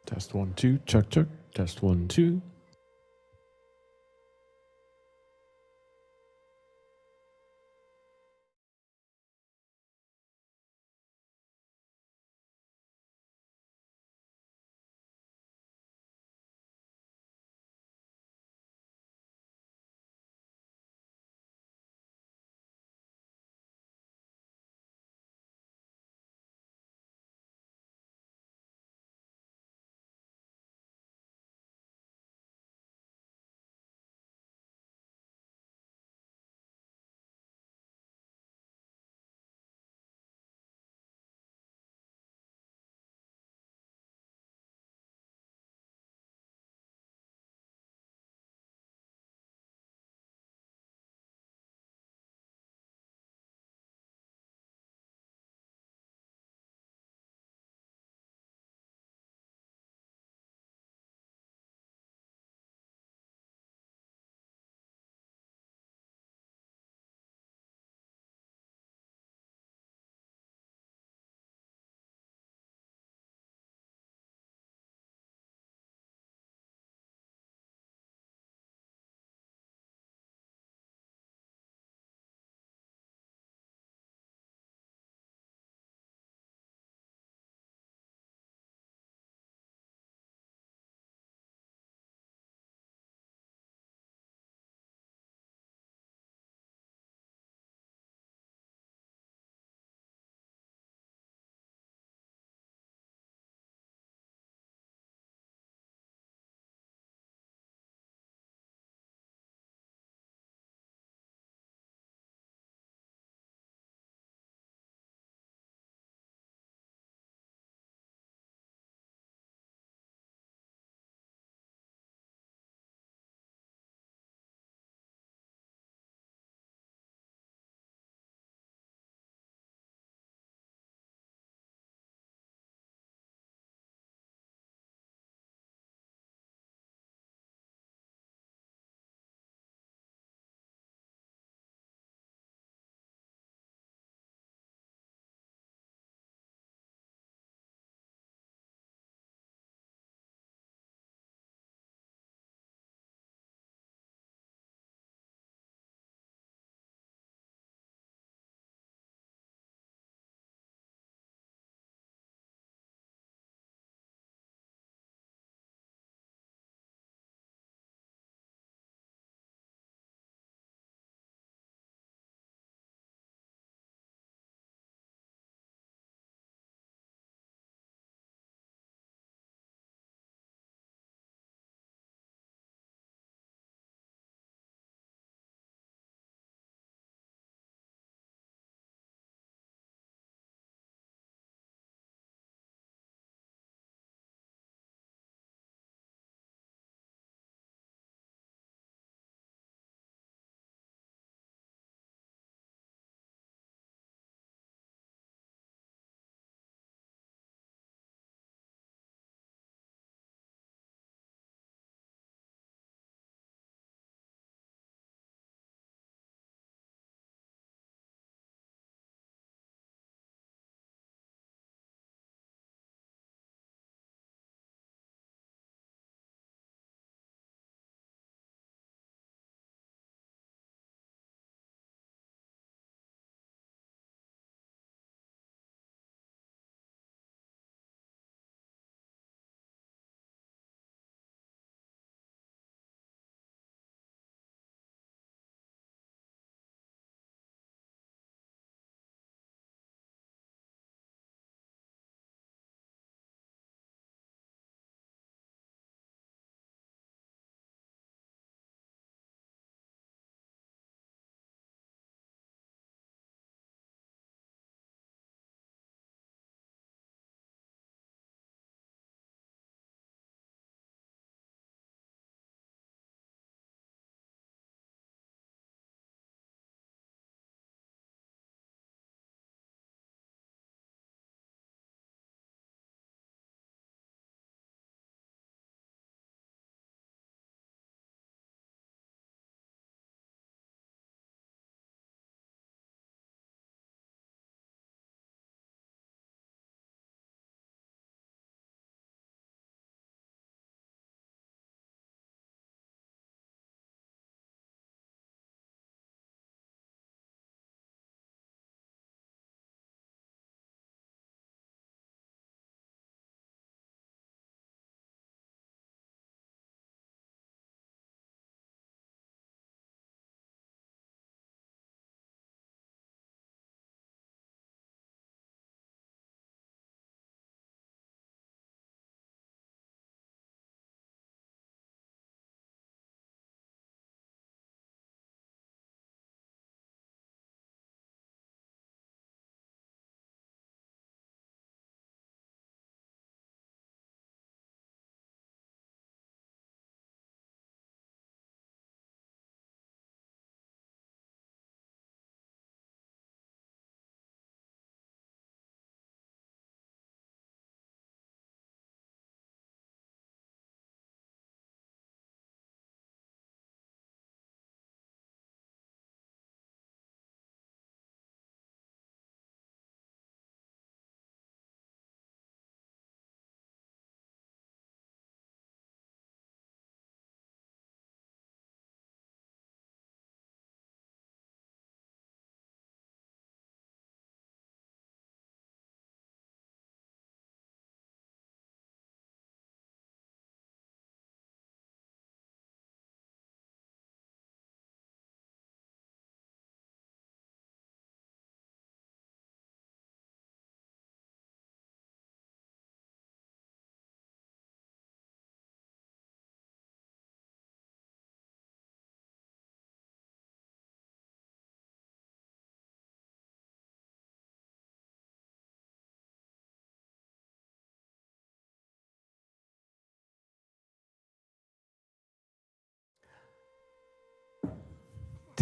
Test 1, 2. Check, check. Test 1, 2.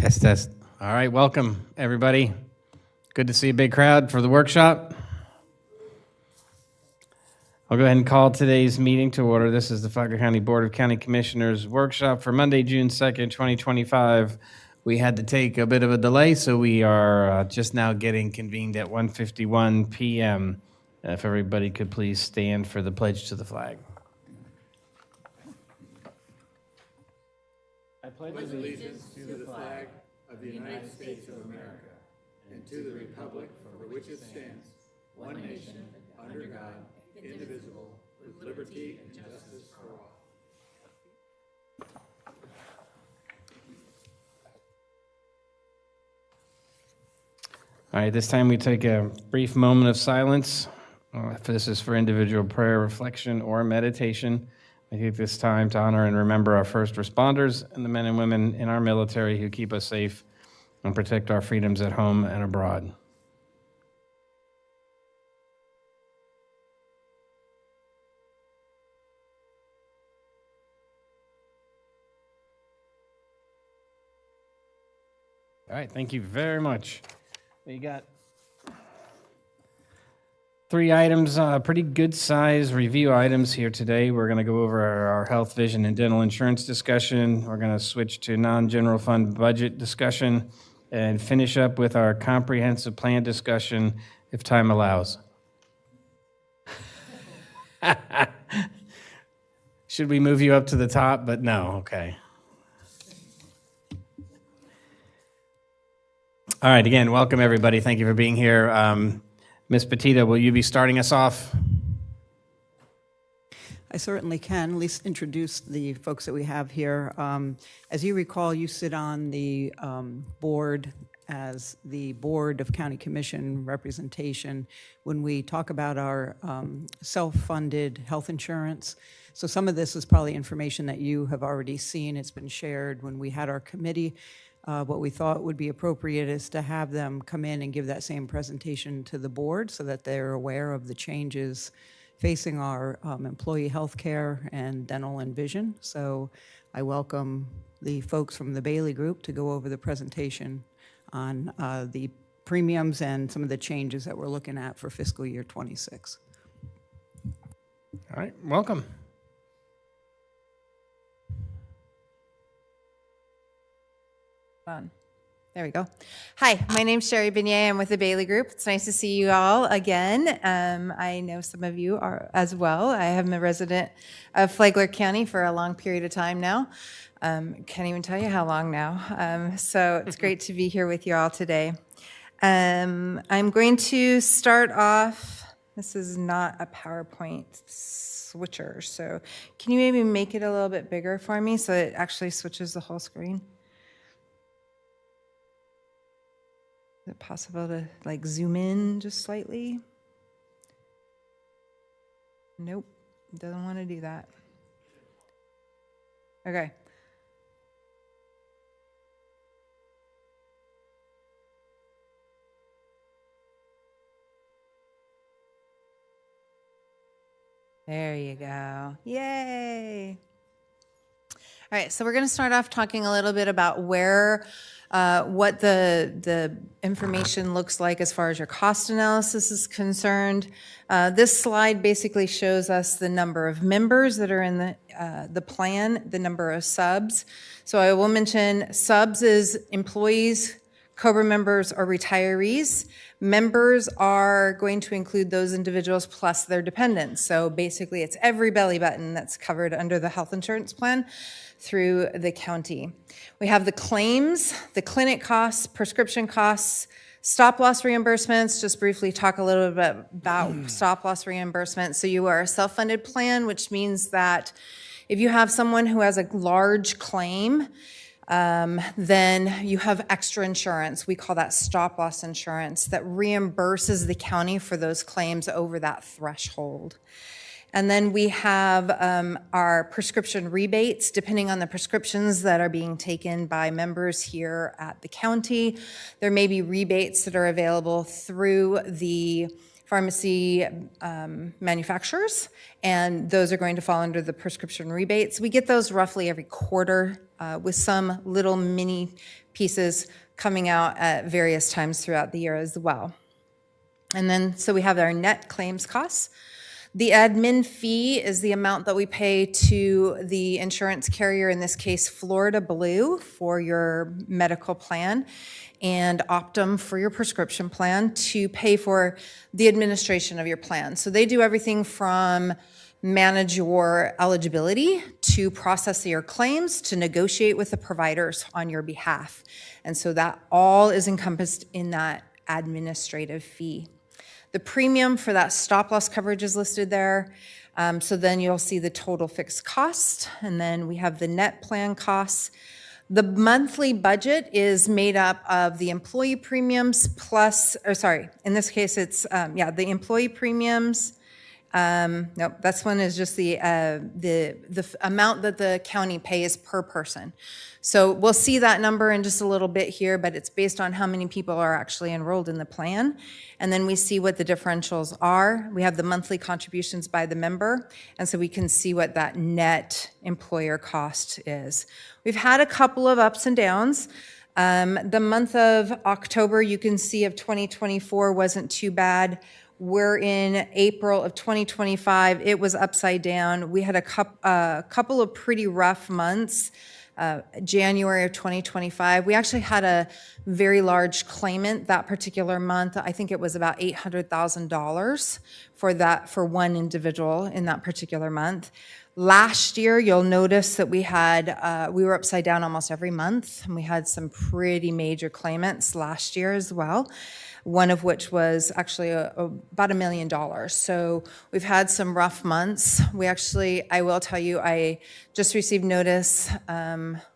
Test, test. All right, welcome, everybody. Good to see a big crowd for the workshop. I'll go ahead and call today's meeting to order. This is the Flagler County Board of County Commissioners workshop for Monday, June 2nd, 2025. We had to take a bit of a delay, so we are just now getting convened at 1:51 p.m. If everybody could please stand for the pledge to the flag. I pledge allegiance to the flag of the United States of America and to the republic for which it stands, one nation, under God, indivisible, with liberty and justice for all. All right, this time we take a brief moment of silence. If this is for individual prayer, reflection, or meditation, I take this time to honor and remember our first responders and the men and women in our military who keep us safe and protect our freedoms at home and abroad. All right, thank you very much. We got 3 items, pretty good size review items here today. We're going to go over our health, vision, and dental insurance discussion. We're going to switch to non-general fund budget discussion and finish up with our comprehensive plan discussion if time allows. Should we move you up to the top? But no, okay. All right, again, welcome everybody. Thank you for being here. Ms. Petita, will you be starting us off? I certainly can. At least introduce the folks that we have here. As you recall, you sit on the board as the Board of County Commission representation when we talk about our self-funded health insurance. So some of this is probably information that you have already seen. It's been shared when we had our committee. What we thought would be appropriate is to have them come in and give that same presentation to the board so that they're aware of the changes facing our employee health care and dental and vision. So I welcome the folks from the Bailey Group to go over the presentation on the premiums and some of the changes that we're looking at for fiscal year 26. All right, welcome. There we go. Hi, my name's Sherry Beignet. I'm with the Bailey Group. It's nice to see you all again. I know some of you are as well. I am a resident of Flagler County for a long period of time now. Can't even tell you how long now. So it's great to be here with you all today. I'm going to start off. This is not a PowerPoint switcher, so can you maybe make it a little bit bigger for me so it actually switches the whole screen? Is it possible to zoom in just slightly? Nope, doesn't want to do that. Okay. There you go. Yay. All right, so we're going to start off talking a little bit about what the information looks like as far as your cost analysis is concerned. This slide basically shows us the number of members that are in the plan, the number of subs. So I will mention subs is employees, COBRA members, or retirees. Members are going to include those individuals plus their dependents. So basically it's every belly button that's covered under the health insurance plan through the county. We have the claims, the clinic costs, prescription costs, stop-loss reimbursements. Just briefly talk a little bit about stop-loss reimbursements. So you are a self-funded plan, which means that if you have someone who has a large claim, then you have extra insurance. We call that stop-loss insurance that reimburses the county for those claims over that threshold. And then we have our prescription rebates, depending on the prescriptions that are being taken by members here at the county. There may be rebates that are available through the pharmacy manufacturers, and those are going to fall under the prescription rebates. We get those roughly every quarter with some little mini pieces coming out at various times throughout the year as well. And then, so we have our net claims costs. The admin fee is the amount that we pay to the insurance carrier, in this case, Florida Blue, for your medical plan, and Optum for your prescription plan, to pay for the administration of your plan. So they do everything from manage your eligibility, to process your claims, to negotiate with the providers on your behalf. And so that all is encompassed in that administrative fee. The premium for that stop-loss coverage is listed there. So then you'll see the total fixed cost, and then we have the net plan costs. The monthly budget is made up of the employee premiums plus, or sorry, in this case it's, the employee premiums. Nope, this one is just the amount that the county pays per person. So we'll see that number in just a little bit here, but it's based on how many people are actually enrolled in the plan. And then we see what the differentials are. We have the monthly contributions by the member, and so we can see what that net employer cost is. We've had a couple of ups and downs. The month of October, you can see, of 2024 wasn't too bad. We're in April of 2025. It was upside down. We had a couple of pretty rough months. January of 2025, we actually had a very large claimant that particular month. I think it was about $800,000 for one individual in that particular month. Last year, you'll notice that we were upside down almost every month, and we had some pretty major claimants last year as well, one of which was actually about $1 million. So we've had some rough months. I will tell you, I just received notice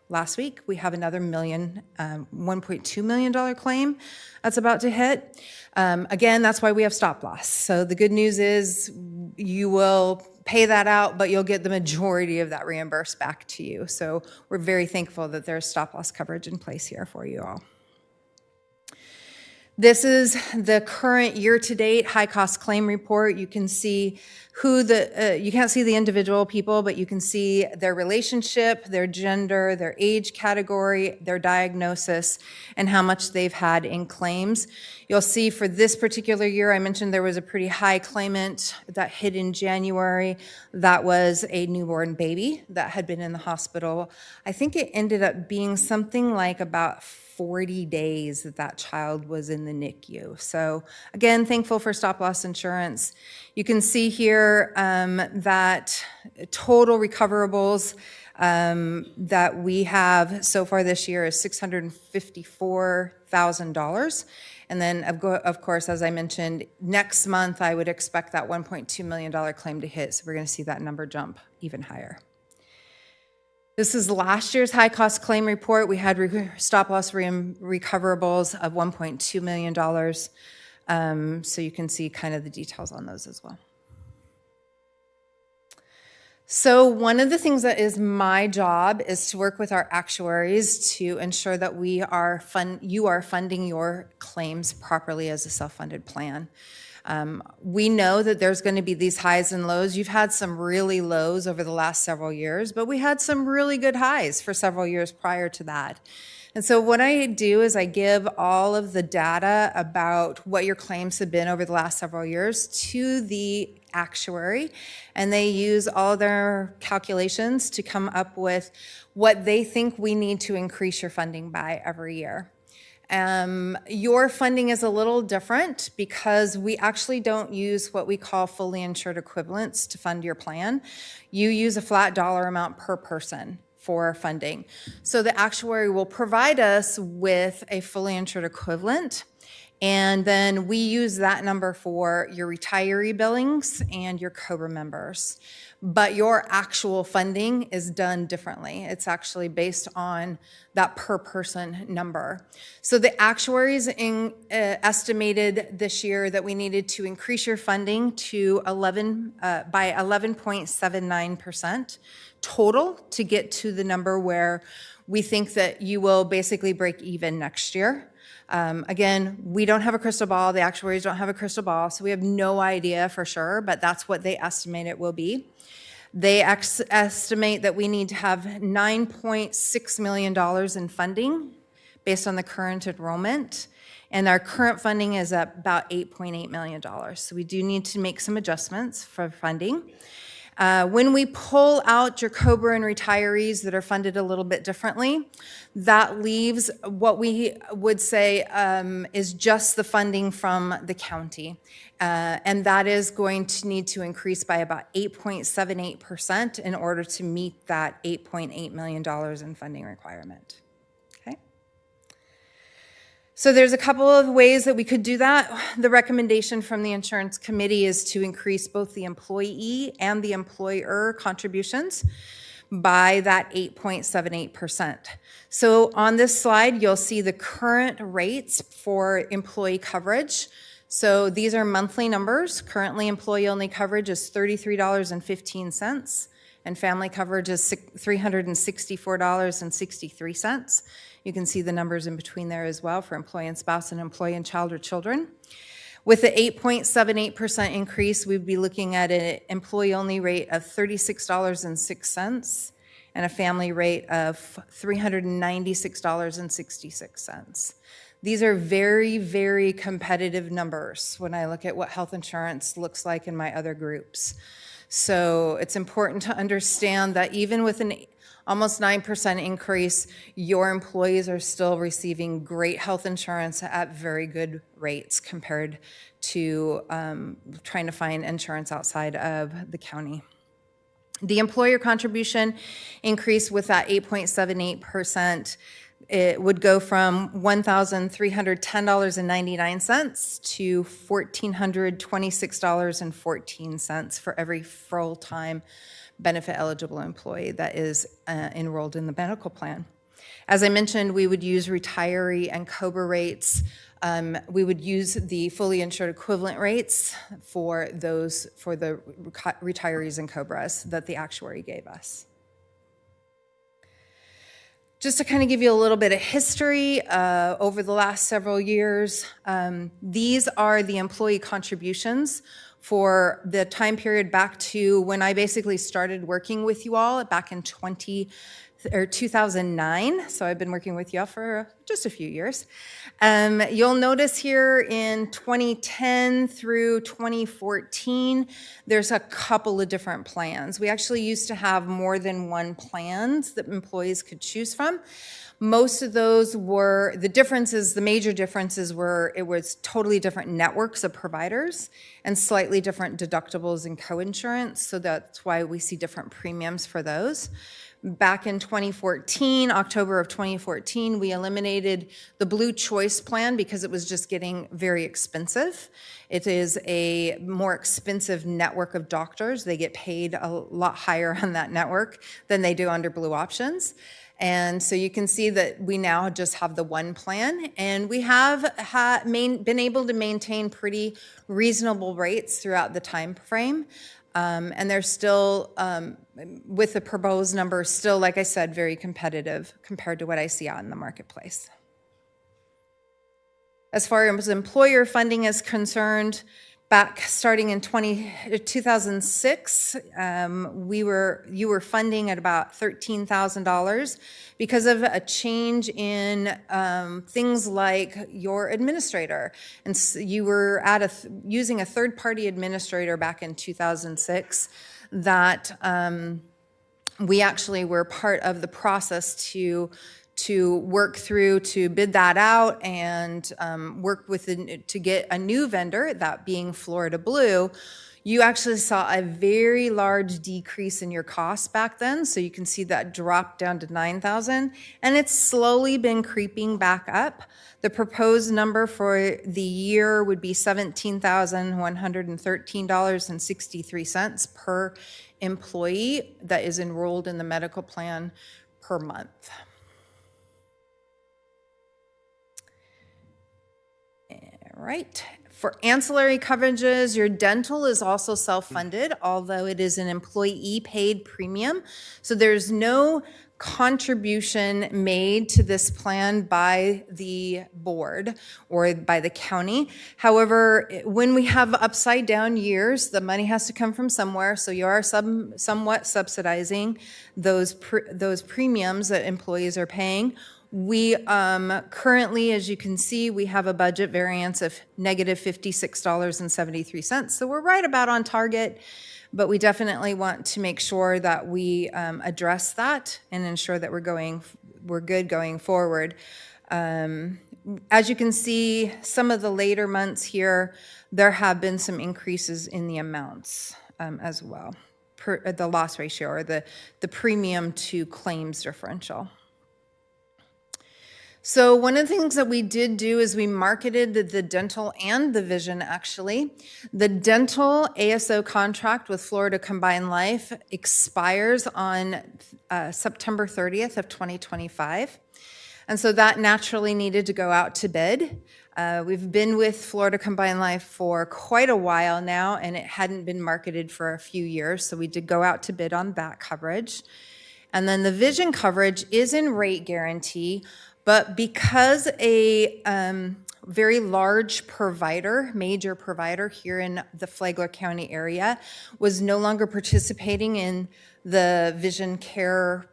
last week. We have another $1.2 million claim that's about to hit. Again, that's why we have stop loss. So the good news is you will pay that out, but you'll get the majority of that reimbursed back to you. So we're very thankful that there's stop loss coverage in place here for you all. This is the current year-to-date high-cost claim report. You can see you can't see the individual people, but you can see their relationship, their gender, their age category, their diagnosis, and how much they've had in claims. You'll see for this particular year, I mentioned there was a pretty high claimant that hit in January. That was a newborn baby that had been in the hospital. I think it ended up being something like about 40 days that child was in the NICU. So again, thankful for stop-loss insurance. You can see here that total recoverables that we have so far this year is $654,000. And then, of course, as I mentioned, next month I would expect that $1.2 million claim to hit. So we're going to see that number jump even higher. This is last year's high-cost claim report. We had stop-loss recoverables of $1.2 million. So you can see kind of the details on those as well. So one of the things that is my job is to work with our actuaries to ensure that you are funding your claims properly as a self-funded plan. We know that there's going to be these highs and lows. You've had some really lows over the last several years, but we had some really good highs for several years prior to that. And so what I do is I give all of the data about what your claims have been over the last several years to the actuary, and they use all their calculations to come up with what they think we need to increase your funding by every year. Your funding is a little different because we actually don't use what we call fully insured equivalents to fund your plan. You use a flat dollar amount per person for funding. So the actuary will provide us with a fully insured equivalent, And then we use that number for your retiree billings and your COBRA members. But your actual funding is done differently. It's actually based on that per person number. So the actuaries estimated this year that we needed to increase your funding to by 11.79% total to get to the number where we think that you will basically break even next year. Again, we don't have a crystal ball. The actuaries don't have a crystal ball, so we have no idea for sure, but that's what they estimate it will be. They estimate that we need to have $9.6 million in funding based on the current enrollment, and our current funding is at about $8.8 million. So we do need to make some adjustments for funding. When we pull out your COBRA and retirees that are funded a little bit differently, that leaves what we would say is just the funding from the county. And that is going to need to increase by about 8.78% in order to meet that $8.8 million in funding requirement. Okay. So there's a couple of ways that we could do that. The recommendation from the insurance committee is to increase both the employee and the employer contributions by that 8.78%. So on this slide, you'll see the current rates for employee coverage. So these are monthly numbers. Currently, employee-only coverage is $33.15, and family coverage is $364.63. You can see the numbers in between there as well for employee and spouse and employee and child or children. With the 8.78% increase, we'd be looking at an employee-only rate of $36.06 and a family rate of $396.66. These are very, very competitive numbers when I look at what health insurance looks like in my other groups. So it's important to understand that even with an almost 9% increase, your employees are still receiving great health insurance at very good rates compared to trying to find insurance outside of the county. The employer contribution increase with that 8.78%, it would go from $1,310.99 to $1,426.14 for every full-time benefit eligible employee that is enrolled in the medical plan. As I mentioned, we would use retiree and COBRA rates. We would use the fully insured equivalent rates for the retirees and COBRAs that the actuary gave us. Just to kind of give you a little bit of history over the last several years, these are the employee contributions for the time period back to when I basically started working with you all back in 2009. So I've been working with you all for just a few years. You'll notice here in 2010 through 2014, there's a couple of different plans. We actually used to have more than one plan that employees could choose from. Most of those were, the major differences were it was totally different networks of providers and slightly different deductibles and coinsurance. So that's why we see different premiums for those. Back in 2014, October of 2014, we eliminated the Blue Choice plan because it was just getting very expensive. It is a more expensive network of doctors. They get paid a lot higher on that network than they do under Blue Options. And so you can see that we now just have the one plan, and we have been able to maintain pretty reasonable rates throughout the time frame. And they're still, with the proposed numbers, still, like I said, very competitive compared to what I see out in the marketplace. As far as employer funding is concerned, back starting in 2006, you were funding at about $13,000 because of a change in things like your administrator. And so you were using a third-party administrator back in 2006 that we actually were part of the process to to work through to bid that out and work with to get a new vendor, that being Florida Blue, you actually saw a very large decrease in your costs back then. So you can see that drop down to $9,000, and it's slowly been creeping back up. The proposed number for the year would be $17,113.63 per employee that is enrolled in the medical plan per month. All right. For ancillary coverages, your dental is also self-funded, although it is an employee-paid premium. So there's no contribution made to this plan by the board or by the county. However, when we have upside down years, the money has to come from somewhere, so you are somewhat subsidizing those premiums that employees are paying. We currently, as you can see, we have a budget variance of negative $56.73. So we're right about on target, but we definitely want to make sure that we address that and ensure that we're good going forward. As you can see, some of the later months here, there have been some increases in the amounts as well, the loss ratio or the premium to claims differential. So one of the things that we did do is we marketed the dental and the vision, actually. The dental ASO contract with Florida Combined Life expires on September 30th of 2025. And so that naturally needed to go out to bid. We've been with Florida Combined Life for quite a while now, and it hadn't been marketed for a few years. So we did go out to bid on that coverage. And then the vision coverage is in rate guarantee. But because a very large provider, major provider here in the Flagler County area, was no longer participating in the vision care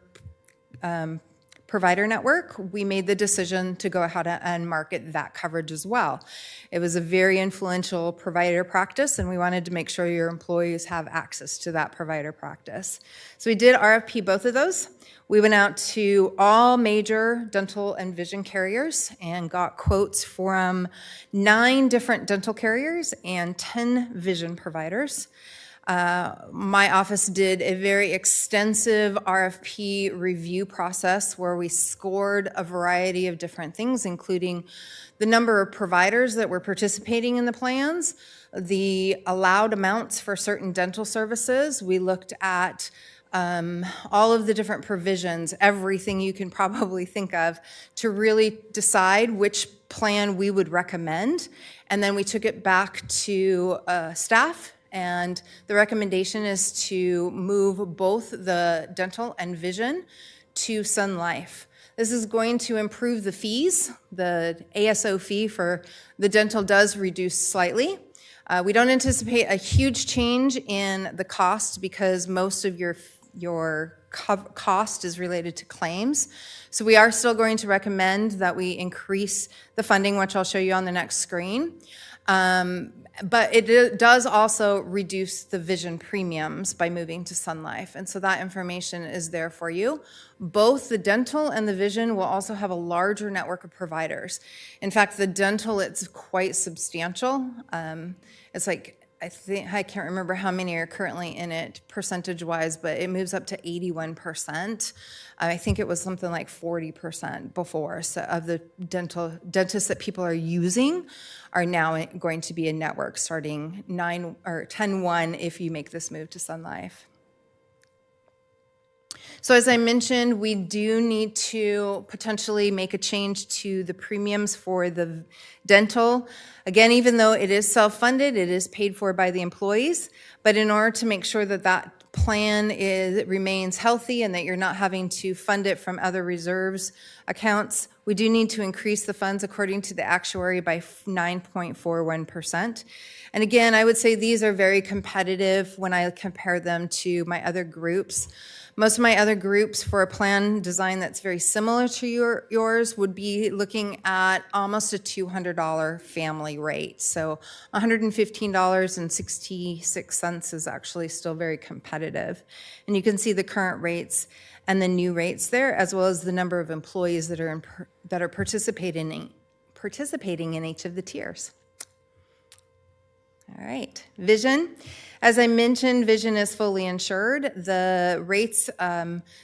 provider network, we made the decision to go ahead and market that coverage as well. It was a very influential provider practice, and we wanted to make sure your employees have access to that provider practice. So we did RFP both of those. We went out to all major dental and vision carriers and got quotes from 9 different dental carriers and 10 vision providers. My office did a very extensive RFP review process where we scored a variety of different things, including the number of providers that were participating in the plans, the allowed amounts for certain dental services. We looked at all of the different provisions, everything you can probably think of, to really decide which plan we would recommend. And then we took it back to staff, and the recommendation is to move both the dental and vision to Sun Life. This is going to improve the fees. The ASO fee for the dental does reduce slightly. We don't anticipate a huge change in the cost because most of your cost is related to claims. So we are still going to recommend that we increase the funding, which I'll show you on the next screen. But it does also reduce the vision premiums by moving to Sun Life. And so that information is there for you. Both the dental and the vision will also have a larger network of providers. In fact, the dental, it's quite substantial. It's like, I can't remember how many are currently in it percentage-wise, but it moves up to 81%. I think it was something like 40% before. So of the dentists that people are using are now going to be a network starting 10/1 if you make this move to Sun Life. So as I mentioned, we do need to potentially make a change to the premiums for the dental. Again, even though it is self-funded, it is paid for by the employees. But in order to make sure that that plan remains healthy and that you're not having to fund it from other reserves accounts, we do need to increase the funds according to the actuary by 9.41%. And again, I would say these are very competitive when I compare them to my other groups. Most of my other groups for a plan design that's very similar to yours would be looking at almost a $200 family rate. So $115.66 is actually still very competitive. And you can see the current rates. and the new rates there, as well as the number of employees that are participating in each of the tiers. All right, vision. As I mentioned, vision is fully insured. The rates,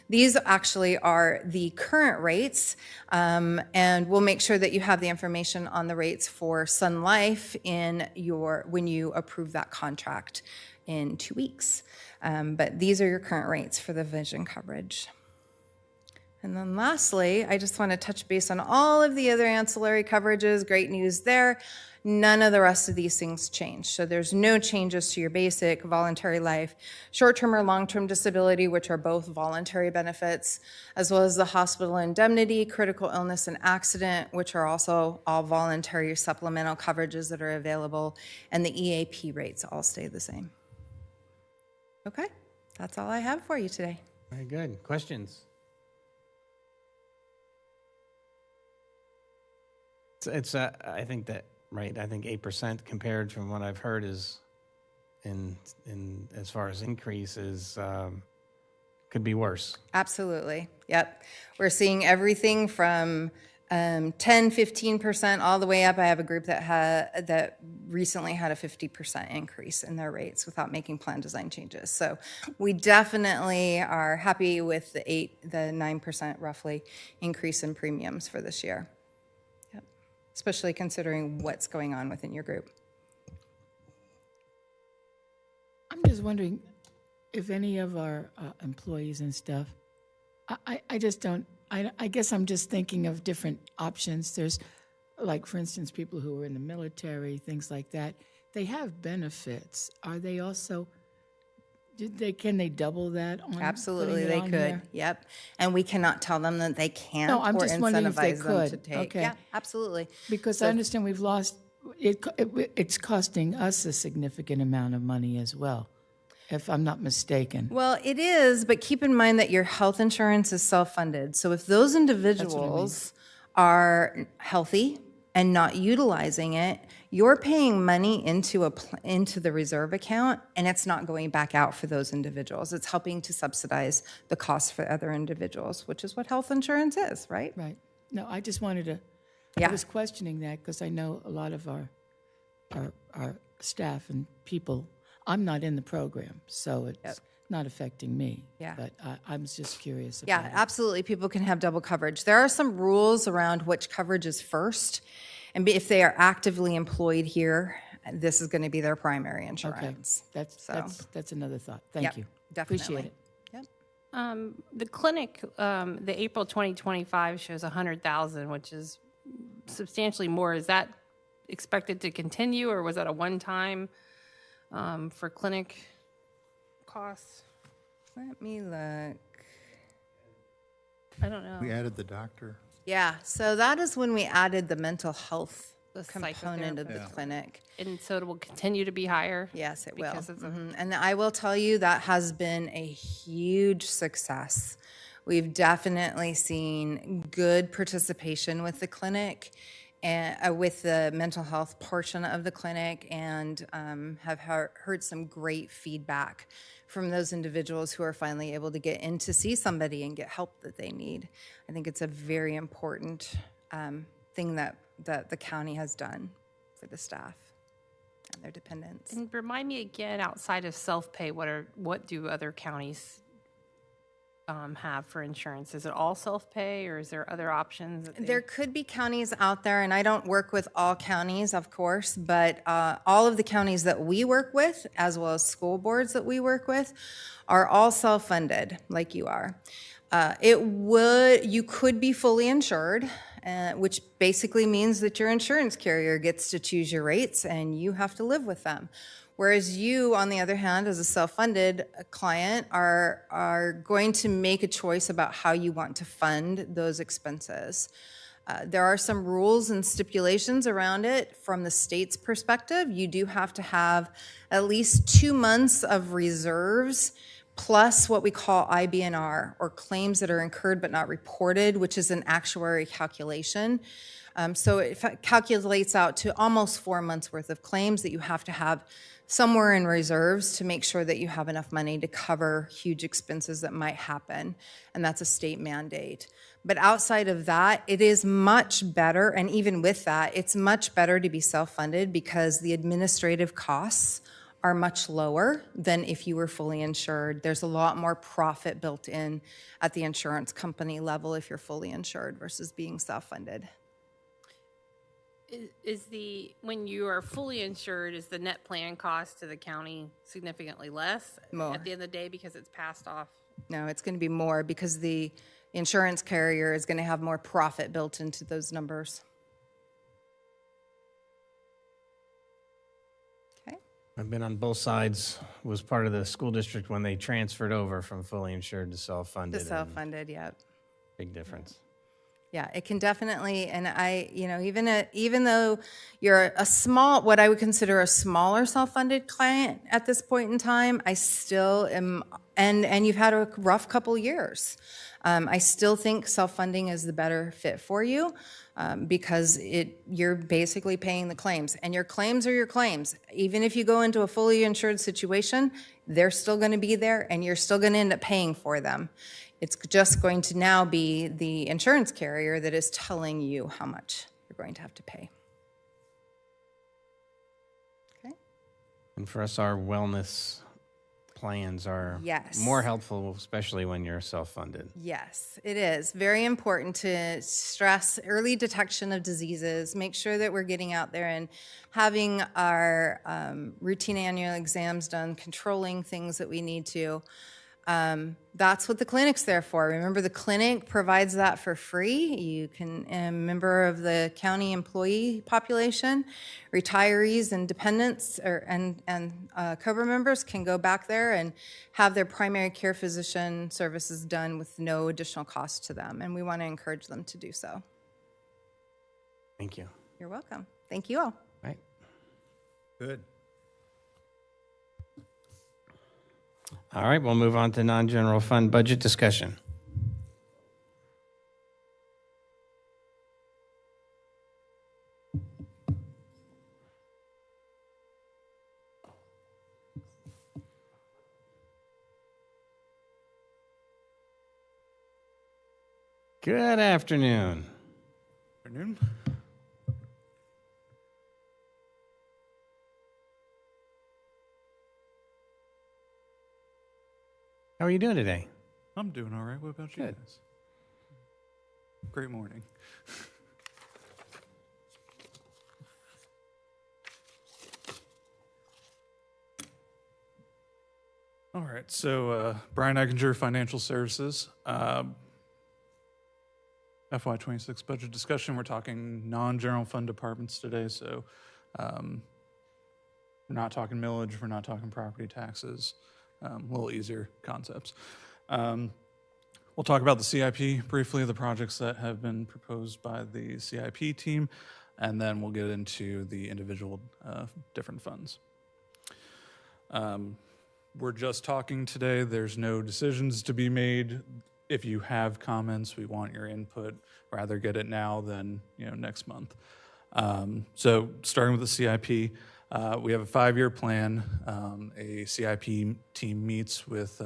these actually are the current rates, and we'll make sure that you have the information on the rates for Sun Life when you approve that contract in 2 weeks. But these are your current rates for the vision coverage. And then lastly, I just want to touch base on all of the other ancillary coverages. Great news there. None of the rest of these things change. So there's no changes to your basic voluntary life, short-term or long-term disability, which are both voluntary benefits, as well as the hospital indemnity, critical illness and accident, which are also all voluntary supplemental coverages that are available, and the EAP rates all stay the same. Okay, that's all I have for you today. Very good. Questions? It's I think that, right, I think 8% compared from what I've heard is in as far as increases could be worse. Absolutely. Yep. We're seeing everything from 10, 15% all the way up. I have a group that recently had a 50% increase in their rates without making plan design changes. So we definitely are happy with the 9% roughly increase in premiums for this year. Yep. Especially considering what's going on within your group. I'm just wondering if any of our employees and stuff, I just don't, I guess I'm just thinking of different options. There's, like, for instance, people who are in the military, things like that. They have benefits. Are they also, can they double that on? Absolutely, they could. Here? Yep. And we cannot tell them that they can't No, I'm or just wondering if they incentivize them could. to take. Okay. Yeah, absolutely. Because I understand we've lost, it's costing us a significant amount of money as well, if I'm not mistaken. Well, it is, but keep in mind that your health insurance is self-funded. So if those individuals are healthy and not utilizing it, you're paying money into the reserve account, and it's not going back out for those individuals. It's helping to subsidize the costs for other individuals, which is what health insurance is, right? Right. No, I just wanted to, Yeah. I was questioning that because I know a lot of our staff and people, I'm not in the program, so it's not affecting me. Yeah. But I'm just curious about Yeah, it. absolutely. People can have double coverage. There are some rules around which coverage is first. And if they are actively employed here, this is going to be their primary Okay, insurance. that's another thought. Thank Yep, you. definitely. Appreciate it. Yep. The clinic, the April 2025 shows 100,000, which is substantially more. Is that expected to continue, or was that a one-time for clinic costs? Let me look. I don't know. We added the doctor. Yeah, so that is when we added the mental health The component of the Yeah. clinic. And so it will continue to be higher? Yes, it will. Because of the- And I will tell you that has been a huge success. We've definitely seen good participation with the clinic and with the mental health portion of the clinic, and have heard some great feedback from those individuals who are finally able to get in to see somebody and get help that they need. I think it's a very important thing that the county has done for the staff and their dependents. And remind me again, outside of self-pay, what do other counties have for insurance? Is it all self-pay, or is there other options? There could be counties out there, and I don't work with all counties, of course, but all of the counties that we work with, as well as school boards that we work with, are all self-funded, like you are. You could be fully insured, which basically means that your insurance carrier gets to choose your rates, and you have to live with them. Whereas you, on the other hand, as a self-funded client, are going to make a choice about how you want to fund those expenses. There are some rules and stipulations around it from the state's perspective. You do have to have at least 2 months of reserves, plus what we call IBNR, or claims that are incurred but not reported, which is an actuary calculation. So it calculates out to almost 4 months worth of claims that you have to have somewhere in reserves to make sure that you have enough money to cover huge expenses that might happen. And that's a state mandate. But outside of that, it is much better, and even with that, it's much better to be self-funded because the administrative costs are much lower than if you were fully insured. There's a lot more profit built in at the insurance company level if you're fully insured versus being self-funded. When you are fully insured, is the net plan cost to the county significantly less More. at the end of the day because it's passed off? No, it's going to be more because the insurance carrier is going to have more profit built into those numbers. Okay. I've been on both sides, was part of the school district when they transferred over from fully insured to self-funded. The self-funded, yeah. Big difference. Yeah, it can definitely, and even though you're a small, what I would consider a smaller self-funded client at this point in time, I still am, and you've had a rough couple years. I still think self-funding is the better fit for you because you're basically paying the claims, and your claims are your claims. Even if you go into a fully insured situation, they're still going to be there, and you're still going to end up paying for them. It's just going to now be the insurance carrier that is telling you how much you're going to have to pay. Okay? And for us, our wellness plans are Yes. more helpful, especially when you're self-funded. Yes, it is very important to stress early detection of diseases, make sure that we're getting out there and having our routine annual exams done, controlling things that we need to. That's what the clinic's there for. Remember, the clinic provides that for free. You can, a member of the county employee population, retirees and dependents and COBRA members can go back there and have their primary care physician services done with no additional cost to them. And we want to encourage them to do so. Thank you. You're welcome. Thank you all. Right. Good. All right, we'll move on to non-general fund budget discussion. Good afternoon. Afternoon. How are you doing today? I'm doing all right. What about you Good. guys? Great morning. All right, so Brian Eckinger, Financial Services. FY26 budget discussion. We're talking non-general fund departments today, so we're not talking millage, we're not talking property taxes, a little easier concepts. We'll talk about the CIP briefly, the projects that have been proposed by the CIP team, and then we'll get into the individual different funds. We're just talking today. There's no decisions to be made. If you have comments, we want your input. Rather get it now than next month. So starting with the CIP, we have a 5-year plan. A CIP team meets with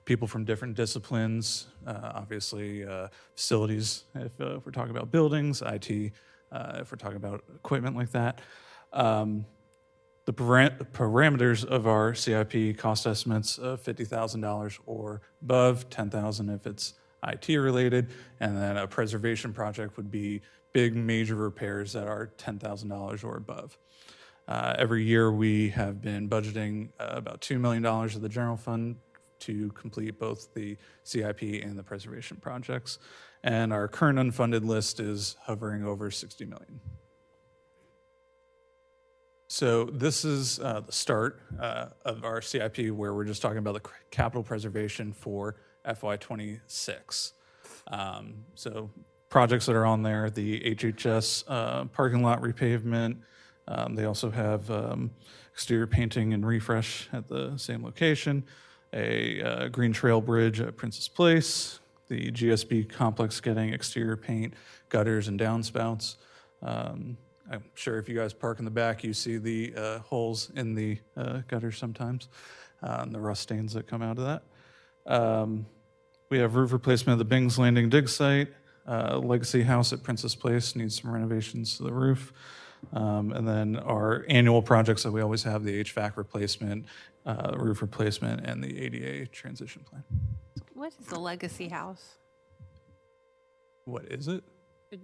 people from different disciplines, obviously facilities, if we're talking about buildings, IT, if we're talking about equipment like that. The parameters of our CIP cost estimates of $50,000 or above, $10,000 if it's IT related, and then a preservation project would be big major repairs that are $10,000 or above. Every year we have been budgeting about $2 million of the general fund to complete both the CIP and the preservation projects, and our current unfunded list is hovering over $60 million. So this is the start of our CIP, where we're just talking about the capital preservation for FY26. So projects that are on there, the HHS parking lot repavement. They also have exterior painting and refresh at the same location, a green trail bridge at Princess Place, the GSB complex getting exterior paint, gutters, and downspouts. I'm sure if you guys park in the back, you see the holes in the gutters sometimes, and the rust stains that come out of that. We have roof replacement of the Bing's Landing dig site. Legacy House at Princess Place needs some renovations to the roof. And then our annual projects that we always have, the HVAC replacement, roof replacement, and the ADA transition plan. What is the legacy house? What is it?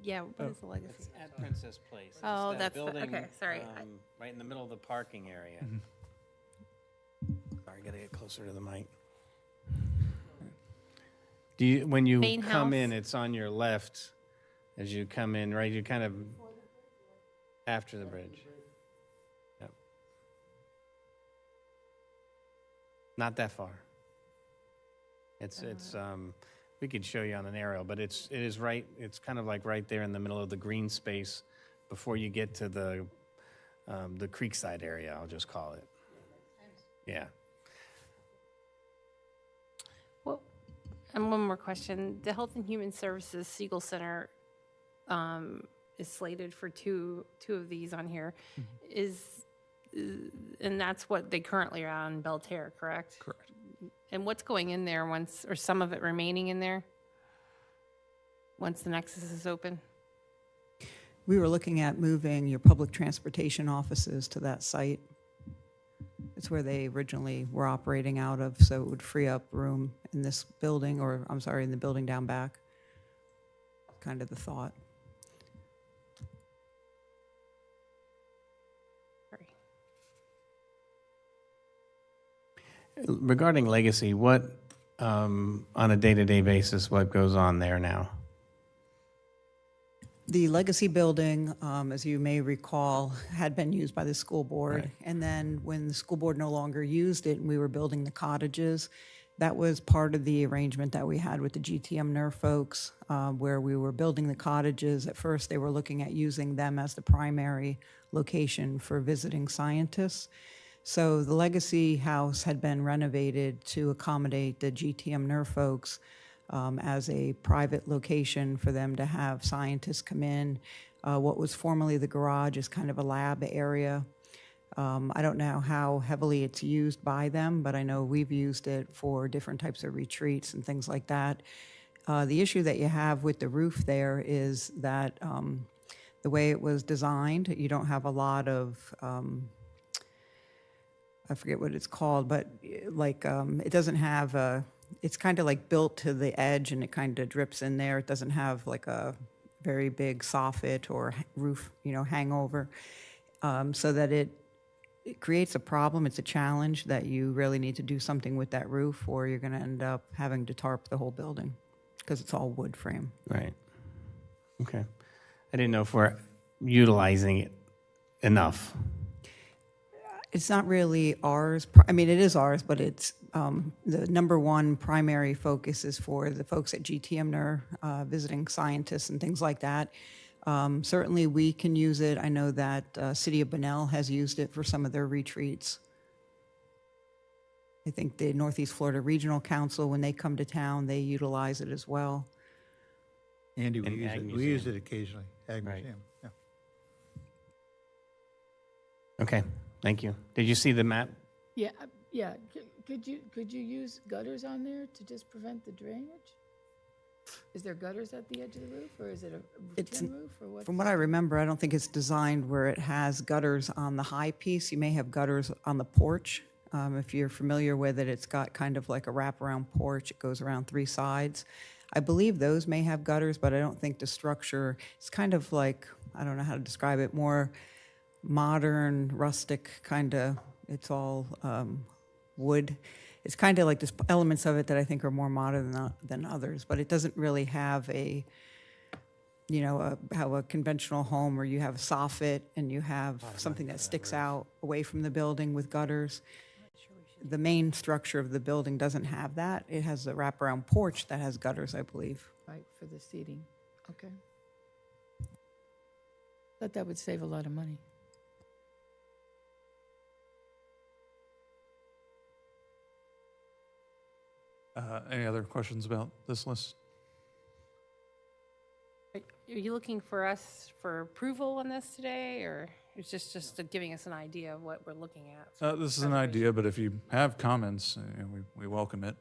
Yeah, what is the legacy? At Princess Place. Oh, It's that that's the- building, okay, sorry. right in the middle of the parking area. Sorry, gotta get closer to the mic. Do you, when you Main come house? in, it's on your left as you come in, right? You kind of after the bridge. Yep. Not that far. It's we could show you on an aerial, but it is right. It's kind of like right there in the middle of the green space before you get to the creekside area. I'll just call it. Yeah. Well, and one more question. The Health and Human Services Siegel Center is slated for two of these on here. And that's what they currently are on Belterre, correct? Correct. And what's going in there once, or some of it remaining in there? Once the Nexus is open? We were looking at moving your public transportation offices to that site. It's where they originally were operating out of, so it would free up room in this building, or I'm sorry, in the building down back. Kind of the thought. Sorry. Regarding legacy, what on a day-to-day basis, what goes on there now? The legacy building, as you may recall, had been used by the school board. Right. And then when the school board no longer used it and we were building the cottages, that was part of the arrangement that we had with the GTM NER folks, where we were building the cottages. At first, they were looking at using them as the primary location for visiting scientists. So the legacy house had been renovated to accommodate the GTM NER folks as a private location for them to have scientists come in. What was formerly the garage is kind of a lab area. I don't know how heavily it's used by them, but I know we've used it for different types of retreats and things like that. The issue that you have with the roof there is that the way it was designed, you don't have a lot of I forget what it's called, but like it doesn't have a, it's kind of like built to the edge and it kind of drips in there. It doesn't have like a very big soffit or roof, hangover, so that it creates a problem. It's a challenge that you really need to do something with that roof, or you're going to end up having to tarp the whole building because it's all wood frame. Right. Okay. I didn't know if we're utilizing it enough. It's not really ours. I mean, it is ours, but it's the number one primary focus is for the folks at GTM NER, visiting scientists and things like that. Certainly, we can use it. I know that City of Bunnell has used it for some of their retreats. I think the Northeast Florida Regional Council, when they come to town, they utilize it as well. Andy, we And use Ag it. We Museum. use it occasionally. Ag Right. Museum. Yeah. Okay. Thank you. Did you see the map? Yeah, yeah. Could you use gutters on there to just prevent the drainage? Is there gutters at the edge of the roof, or is it a tin roof, or what? From what I remember, I don't think it's designed where it has gutters on the high piece. You may have gutters on the porch. If you're familiar with it, it's got kind of like a wraparound porch. It goes around three sides. I believe those may have gutters, but I don't think the structure, it's kind of like, I don't know how to describe it, more modern, rustic kind of, it's all wood. It's kind of like there's elements of it that I think are more modern than others, but it doesn't really have a, how a conventional home where you have a soffit and you have something that sticks out away from the building with gutters. The main structure of the building doesn't have that. It has a wraparound porch that has gutters, I believe. Right, for the seating. Okay. Thought that would save a lot of money. Any other questions about this list? Are you looking for us for approval on this today, or it's just giving us an idea of what we're looking at? This is an idea, but if you have comments, we welcome it.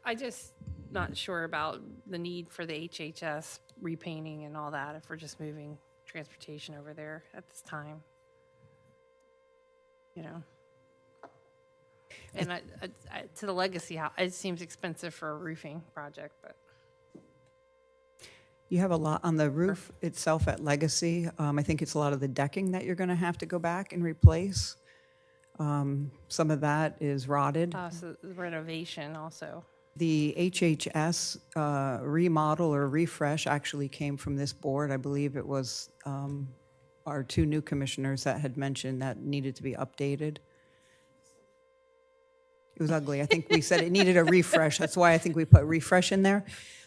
I just not sure about the need for the HHS repainting and all that if we're just moving transportation over there at this time. You know. And to the legacy house, it seems expensive for a roofing project, but. You have a lot on the roof itself at Legacy. I think it's a lot of the decking that you're going to have to go back and replace. Some of that is rotted. So renovation also. The HHS remodel or refresh actually came from this board. I believe it was our two new commissioners that had mentioned that needed to be updated. It was ugly. I think we said it needed a refresh. That's why I think we put refresh in there.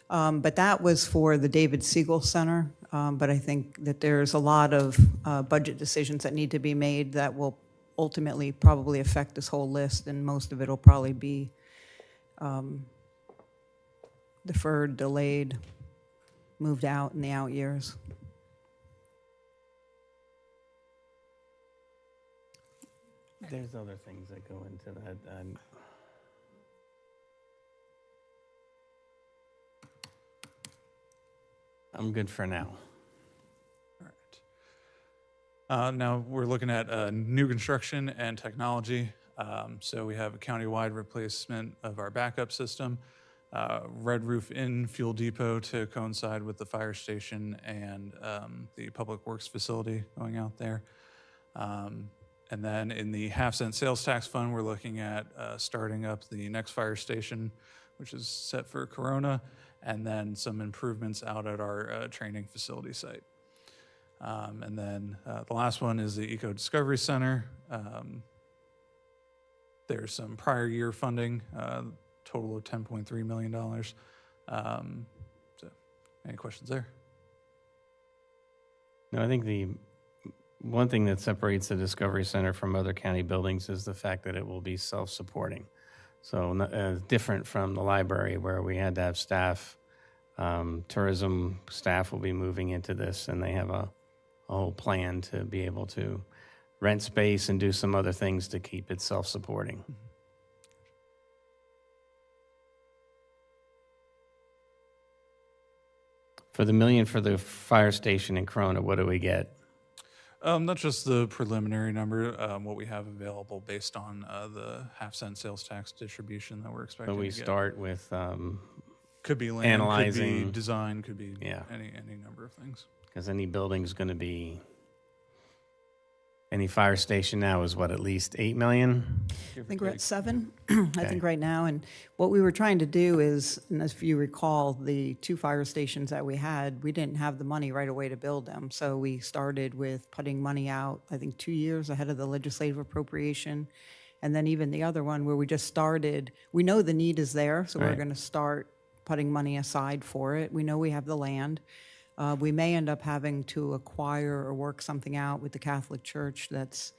But that was for the David Siegel Center. But I think that there's a lot of budget decisions that need to be made that will ultimately probably affect this whole list, and most of it will probably be deferred, delayed, moved out in the out years. There's other things that go into that. I'm good for now. All right. Now we're looking at new construction and technology. So we have a countywide replacement of our backup system, red roof in fuel depot to coincide with the fire station and the public works facility going out there. And then in the half-cent sales tax fund, we're looking at starting up the next fire station, which is set for Corona, and then some improvements out at our training facility site. And then the last one is the Eco Discovery Center. There's some prior year funding, total of $10.3 million. So any questions there? No, I think the one thing that separates the Discovery Center from other county buildings is the fact that it will be self-supporting. So different from the library where we had to have staff. Tourism staff will be moving into this, and they have a whole plan to be able to rent space and do some other things to keep it self-supporting. For the $1 million for the fire station in Corona, what do we get? That's just the preliminary number, what we have available based on the half-cent sales tax distribution that we're expecting So we to get. start with Could be land, analyzing. could be design, could be Yeah. any number of things. because any building's going to be, any fire station now is what, at least $8 million? I think we're at 7, I think right now. And what we were trying to do is, and if you recall, the 2 fire stations that we had, we didn't have the money right away to build them. So we started with putting money out, I think 2 years ahead of the legislative appropriation. And then even the other one where we just started, we know the need is there, so we're Right. going to start putting money aside for it. We know we have the land. We may end up having to acquire or work something out with the Catholic Church that's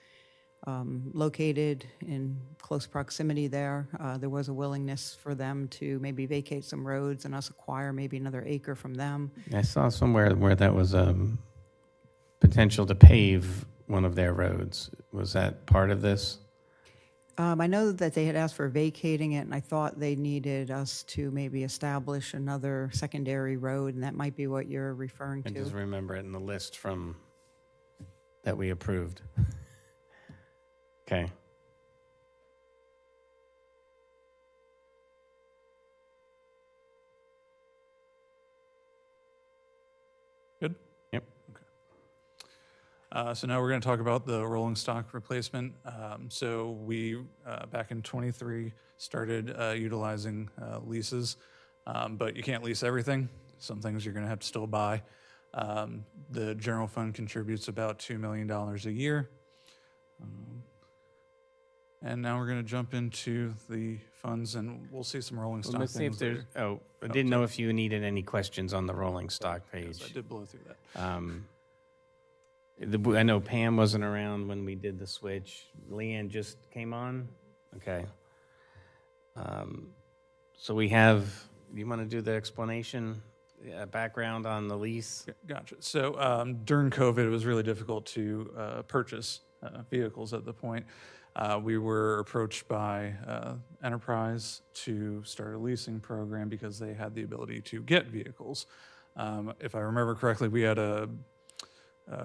located in close proximity there. There was a willingness for them to maybe vacate some roads and us acquire maybe another acre from them. I saw somewhere where that was potential to pave one of their roads. Was that part of this? I know that they had asked for vacating it, and I thought they needed us to maybe establish another secondary road, and that might be what you're referring I to. just remember it in the list from that we approved. Okay. Good? Yep. So now we're going to talk about the rolling stock replacement. So we, back in '23, started utilizing leases, but you can't lease everything. Some things you're going to have to still buy. The general fund contributes about $2 million a year. And now we're going to jump into the funds, and we'll see some rolling stock Let's see if things there's. later. I didn't know if you needed any questions on the rolling stock Yes, page. I did blow through that. I know Pam wasn't around when we did the switch. Leanne just came on. Okay. So we have. Do you want to do the explanation? background on the lease? Gotcha. So during COVID, it was really difficult to purchase vehicles at the point. We were approached by Enterprise to start a leasing program because they had the ability to get vehicles. If I remember correctly, we had a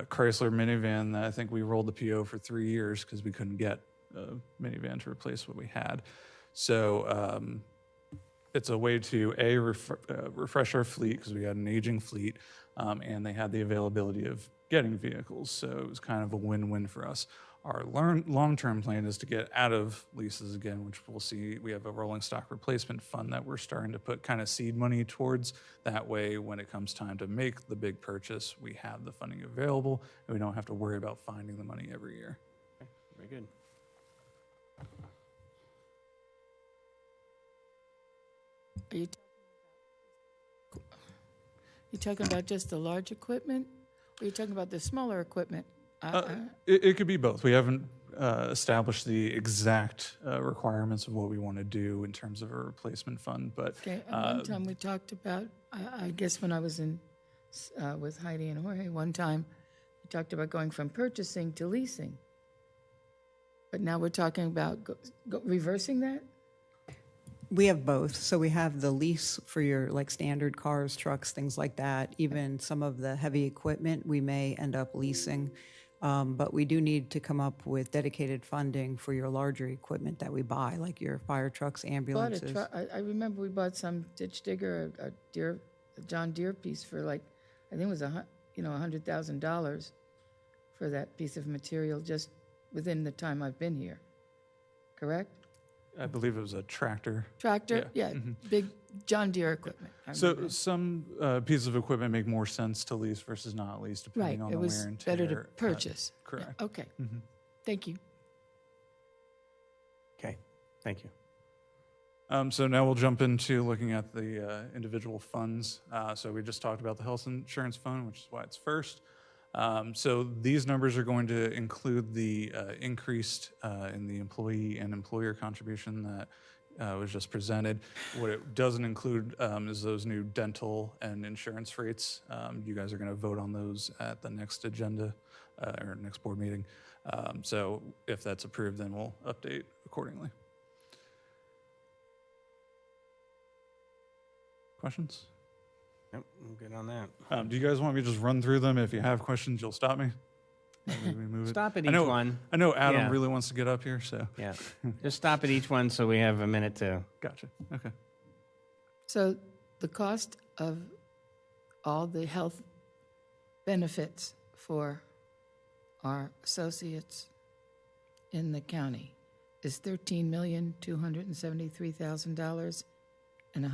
Chrysler minivan that I think we rolled the PO for 3 years because we couldn't get a minivan to replace what we had. So it's a way to refresh our fleet because we had an aging fleet, and they had the availability of getting vehicles. So it was kind of a win-win for us. Our long-term plan is to get out of leases again, which we'll see. We have a rolling stock replacement fund that we're starting to put kind of seed money towards. That way, when it comes time to make the big purchase, we have the funding available, and we don't have to worry about finding the money every year. Very good. Are you talking about just the large equipment? Or are you talking about the smaller equipment? It could be both. We haven't established the exact requirements of what we want to do in terms of a replacement fund, but Okay, and one time we talked about, I guess when I was in with Heidi and Jorge, one time we talked about going from purchasing to leasing. But now we're talking about reversing that? We have both. So we have the lease for your like standard cars, trucks, things like that. Even some of the heavy equipment we may end up leasing. But we do need to come up with dedicated funding for your larger equipment that we buy, like your fire trucks, ambulances. I remember we bought some ditch digger, a John Deere piece for like, I think it was $100,000 for that piece of material just within the time I've been here. Correct? I believe it was a tractor. Tractor? Yeah. Yeah, big John Deere equipment. I So remember. some pieces of equipment make more sense to lease versus not lease, depending Right, on it the was wear and tear. better to purchase. Correct. Yeah, okay, thank you. Okay, thank you. So now we'll jump into looking at the individual funds. So we just talked about the health insurance fund, which is why it's first. So these numbers are going to include the increased in the employee and employer contribution that was just presented. What it doesn't include is those new dental and insurance rates. You guys are going to vote on those at the next agenda or next board meeting. So if that's approved, then we'll update accordingly. Questions? Yep, I'm good on that. Do you guys want me to just run through them? If you have questions, you'll stop me. Maybe we move it. Stop at I each know, one. I know Adam Yeah. really wants to get up here, so Yeah, just stop at each one so we have a minute to. gotcha. Okay. So the cost of all the health benefits for our associates in the county is $13,273,000 and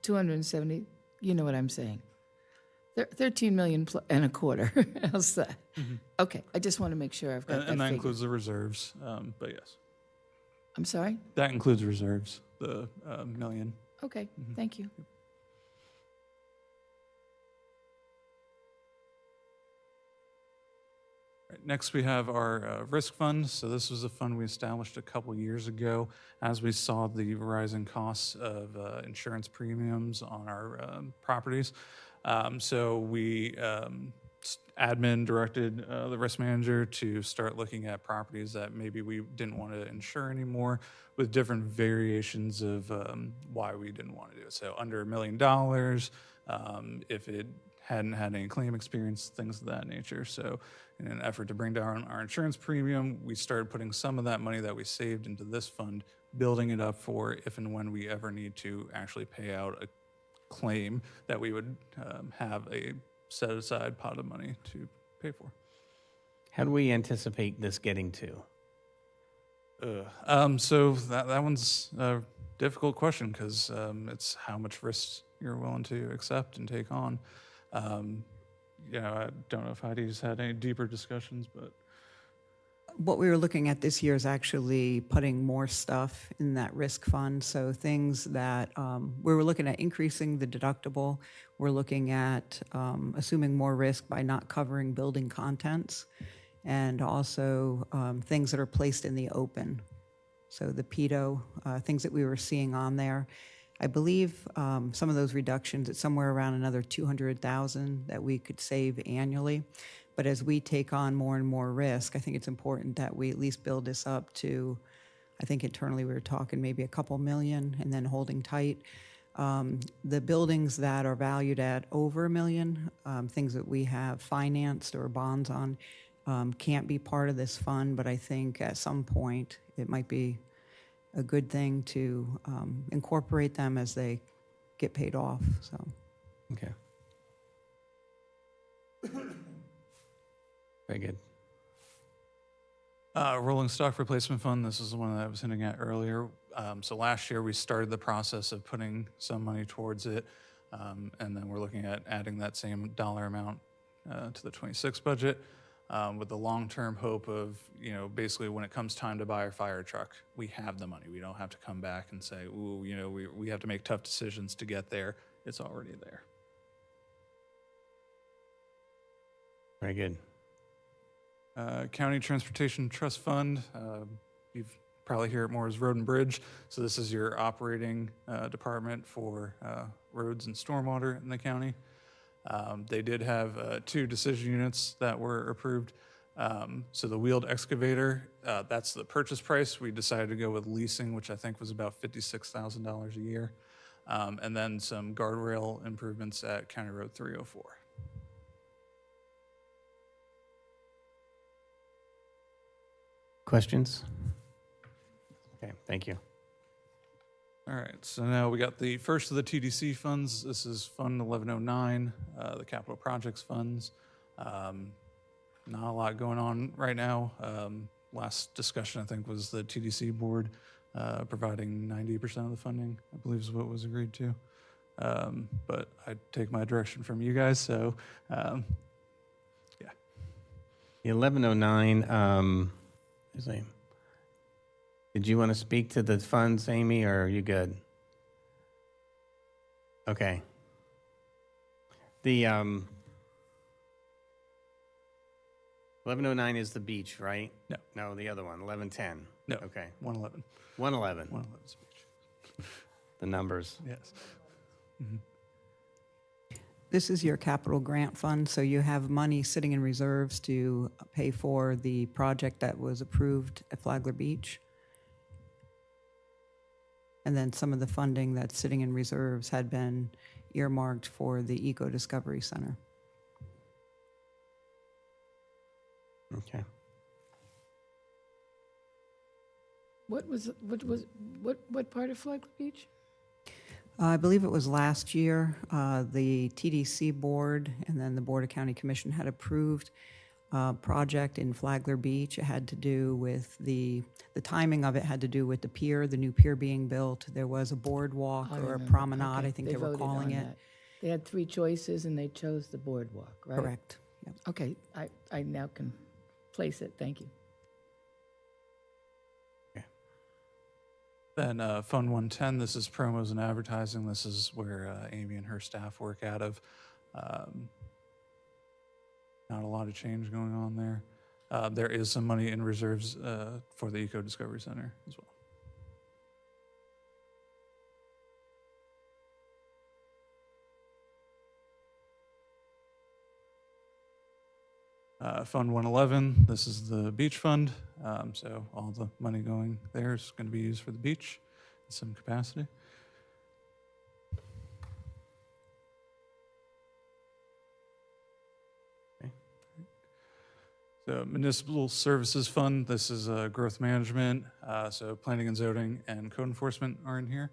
270. You know what I'm saying? 13 million and a quarter. How's that? Okay, I just want to make sure I've got that And that figure. includes the reserves, but yes. I'm sorry? That includes reserves, the million. Okay, thank you. Right, next, we have our risk fund. So this was a fund we established a couple years ago as we saw the rising costs of insurance premiums on our properties. So we admin directed the risk manager to start looking at properties that maybe we didn't want to insure anymore, with different variations of why we didn't want to do it. So under $1 million, if it hadn't had any claim experience, things of that nature. So in an effort to bring down our insurance premium, we started putting some of that money that we saved into this fund, building it up for if and when we ever need to actually pay out a claim, that we would have a set aside pot of money to pay for. How do we anticipate this getting to? So that one's a difficult question because it's how much risk you're willing to accept and take on. I don't know if Heidi's had any deeper discussions, but What we were looking at this year is actually putting more stuff in that risk fund. So things that we were looking at increasing the deductible. We're looking at assuming more risk by not covering building contents, and also things that are placed in the open. So the pedo, things that we were seeing on there. I believe some of those reductions, it's somewhere around another 200,000 that we could save annually. But as we take on more and more risk, I think it's important that we at least build this up to, I think internally we were talking maybe a couple million and then holding tight. The buildings that are valued at over $1 million, things that we have financed or bonds on, can't be part of this fund, but I think at some point it might be a good thing to incorporate them as they get paid off. So, Okay. Very good. Rolling stock replacement fund, this is the one that I was hinting at earlier. So last year, we started the process of putting some money towards it, and then we're looking at adding that same dollar amount to the 26 budget with the long-term hope of, basically when it comes time to buy our fire truck, we have the money. We don't have to come back and say, ooh, we have to make tough decisions to get there. It's already there. Very good. County Transportation Trust Fund, you've probably hear it more as Road and Bridge. So this is your operating department for roads and stormwater in the county. They did have 2 decision units that were approved. So the wheeled excavator, that's the purchase price. We decided to go with leasing, which I think was about $56,000 a year. And then some guardrail improvements at County Road 304. Questions? Okay, thank you. All right, so now we got the first of the TDC funds. This is Fund 1109, the capital projects funds. Not a lot going on right now. Last discussion, I think, was the TDC board providing 90% of the funding, I believe is what was agreed to. But I take my direction from you guys, so yeah. The 1109, did you want to speak to the funds, Amy, or are you good? Okay. The 1109 is the beach, right? No. No, the other one, 1110. No. Okay. 111. 111. 111 speech. The numbers. Yes. this is your capital grant fund, so you have money sitting in reserves to pay for the project that was approved at Flagler Beach. And then some of the funding that's sitting in reserves had been earmarked for the Eco Discovery Center. Okay. What part of Flagler Beach? I believe it was last year, the TDC board and then the Board of County Commission had approved a project in Flagler Beach. It had to do with the timing of it had to do with the pier, the new pier being built. There was a boardwalk I or a remember. promenade, Okay, I think they were voted calling on it. that. They had 3 choices and they chose the boardwalk, right? Correct. Yep. Okay, I now can place it. Thank you. Then Fund 110, this is promos and advertising. This is where Amy and her staff work out of. Not a lot of change going on there. There is some money in reserves for the Eco Discovery Center as well. Fund 111, this is the beach fund. So all the money going there is going to be used for the beach in some capacity. The Municipal Services Fund, this is growth management, so planning and zoning and code enforcement are in here.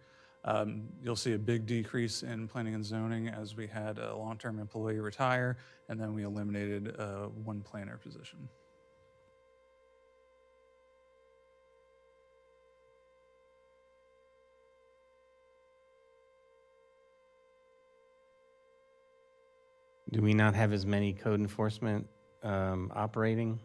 You'll see a big decrease in planning and zoning as we had a long-term employee retire, and then we eliminated one planner position. Do we not have as many code enforcement operating?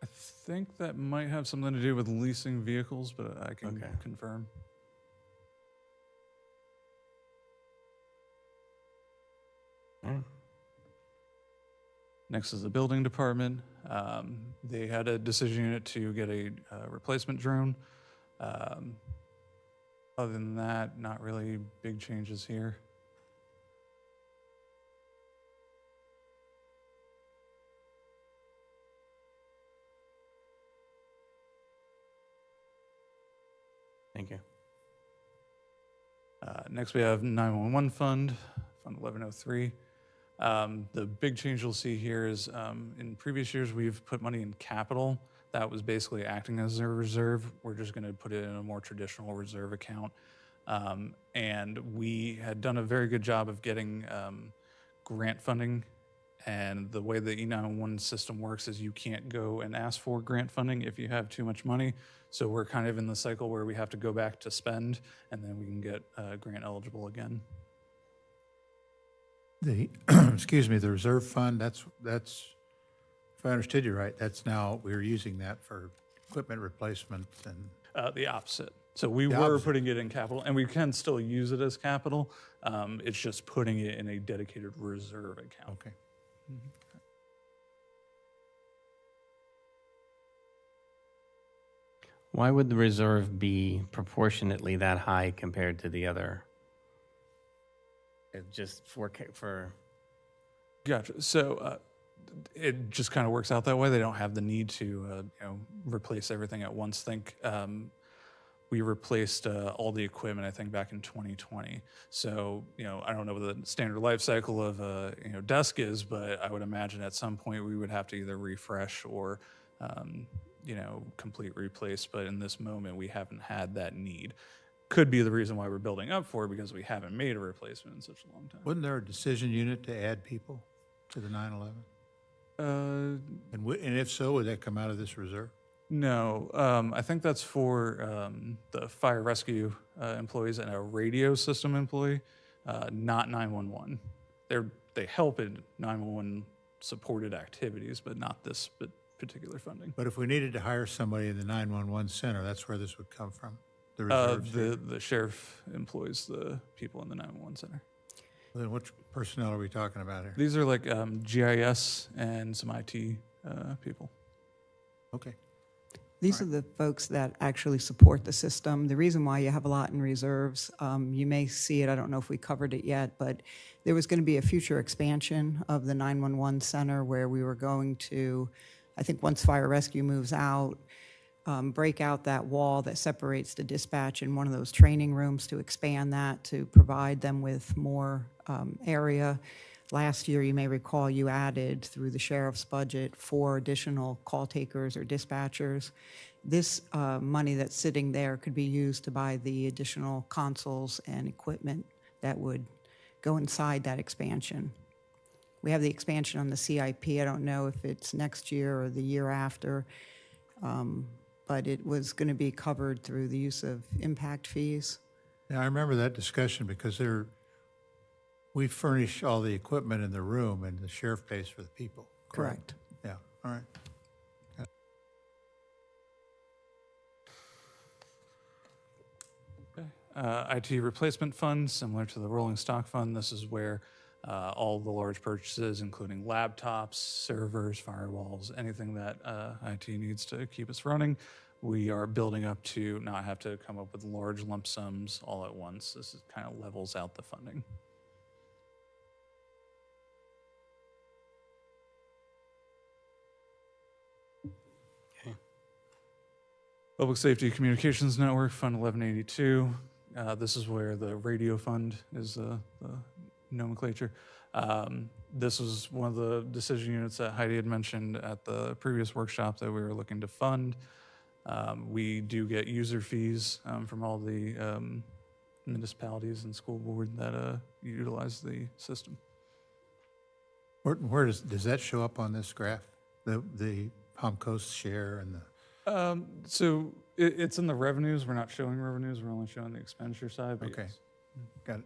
I think that might have something to do with leasing vehicles, but I can Okay. confirm. All right. Next is the building department. They had a decision unit to get a replacement drone. Other than that, not really big changes here. Thank you. Next, we have 911 Fund 1103. The big change you'll see here is in previous years, we've put money in capital. That was basically acting as a reserve. We're just going to put it in a more traditional reserve account. And we had done a very good job of getting grant funding. And the way the E911 system works is you can't go and ask for grant funding if you have too much money. So we're kind of in the cycle where we have to go back to spend, and then we can get grant eligible again. The, excuse me, the reserve fund, that's, if I understood you right, that's now, we're using that for equipment replacement and, The opposite. So we The were opposite. putting it in capital, and we can still use it as capital. It's just putting it in a dedicated reserve account. okay. Why would the reserve be proportionately that high compared to the other? It just for Gotcha. So it just kind of works out that way. They don't have the need to replace everything at once. We replaced all the equipment, I think, back in 2020. So, I don't know what the standard life cycle of a desk is, but I would imagine at some point we would have to either refresh or, complete replace. But in this moment, we haven't had that need. Could be the reason why we're building up for it, because we haven't made a replacement in such a long time. Wasn't there a decision unit to add people to the 911? And if so, would that come out of this reserve? No, I think that's for the fire rescue employees and a radio system employee, not 911. They help in 911 supported activities, but not this particular funding. But if we needed to hire somebody in the 911 center, that's where this would come from? The reserves? The sheriff employs the people in the 911 center. Well, then which personnel are we talking about here? These are like GIS and some IT people. Okay. These are the folks that actually support the system. The reason why you have a lot in reserves, you may see it, I don't know if we covered it yet, but there was going to be a future expansion of the 911 center where we were going to, I think once fire rescue moves out, break out that wall that separates the dispatch in one of those training rooms to expand that, to provide them with more area. Last year, you may recall, you added through the sheriff's budget 4 additional call takers or dispatchers. This money that's sitting there could be used to buy the additional consoles and equipment that would go inside that expansion. We have the expansion on the CIP. I don't know if it's next year or the year after, but it was going to be covered through the use of impact fees. Yeah, I remember that discussion because we furnish all the equipment in the room and the sheriff pays for the people. Correct. Yeah, all right. IT replacement fund, similar to the rolling stock fund. This is where all the large purchases, including laptops, servers, firewalls, anything that IT needs to keep us running, we are building up to not have to come up with large lump sums all at once. This is kind of levels out the funding. Public Safety Communications Network, Fund 1182. This is where the radio fund is the nomenclature. This was one of the decision units that Heidi had mentioned at the previous workshop that we were looking to fund. We do get user fees from all the municipalities and school board that utilize the system. Where does that show up on this graph? The Palm Coast share and the, So it's in the revenues. We're not showing revenues. We're only showing the expenditure side. But okay, yes. got it.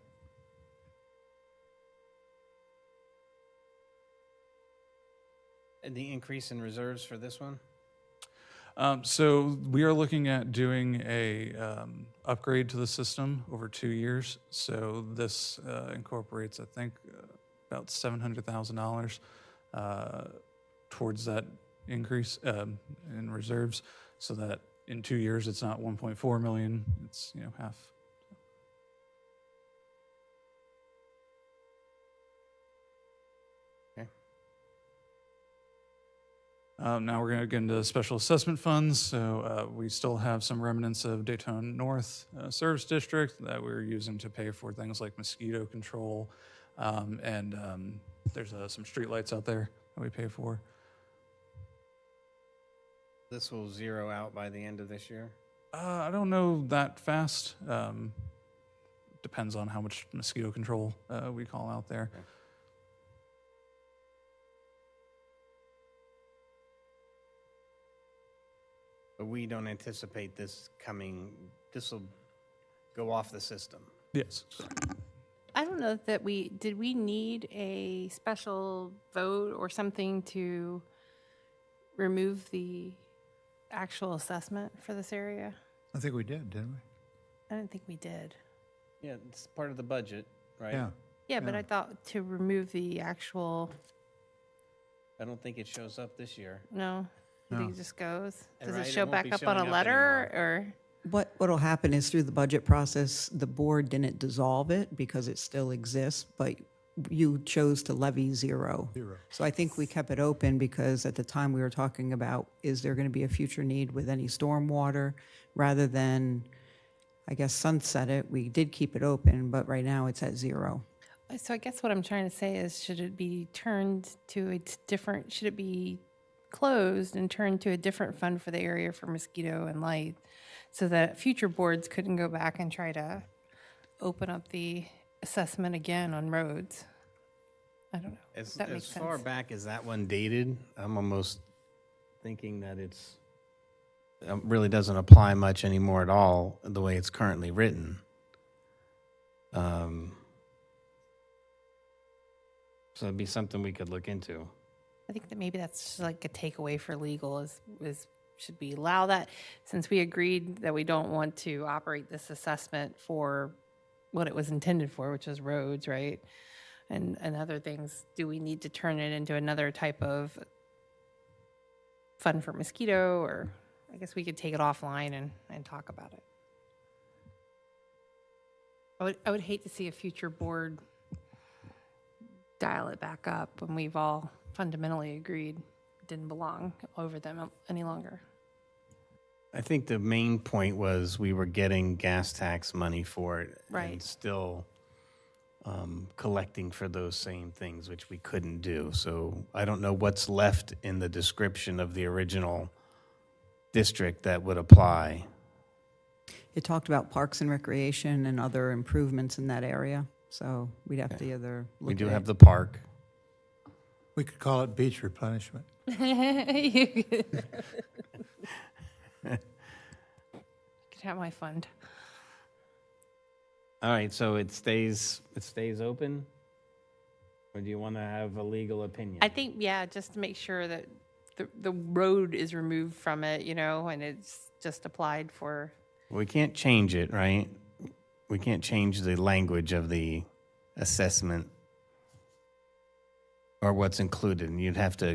And the increase in reserves for this one? So we are looking at doing a upgrade to the system over 2 years. So this incorporates, I think, about $700,000. towards that increase in reserves, so that in 2 years it's not 1.4 million, it's half. Now we're going to get into special assessment funds. So we still have some remnants of Daytona North Service District that we're using to pay for things like mosquito control, and there's some street lights out there that we pay for. This will zero out by the end of this year. I don't know that fast. Depends on how much mosquito control we call out there. Okay. But we don't anticipate this will go off the system. Yes. I don't know that did we need a special vote or something to remove the actual assessment for this area? I think we did, didn't we? I didn't think we did. Yeah, it's part of the budget, right? Yeah. Yeah, but Yeah. I thought to remove the actual, I don't think it shows up this year. no, I think No. it just goes. Does Right, it it show won't back be up on showing a up letter or? What'll happen is through the budget process, the board didn't dissolve it because it still exists, but you chose to levy zero. Zero. So I think we kept it open because at the time we were talking about, is there going to be a future need with any stormwater? Rather than, I guess, sunset it, we did keep it open, but right now it's at zero. So I guess what I'm trying to say is, should it be turned to a different, should it be closed and turned to a different fund for the area for mosquito and light, so that future boards couldn't go back and try to open up the assessment again on roads? I don't know. As, That as makes far sense. back as that one dated, I'm almost thinking that it's really doesn't apply much anymore at all the way it's currently written. So it'd be something we could look into. I think that maybe that's just like a takeaway for legal is should we allow that, since we agreed that we don't want to operate this assessment for what it was intended for, which is roads, right? And other things, do we need to turn it into another type of fund for mosquito? Or I guess we could take it offline and talk about it. I would hate to see a future board dial it back up when we've all fundamentally agreed it didn't belong over them any longer. I think the main point was we were getting gas tax money for it and Right. still collecting for those same things, which we couldn't do. So I don't know what's left in the description of the original district that would apply. It talked about parks and recreation and other improvements in that area, so we'd have to either look We do at have it. the park. We could call it beach replenishment. You could have my fund. All right, so it stays open? Or do you want to have a legal opinion? I think, yeah, just to make sure that the road is removed from it, and it's just applied for. We can't change it, right? We can't change the language of the assessment or what's included. And you'd have to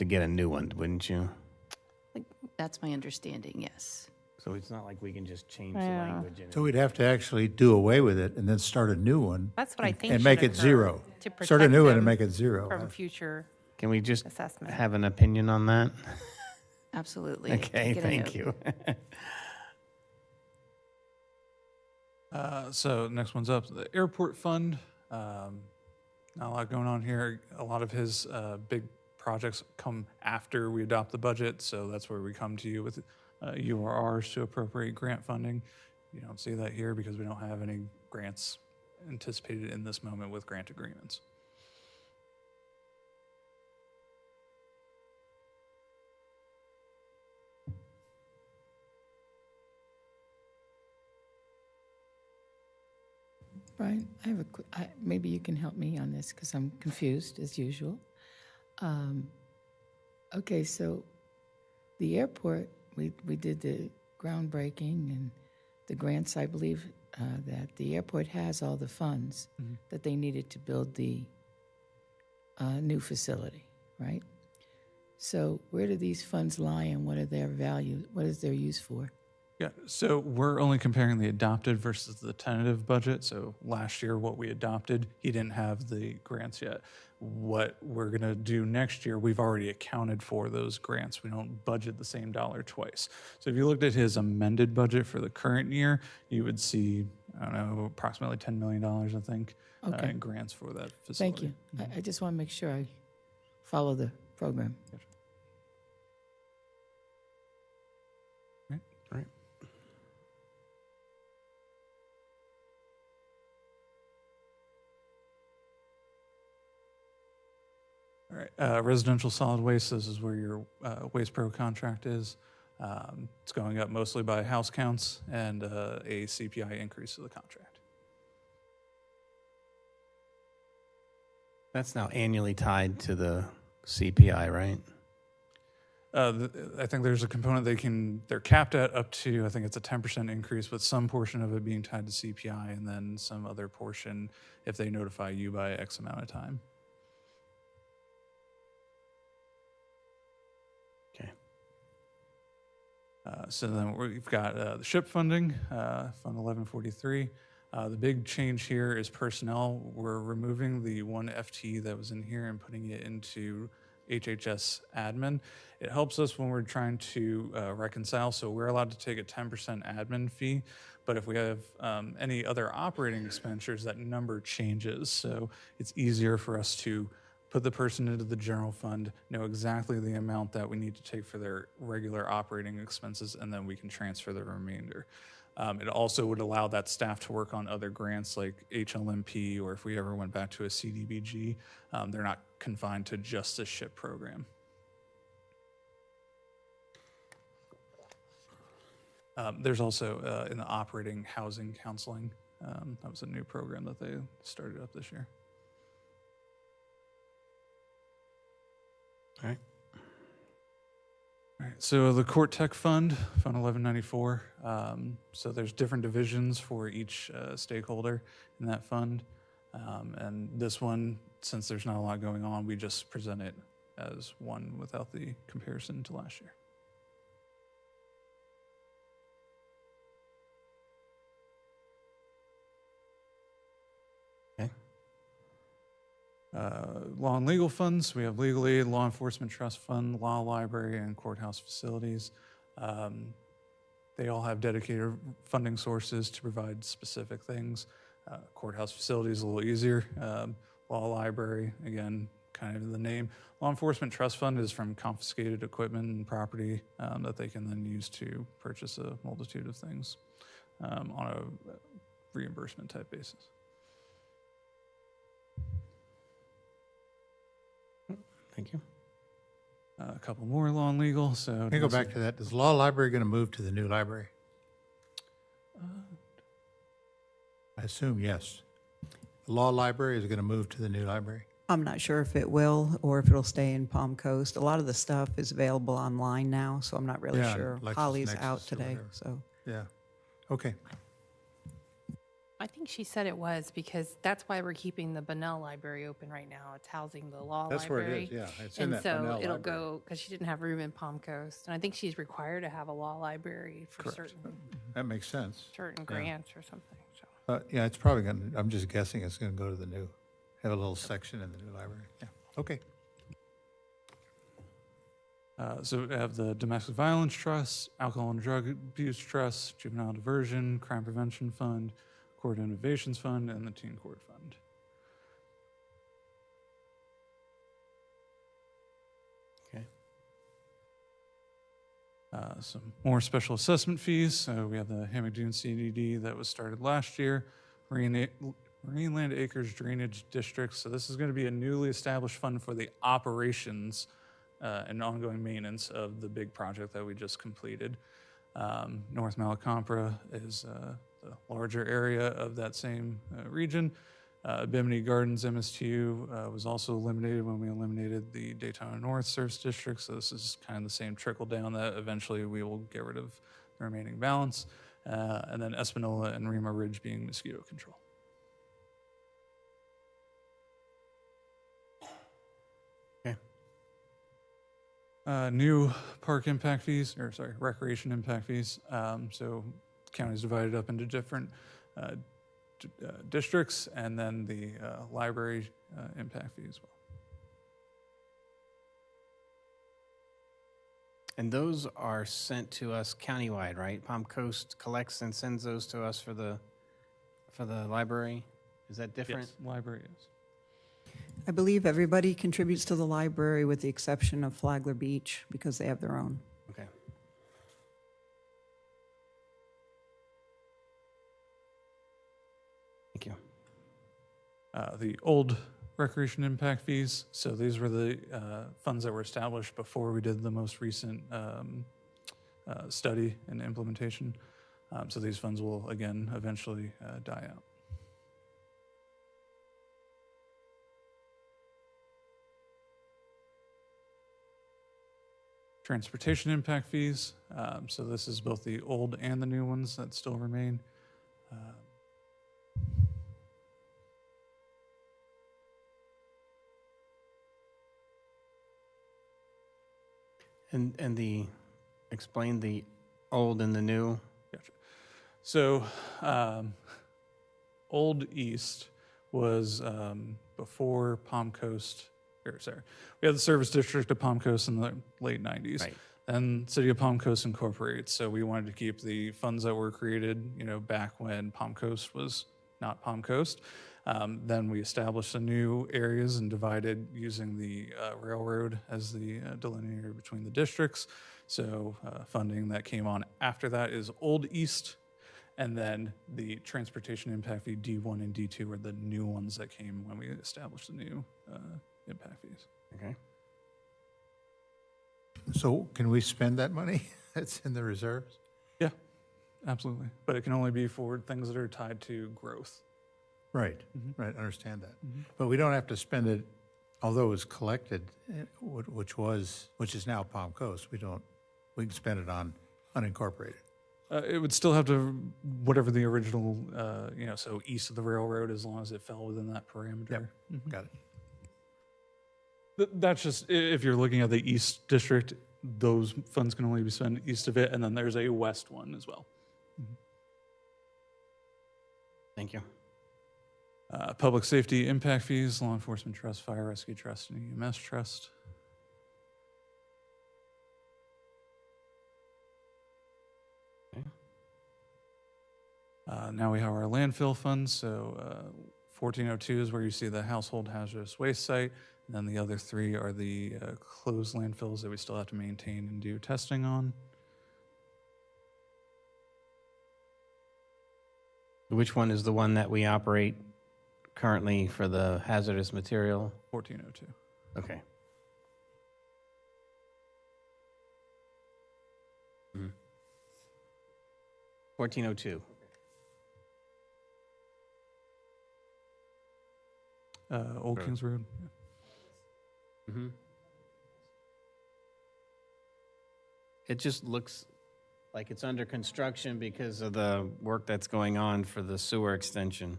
get a new one, wouldn't you? That's my understanding, yes. So it's not like we can just change the Yeah. language in it. So we'd have to actually do away with it and then start a new one. That's what I think. And make should it occur zero. to Start a protect new one and them make it zero. from future Can we just assessment. have an opinion on that? Absolutely. Okay, Get a thank note. you. So next one's up, the airport fund. Not a lot going on here. A lot of his big projects come after we adopt the budget, so that's where we come to you with URRs to appropriate grant funding. You don't see that here because we don't have any grants anticipated in this moment with grant agreements. Brian, I have maybe you can help me on this because I'm confused as usual. Okay, so the airport, we did the groundbreaking and the grants. I believe that the airport has all the funds that they needed to build the new facility, right? So where do these funds lie and what are their values? What is their use for? Yeah, so we're only comparing the adopted versus the tentative budget. So last year, what we adopted, he didn't have the grants yet. What we're going to do next year, we've already accounted for those grants. We don't budget the same dollar twice. So if you looked at his amended budget for the current year, you would see, I don't know, approximately $10 million, I think, Okay. in grants for that facility. Thank you. I just want to make sure I follow the program. Right. All right, residential solid waste, this is where your Waste Pro contract is. It's going up mostly by house counts and a CPI increase of the contract. That's now annually tied to the CPI, right? I think there's a component they're capped at up to, I think it's a 10% increase, with some portion of it being tied to CPI and then some other portion if they notify you by X amount of time. Okay. So then we've got the SHIP funding, Fund 1143. The big change here is personnel. We're removing the one FTE that was in here and putting it into HHS admin. It helps us when we're trying to reconcile. So we're allowed to take a 10% admin fee, but if we have any other operating expenditures, that number changes. So it's easier for us to put the person into the general fund, know exactly the amount that we need to take for their regular operating expenses, and then we can transfer the remainder. It also would allow that staff to work on other grants like HLMP, or if we ever went back to a CDBG, they're not confined to just the SHIP program. There's also in the operating housing counseling, that was a new program that they started up this year. All right. All right, so the Court Tech Fund, Fund 1194. So there's different divisions for each stakeholder in that fund. And this one, since there's not a lot going on, we just present it as one without the comparison to last year. Okay. Law and legal funds, we have legal aid, law enforcement trust fund, law library, and courthouse facilities. They all have dedicated funding sources to provide specific things. Courthouse facilities a little easier. Law library, again, kind of the name. Law enforcement trust fund is from confiscated equipment and property that they can then use to purchase a multitude of things on a reimbursement type basis. Thank you. A couple more law and legal. So Can I go back to that? Is the law library going to move to the new library? I assume yes. The law library is going to move to the new library? I'm not sure if it will or if it'll stay in Palm Coast. A lot of the stuff is available online now, so I'm not really Yeah, sure. LexisNexis Holly's or out today, whatever. so. Yeah. Okay. I think she said it was because that's why we're keeping the Bunnell Library open right now. It's housing the law That's where library. it is, yeah. It's in And that so Bunnell it'll library. go, because she didn't have room in Palm Coast. And I think she's required to have a law library for Correct. That makes sense. certain Yeah. grants or something, so. Yeah, it's probably going to, I'm just guessing it's going to go to the new, have a little section in the new library. Yeah. Okay. So we have the Domestic Violence Trust, Alcohol and Drug Abuse Trust, Juvenile Diversion, Crime Prevention Fund, Court Innovations Fund, and the Teen Court Fund. Okay. Some more special assessment fees. So we have the Hammock Dune CDD that was started last year, Marineland Acres Drainage District. So this is going to be a newly established fund for the operations and ongoing maintenance of the big project that we just completed. North Malacompra is the larger area of that same region. Bimini Gardens MSTU was also eliminated when we eliminated the Daytona North Service District. So this is kind of the same trickle down that eventually we will get rid of the remaining balance. And then Espanola and Rima Ridge being mosquito control. New park impact fees, or sorry, recreation impact fees. So county's divided up into different districts, and then the library impact fee as well. And those are sent to us countywide, right? Palm Coast collects and sends those to us for the library. Is that different? Yes, library is. I believe everybody contributes to the library with the exception of Flagler Beach because they have their own. Okay. Thank you. The old recreation impact fees, so these were the funds that were established before we did the most recent study and implementation. So these funds will, again, eventually die out. Transportation impact fees. So this is both the old and the new ones that still remain. And explain the old and the new. Gotcha. So, Old East was before Palm Coast. We had the service district of Palm Coast in the late 90s. Right. Then City of Palm Coast incorporates. So we wanted to keep the funds that were created, back when Palm Coast was not Palm Coast. Then we established the new areas and divided using the railroad as the delineator between the districts. So funding that came on after that is Old East. And then the transportation impact fee D1 and D2 were the new ones that came when we established the new impact fees. Okay. So can we spend that money that's in the reserves? Yeah, absolutely. But it can only be for things that are tied to growth. Right, right, understand that. But we don't have to spend it, although it was collected, which is now Palm Coast, we can spend it on unincorporated. It would still have to, whatever the original, so east of the railroad, as long as it fell within that parameter. Got it. That's just, if you're looking at the east district, those funds can only be spent east of it, and then there's a west one as well. Thank you. Public safety impact fees, law enforcement trust, fire rescue trust, and EMS trust. Okay. Now we have our landfill funds. So 1402 is where you see the household hazardous waste site. And then the other three are the closed landfills that we still have to maintain and do testing on. Which one is the one that we operate currently for the hazardous material? 1402. Okay. 1402. Old Kings Road. Mm-hmm. It just looks like it's under construction because of the work that's going on for the sewer extension.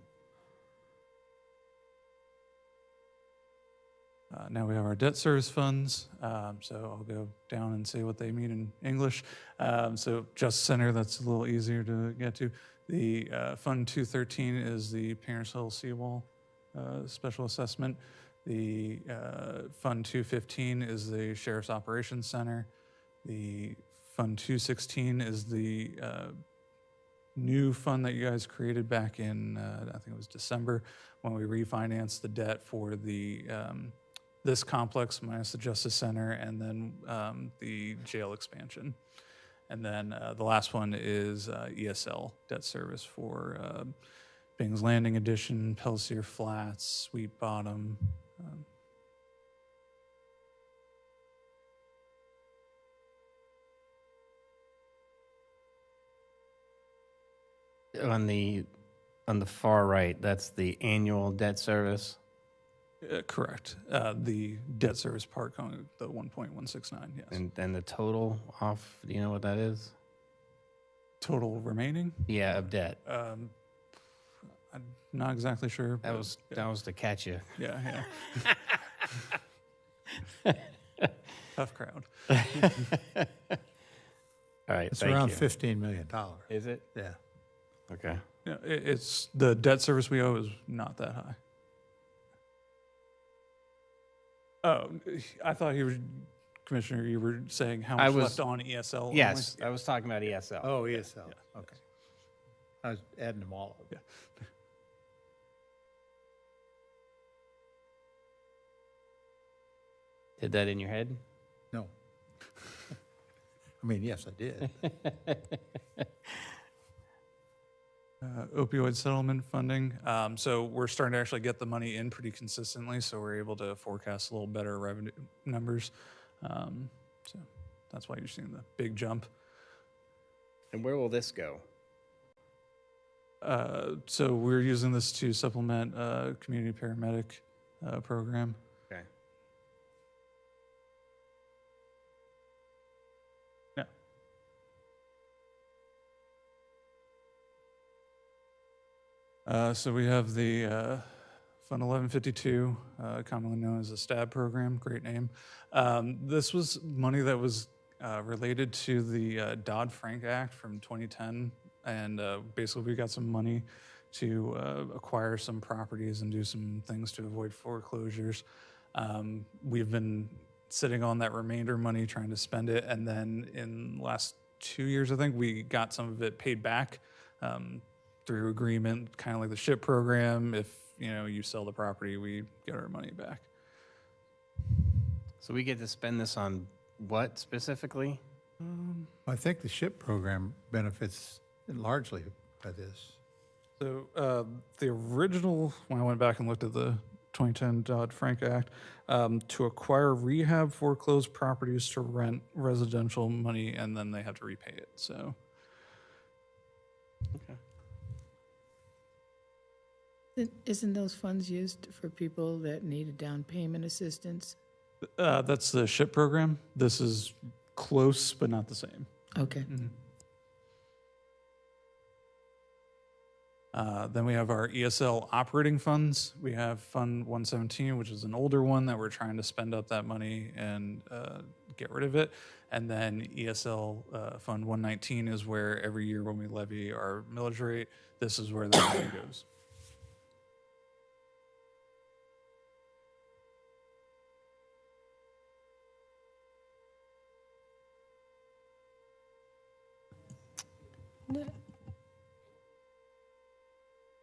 Now we have our debt service funds. So I'll go down and say what they mean in English. So Justice Center, that's a little easier to get to. The Fund 213 is the Parents Hill Seawall special assessment. The Fund 215 is the Sheriff's Operations Center. The Fund 216 is the new fund that you guys created back in, I think it was December, when we refinanced the debt for the this complex minus the Justice Center and then the jail expansion. And then the last one is ESL debt service for Bing's Landing Addition, Pelsier Flats, Sweet Bottom. On the far right, that's the annual debt service. Correct. The debt service part, the 1.169, yes. And then the total off, do you know what that is? Total remaining? Yeah, of debt. I'm not exactly sure. That was to catch you. Yeah. Tough crowd. All right, It's thank around you. $15 million. Is it? Yeah. Okay. Yeah, it's the debt service we owe is not that high. Oh, I thought you were, Commissioner, you were saying how I much was- left on ESL only? Yes, I was talking about ESL. Oh, ESL, okay. I was adding them all up. Yeah. Did that in your head? No. I mean, yes, I did. Opioid settlement funding. So we're starting to actually get the money in pretty consistently, so we're able to forecast a little better revenue numbers. So that's why you're seeing the big jump. And where will this go? So we're using this to supplement community paramedic program. Okay. Yeah. So we have the Fund 1152, commonly known as the STAB program. Great name. This was money that was related to the Dodd-Frank Act from 2010, and basically we got some money to acquire some properties and do some things to avoid foreclosures. We've been sitting on that remainder money trying to spend it, and then in the last 2 years, I think, we got some of it paid back through agreement, kind of like the SHIP program. If you sell the property, we get our money back. So we get to spend this on what specifically? I think the SHIP program benefits largely by this. So the original, when I went back and looked at the 2010 Dodd-Frank Act, to acquire rehab foreclosed properties to rent residential money, and then they have to repay it. So Isn't those funds used for people that need a down payment assistance? that's the SHIP program. This is close, but not the same. Okay. Then we have our ESL operating funds. We have Fund 117, which is an older one that we're trying to spend up that money and get rid of it. And then ESL Fund 119 is where every year when we levy our millage rate, this is where the money goes.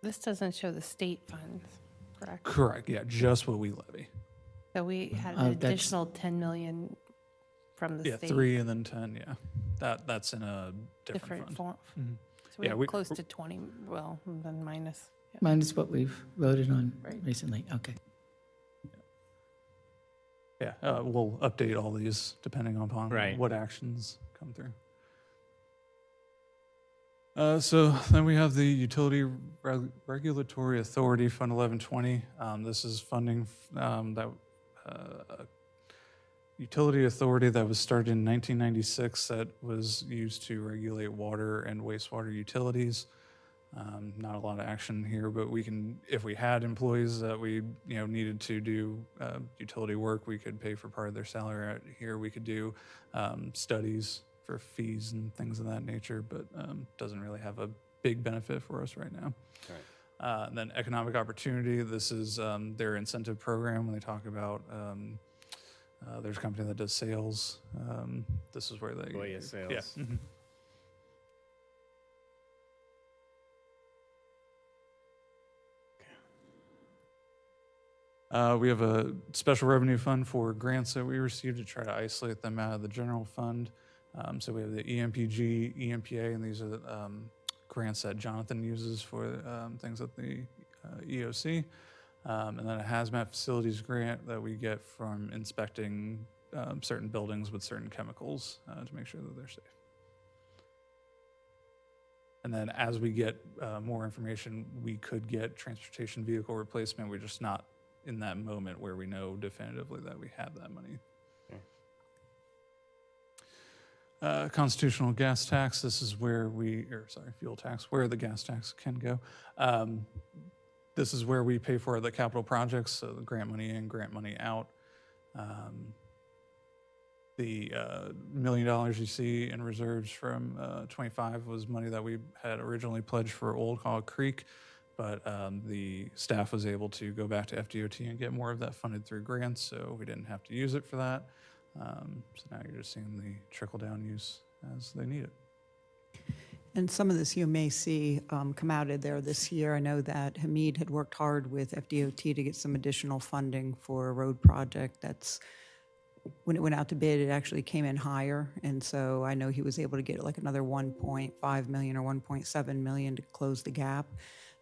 This doesn't show the state funds, correct? Correct. Yeah, just what we levy. So we had Oh, an that's- additional 10 million from the Yeah, state. 3 and then 10. Yeah, that's in a different Different fund. form. Mhm. So we're Yeah, we- close to 20, well, then minus. Yeah. Minus what we've voted on Right. recently. Okay. Yeah, we'll update all these depending upon Right. what actions come through. So then we have the Utility Regulatory Authority Fund 1120. This is funding that utility authority that was started in 1996 that was used to regulate water and wastewater utilities. Not a lot of action here, but we can, if we had employees that we needed to do utility work, we could pay for part of their salary out here. We could do studies for fees and things of that nature, but doesn't really have a big benefit for us right now. And then economic opportunity. This is their incentive program when they talk about. There's a company that does sales. This is where they Goya Sales. Yeah. Mhm. We have a special revenue fund for grants that we received to try to isolate them out of the general fund. So we have the EMPG, EMPA, and these are the grants that Jonathan uses for things at the EOC. And then a hazmat facilities grant that we get from inspecting certain buildings with certain chemicals to make sure that they're safe. And then as we get more information, we could get transportation vehicle replacement. We're just not in that moment where we know definitively that we have that money. Constitutional gas tax, this is where fuel tax, where the gas tax can go. This is where we pay for the capital projects, so the grant money in, grant money out. The $1 million you see in reserves from 25 was money that we had originally pledged for Old Hog Creek, but the staff was able to go back to FDOT and get more of that funded through grants, so we didn't have to use it for that. So now you're just seeing the trickle-down use as they need it. And some of this you may see come out of there this year. I know that Hamid had worked hard with FDOT to get some additional funding for a road project that's, when it went out to bid, it actually came in higher. And so I know he was able to get like another 1.5 million or 1.7 million to close the gap.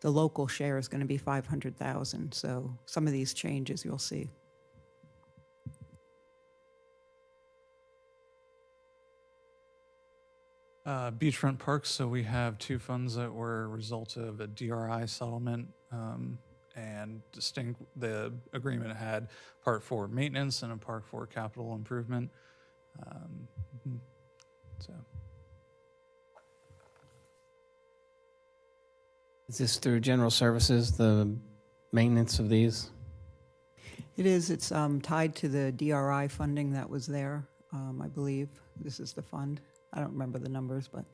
The local share is going to be 500,000. So some of these changes you'll see. Beachfront parks, so we have two funds that were a result of a DRI settlement, and the agreement had part for maintenance and a part for capital improvement. So Is this through general services, the maintenance of these? It is. It's tied to the DRI funding that was there, I believe. This is the fund. I don't remember the numbers, but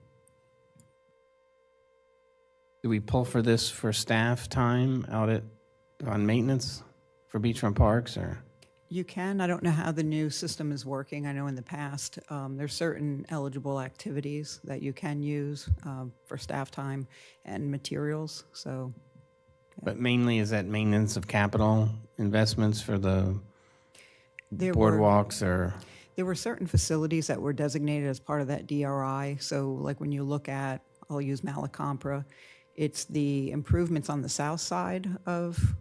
Do we pull for this for staff time on maintenance for beachfront parks, or? you can. I don't know how the new system is working. I know in the past, there's certain eligible activities that you can use for staff time and materials. So But mainly, is that maintenance of capital investments for the there were, boardwalks, or? there were certain facilities that were designated as part of that DRI. So like when you look at, I'll use Malacompra, it's the improvements on the south side of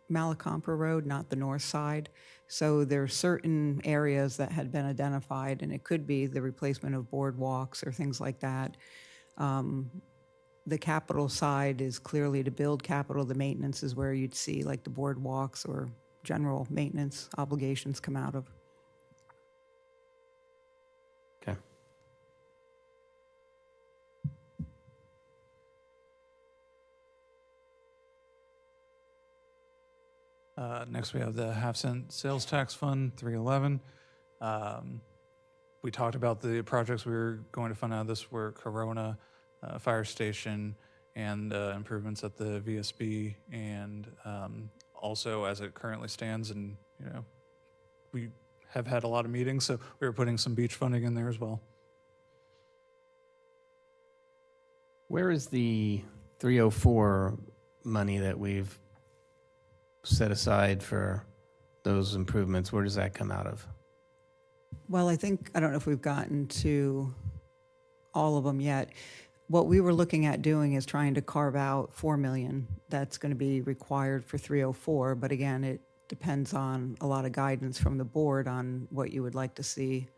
Malacompra Road, not the north side. So there are certain areas that had been identified, and it could be the replacement of boardwalks or things like that. The capital side is clearly to build capital. The maintenance is where you'd see like the boardwalks or general maintenance obligations come out of. Okay. Next, we have the half-cent sales tax fund, 311. We talked about the projects we were going to fund out of this were Corona, fire station, and improvements at the VSB, and also as it currently stands, and we have had a lot of meetings, so we were putting some beach funding in there as well. Where is the 304 money that we've set aside for those improvements? Where does that come out of? Well, I don't know if we've gotten to all of them yet. What we were looking at doing is trying to carve out $4 million that's going to be required for 304. But again, it depends on a lot of guidance from the board on what you would like to see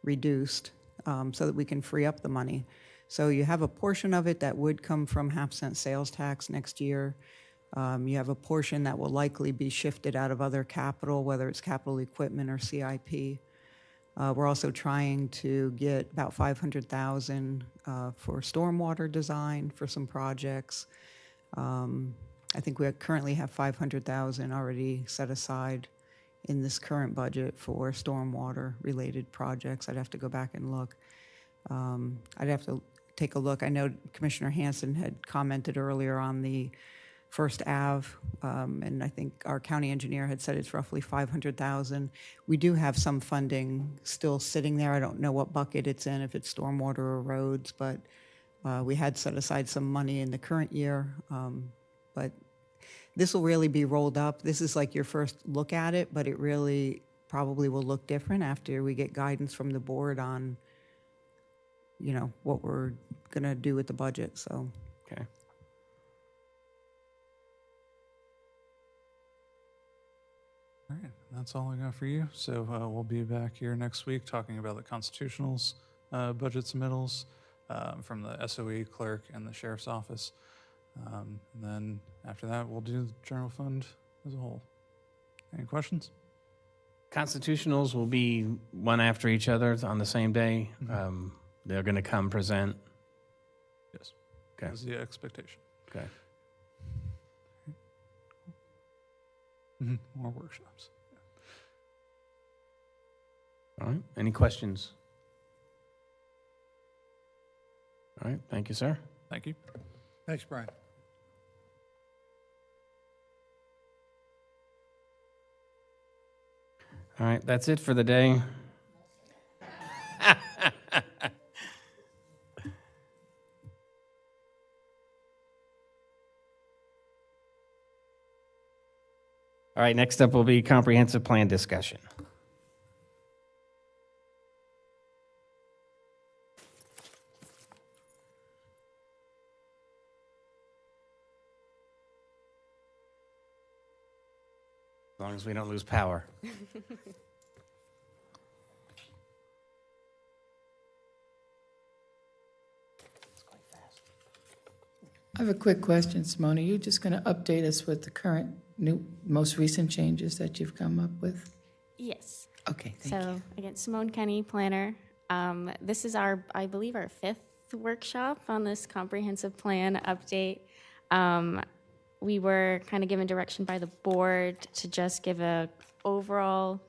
reduced so that we can free up the money. So you have a portion of it that would come from half-cent sales tax next year. You have a portion that will likely be shifted out of other capital, whether it's capital equipment or CIP. We're also trying to get about $500,000 for stormwater design for some projects. I think we currently have $500,000 already set aside in this current budget for stormwater related projects. I'd have to go back and look. I'd have to take a look. I know Commissioner Hanson had commented earlier on the First Ave, and I think our county engineer had said it's roughly $500,000. We do have some funding still sitting there. I don't know what bucket it's in, if it's stormwater or roads, but we had set aside some money in the current year. But this will really be rolled up. This is like your first look at it, but it really probably will look different after we get guidance from the board on, what we're gonna do with the budget, so. Okay. All right, that's all I got for you. So we'll be back here next week talking about the constitutionals, budget submittals from the SOE clerk and the sheriff's office. And then after that, we'll do the general fund as a whole. Any questions? Constitutionals will be one after each other on the same day. They're going to come present. Yes. Okay. That's the expectation. Okay. More workshops. All right, any questions? All right, thank you, sir. Thank you. Thanks, Brian. All right, that's it for the day. All right, next up will be comprehensive plan discussion. As long as we don't lose power. I have a quick question, Simone. Are you just going to update us with the current, most recent changes that you've come up with? Yes. Okay, thank you. So again, Simone Kenny, planner. This is I believe, our 5th workshop on this comprehensive plan update. We were kind of given direction by the board to just give a overall,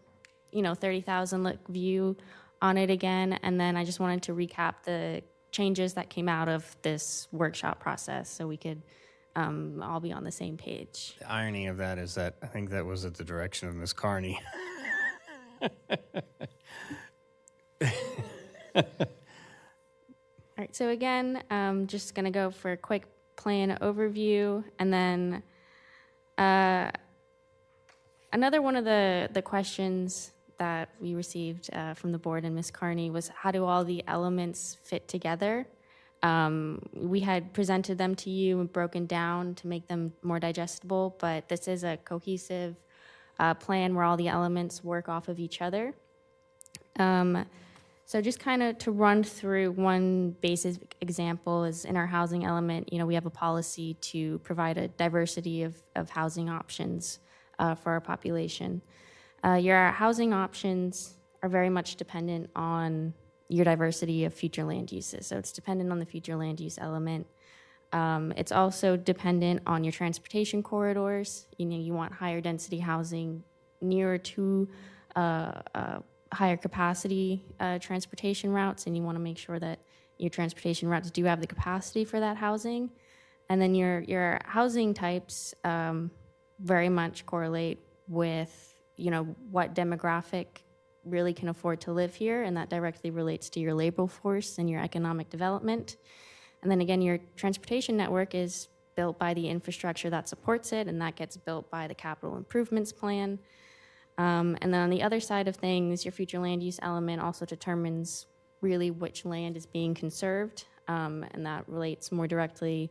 30,000 look view on it again, and then I just wanted to recap the changes that came out of this workshop process so we could all be on the same page. The irony of that is that I think that was at the direction of Ms. Carney. All right, so again, just going to go for a quick plan overview, and then another one of the questions that we received from the board and Ms. Carney was, how do all the elements fit together? We had presented them to you and broken down to make them more digestible, but this is a cohesive plan where all the elements work off of each other. So just kind of to run through one basic example is in our housing element, we have a policy to provide a diversity of housing options for our population. Your housing options are very much dependent on your diversity of future land uses. So it's dependent on the future land use element. It's also dependent on your transportation corridors. You want higher density housing nearer to higher capacity transportation routes, and you want to make sure that your transportation routes do have the capacity for that housing. And then your housing types very much correlate with what demographic really can afford to live here, and that directly relates to your labor force and your economic development. And then again, your transportation network is built by the infrastructure that supports it, and that gets built by the capital improvements plan. And then on the other side of things, your future land use element also determines really which land is being conserved, and that relates more directly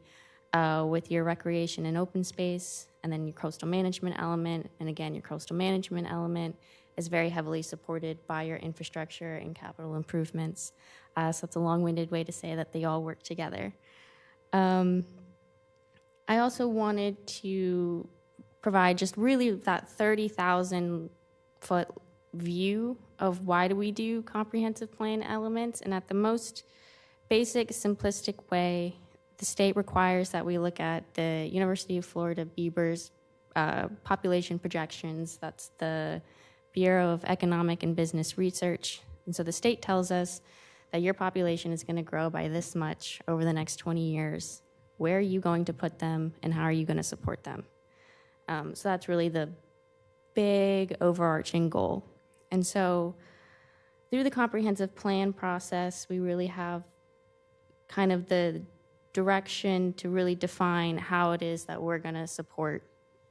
with your recreation and open space, and then your coastal management element. And again, your coastal management element is very heavily supported by your infrastructure and capital improvements. So it's a long-winded way to say that they all work together. I also wanted to provide just really that 30,000-foot view of why do we do comprehensive plan elements. And at the most basic, simplistic way, the state requires that we look at the University of Florida Beaver's population projections. That's the Bureau of Economic and Business Research. And so the state tells us that your population is going to grow by this much over the next 20 years. Where are you going to put them, and how are you going to support them? So that's really the big overarching goal. And so through the comprehensive plan process, we really have kind of the direction to really define how it is that we're going to support,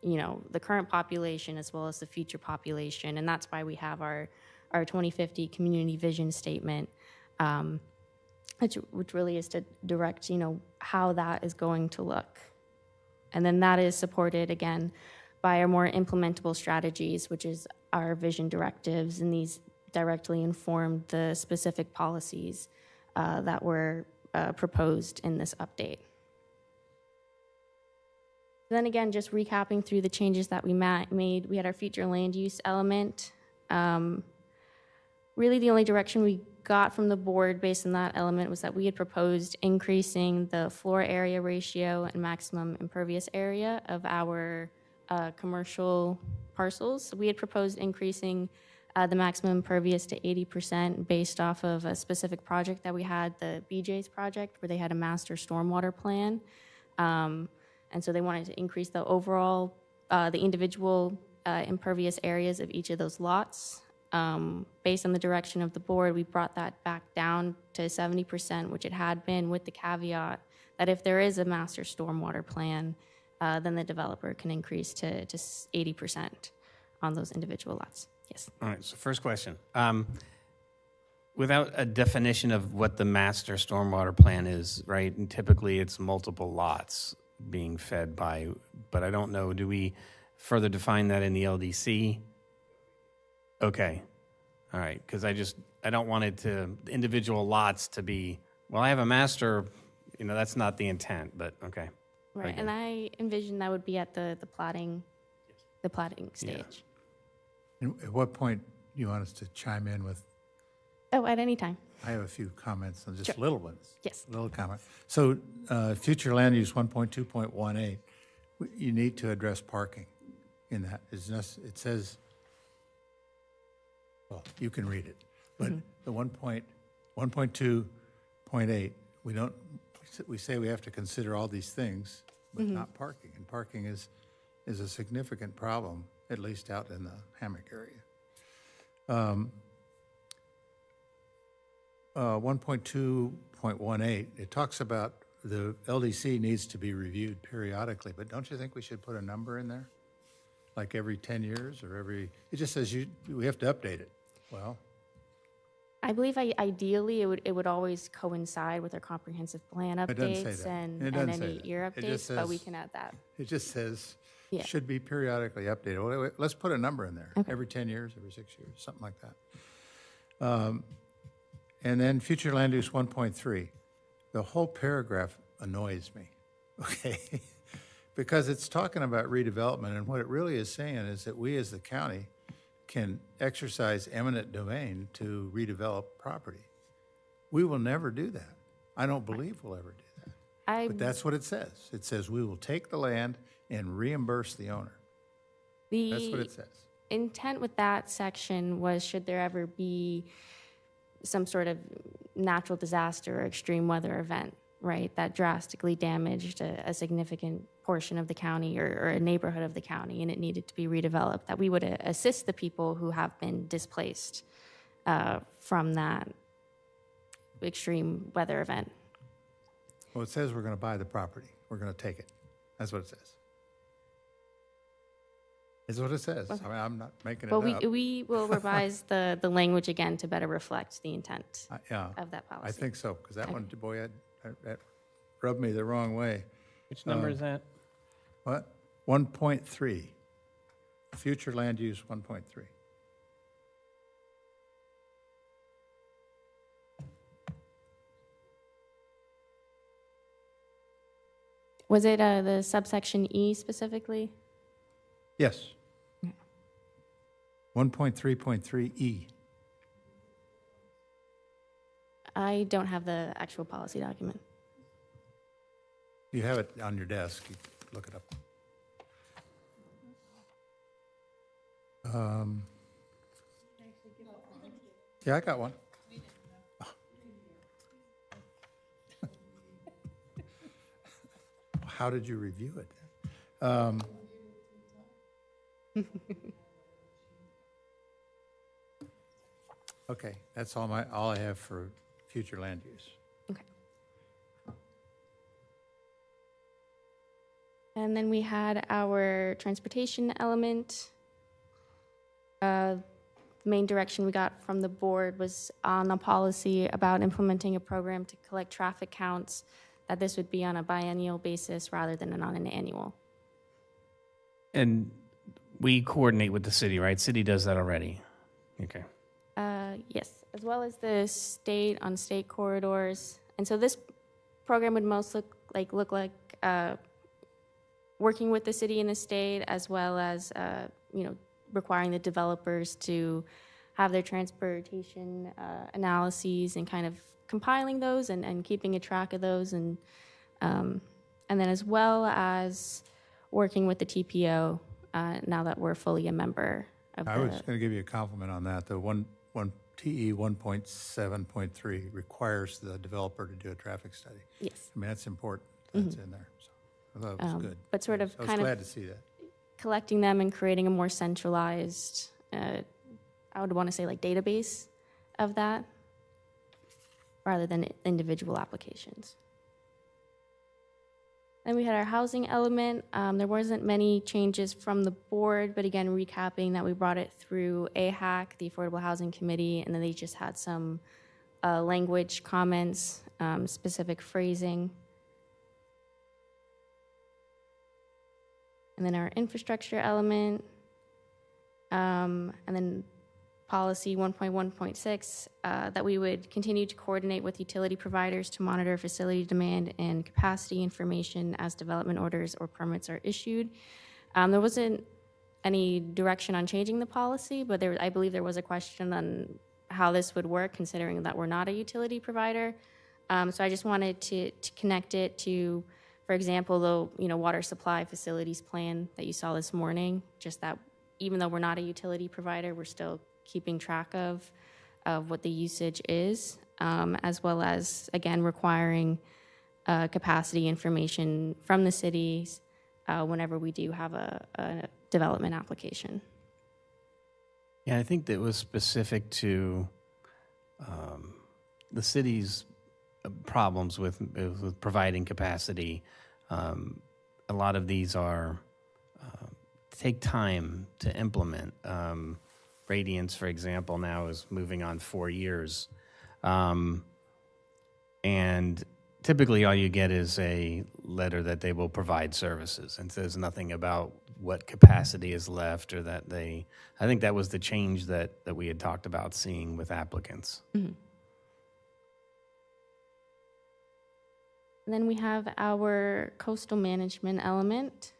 the current population as well as the future population. And that's why we have our 2050 community vision statement, which really is to direct, how that is going to look. And then that is supported, again, by our more implementable strategies, which is our vision directives, and these directly inform the specific policies that were proposed in this update. Then again, just recapping through the changes that we made, we had our future land use element. Really the only direction we got from the board based on that element was that we had proposed increasing the floor area ratio and maximum impervious area of our commercial parcels. We had proposed increasing the maximum impervious to 80% based off of a specific project that we had, the BJ's project, where they had a master stormwater plan. And so they wanted to increase the overall, the individual impervious areas of each of those lots. Based on the direction of the board, we brought that back down to 70%, which it had been, with the caveat that if there is a master stormwater plan, then the developer can increase to 80% on those individual lots. Yes. All right, so first question. Without a definition of what the master stormwater plan is, right, and typically it's multiple lots being fed by, but I don't know, do we further define that in the LDC? Okay, all right, because I don't want it to, individual lots to be, well, I have a master, that's not the intent, but okay. Right, and I envision that would be at the plotting stage. And at what point do you want us to chime in with? Oh, at any time. I have a few comments, on just Sure. little ones. Yes. Little comment. So future land use 1.2.18, you need to address parking in that. It says, well, you can read it, but the 1.2.8, we say we have to consider all these things, but not parking. And parking is a significant problem, at least out in the hammock area. 1.2.18, it talks about the LDC needs to be reviewed periodically, but don't you think we should put a number in there? Like every 10 years or it just says we have to update it. Well, I believe ideally it would always coincide with our comprehensive plan It doesn't say updates that. and It doesn't say any that. year It just updates, but we says- can add that. it just says Yeah. should be periodically updated. Well, let's put a number in there, Okay. every 10 years, every 6 years, something like that. And then future land use 1.3, the whole paragraph annoys me, okay? Because it's talking about redevelopment, and what it really is saying is that we as the county can exercise eminent domain to redevelop property. We will never do that. I don't believe we'll ever do that. But that's what it says. It says we will take the land and reimburse the owner. That's what it says. Intent with that section was, should there ever be some sort of natural disaster or extreme weather event, right, that drastically damaged a significant portion of the county or a neighborhood of the county, and it needed to be redeveloped, that we would assist the people who have been displaced from that extreme weather event. Well, it says we're going to buy the property. We're going to take it. That's what it says. It's what it says. I mean, I'm not making it But up. we will revise the language again to better reflect the intent Yeah, of that policy. I think so, because that one, boy, that rubbed me the wrong way. Which number is that? What? 1.3, future land use 1.3. Was it the subsection E specifically? Yes. 1.3.3E. I don't have the actual policy document. You have it on your desk. You can look it up. Yeah, I got one. How did you review it? Okay, that's all I have for future land use. Okay. And then we had our transportation element. The main direction we got from the board was on a policy about implementing a program to collect traffic counts, that this would be on a biennial basis rather than on an annual. And we coordinate with the city, right? City does that already. Okay. Yes, as well as the state on state corridors. And so this program would most look like working with the city and the state, as well as requiring the developers to have their transportation analyses and kind of compiling those and keeping a track of those, and then as well as working with the TPO now that we're fully a member of I was the, going to give you a compliment on that. The one TE 1.7.3 requires the developer to do a traffic study. yes. I mean, that's important. That's in there. So I thought it was good. But sort of I was kind of glad to see that. collecting them and creating a more centralized, I would want to say like database of that, rather than individual applications. Then we had our housing element. There wasn't many changes from the board, but again, recapping that we brought it through AHAC, the Affordable Housing Committee, and then they just had some language comments, specific phrasing. And then our infrastructure element, and then policy 1.1.6, that we would continue to coordinate with utility providers to monitor facility demand and capacity information as development orders or permits are issued. There wasn't any direction on changing the policy, but I believe there was a question on how this would work, considering that we're not a utility provider. So I just wanted to connect it to, for example, the water supply facilities plan that you saw this morning, just that even though we're not a utility provider, we're still keeping track of what the usage is, as well as, again, requiring capacity information from the cities whenever we do have a development application. Yeah, I think that was specific to the city's problems with providing capacity. A lot of these are take time to implement. Radiance, for example, now is moving on 4 years. And typically all you get is a letter that they will provide services, and says nothing about what capacity is left, or that I think that was the change that we had talked about seeing with applicants. Mm-hmm. And then we have our coastal management element.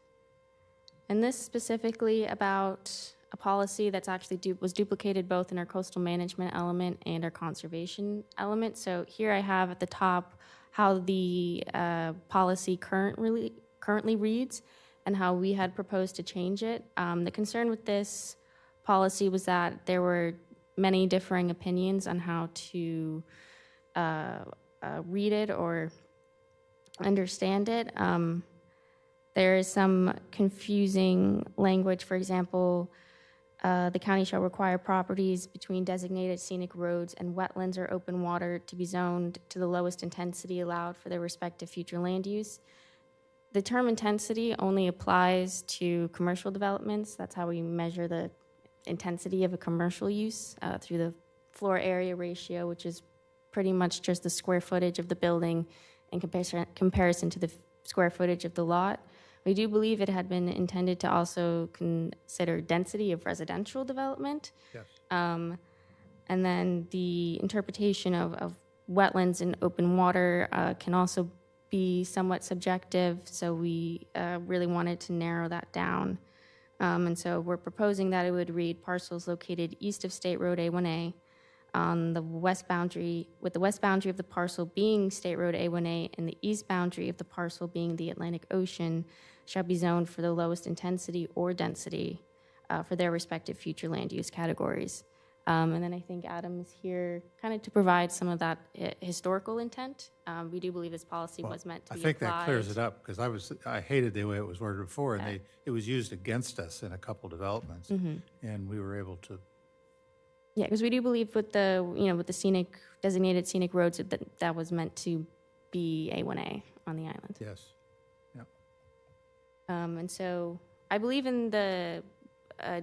And this specifically about a policy that's actually was duplicated both in our coastal management element and our conservation element. So here I have at the top how the policy currently reads and how we had proposed to change it. The concern with this policy was that there were many differing opinions on how to read it or understand it. There is some confusing language. For example, the county shall require properties between designated scenic roads and wetlands or open water to be zoned to the lowest intensity allowed for their respective future land use. The term intensity only applies to commercial developments. That's how we measure the intensity of a commercial use through the floor area ratio, which is pretty much just the square footage of the building in comparison to the square footage of the lot. We do believe it had been intended to also consider density of residential development. Yes. And then the interpretation of wetlands and open water can also be somewhat subjective, so we really wanted to narrow that down. And so we're proposing that it would read parcels located east of State Road A1A on the west boundary, with the west boundary of the parcel being State Road A1A and the east boundary of the parcel being the Atlantic Ocean, shall be zoned for the lowest intensity or density for their respective future land use categories. And then I think Adam is here kind of to provide some of that historical intent. We do believe this policy was meant to be applied. I think that clears it up, because I hated the way it was worded before, and it was used against us in a couple developments, and we were able to. Yeah, because we do believe with the designated scenic roads that was meant to be A1A on the island. Yes. And so I believe in the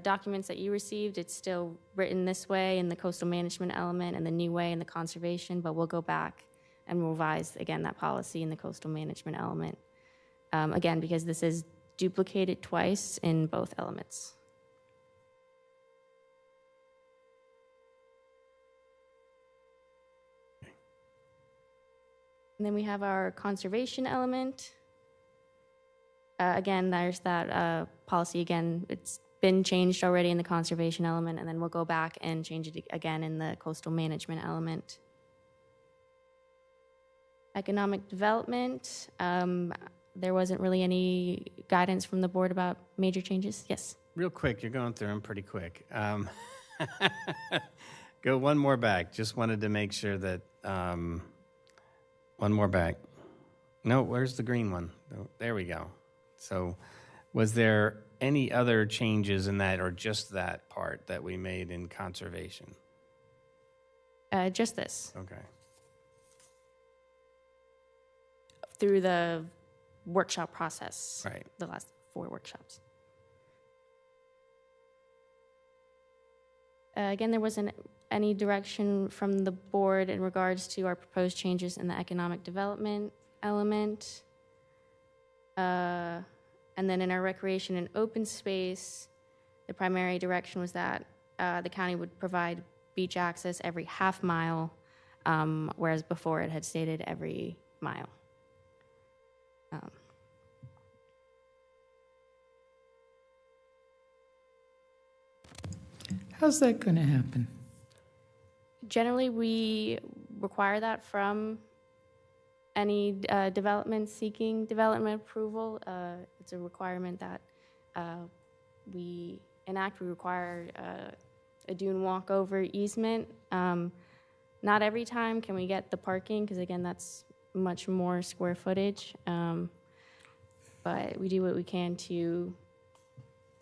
documents that you received, it's still written this way in the coastal management element and the new way in the conservation, but we'll go back and revise, again, that policy in the coastal management element. Again, because this is duplicated twice in both elements. And then we have our conservation element. Again, there's that policy again. It's been changed already in the conservation element, and then we'll go back and change it again in the coastal management element. Economic development, there wasn't really any guidance from the board about major changes. Yes? real quick, you're going through them pretty quick. Go one more back. Just wanted to make sure that, one more back. No, where's the green one? Oh, there we go. So was there any other changes in that or just that part that we made in conservation? Just this, Okay. through the workshop process. Right. The last 4 workshops. Again, there wasn't any direction from the board in regards to our proposed changes in the economic development element. And then in our recreation and open space, the primary direction was that the county would provide beach access every half mile, whereas before it had stated every mile. How's that going to happen? Generally, we require that from any development seeking development approval. It's a requirement that we enact. We require a dune walkover easement. Not every time can we get the parking, because again, that's much more square footage. But we do what we can to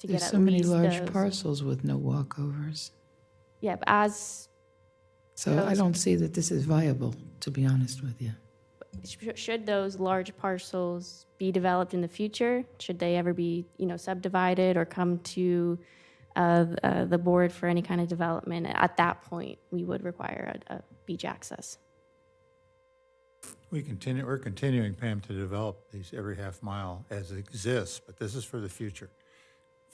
get There's at so many least large those. parcels with no walkovers. Yeah, but as So I don't see that this is viable, to be honest with you. should those large parcels be developed in the future, should they ever be, subdivided or come to the board for any kind of development, at that point, we would require a beach access. We're continuing, Pam, to develop these every half mile as it exists, but this is for the future,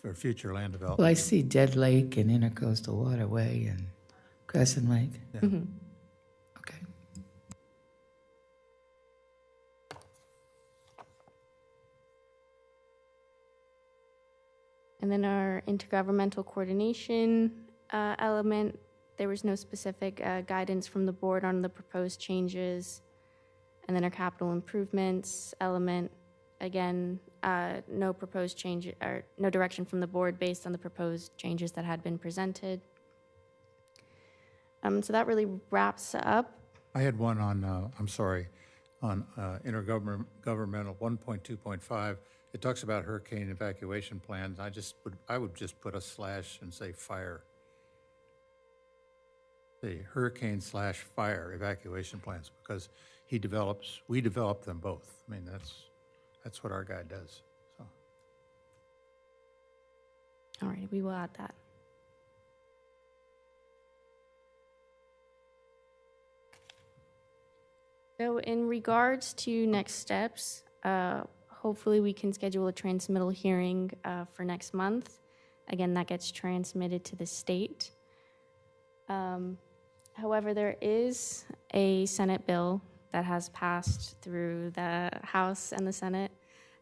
for future land development. Well, I see Dead Lake and Intercoastal Waterway and Crescent Lake. Yeah. Okay. And then our intergovernmental coordination element, there was no specific guidance from the board on the proposed changes. And then our capital improvements element, again, no proposed change or no direction from the board based on the proposed changes that had been presented. So that really wraps up. I had one on, on intergovernmental 1.2.5. It talks about hurricane evacuation plans. I would just put a slash and say fire. The hurricane/fire evacuation plans, because we develop them both. I mean, that's what our guy does, so. All right, we will add that. So in regards to next steps, hopefully we can schedule a transmittal hearing for next month. Again, that gets transmitted to the state. However, there is a Senate bill that has passed through the House and the Senate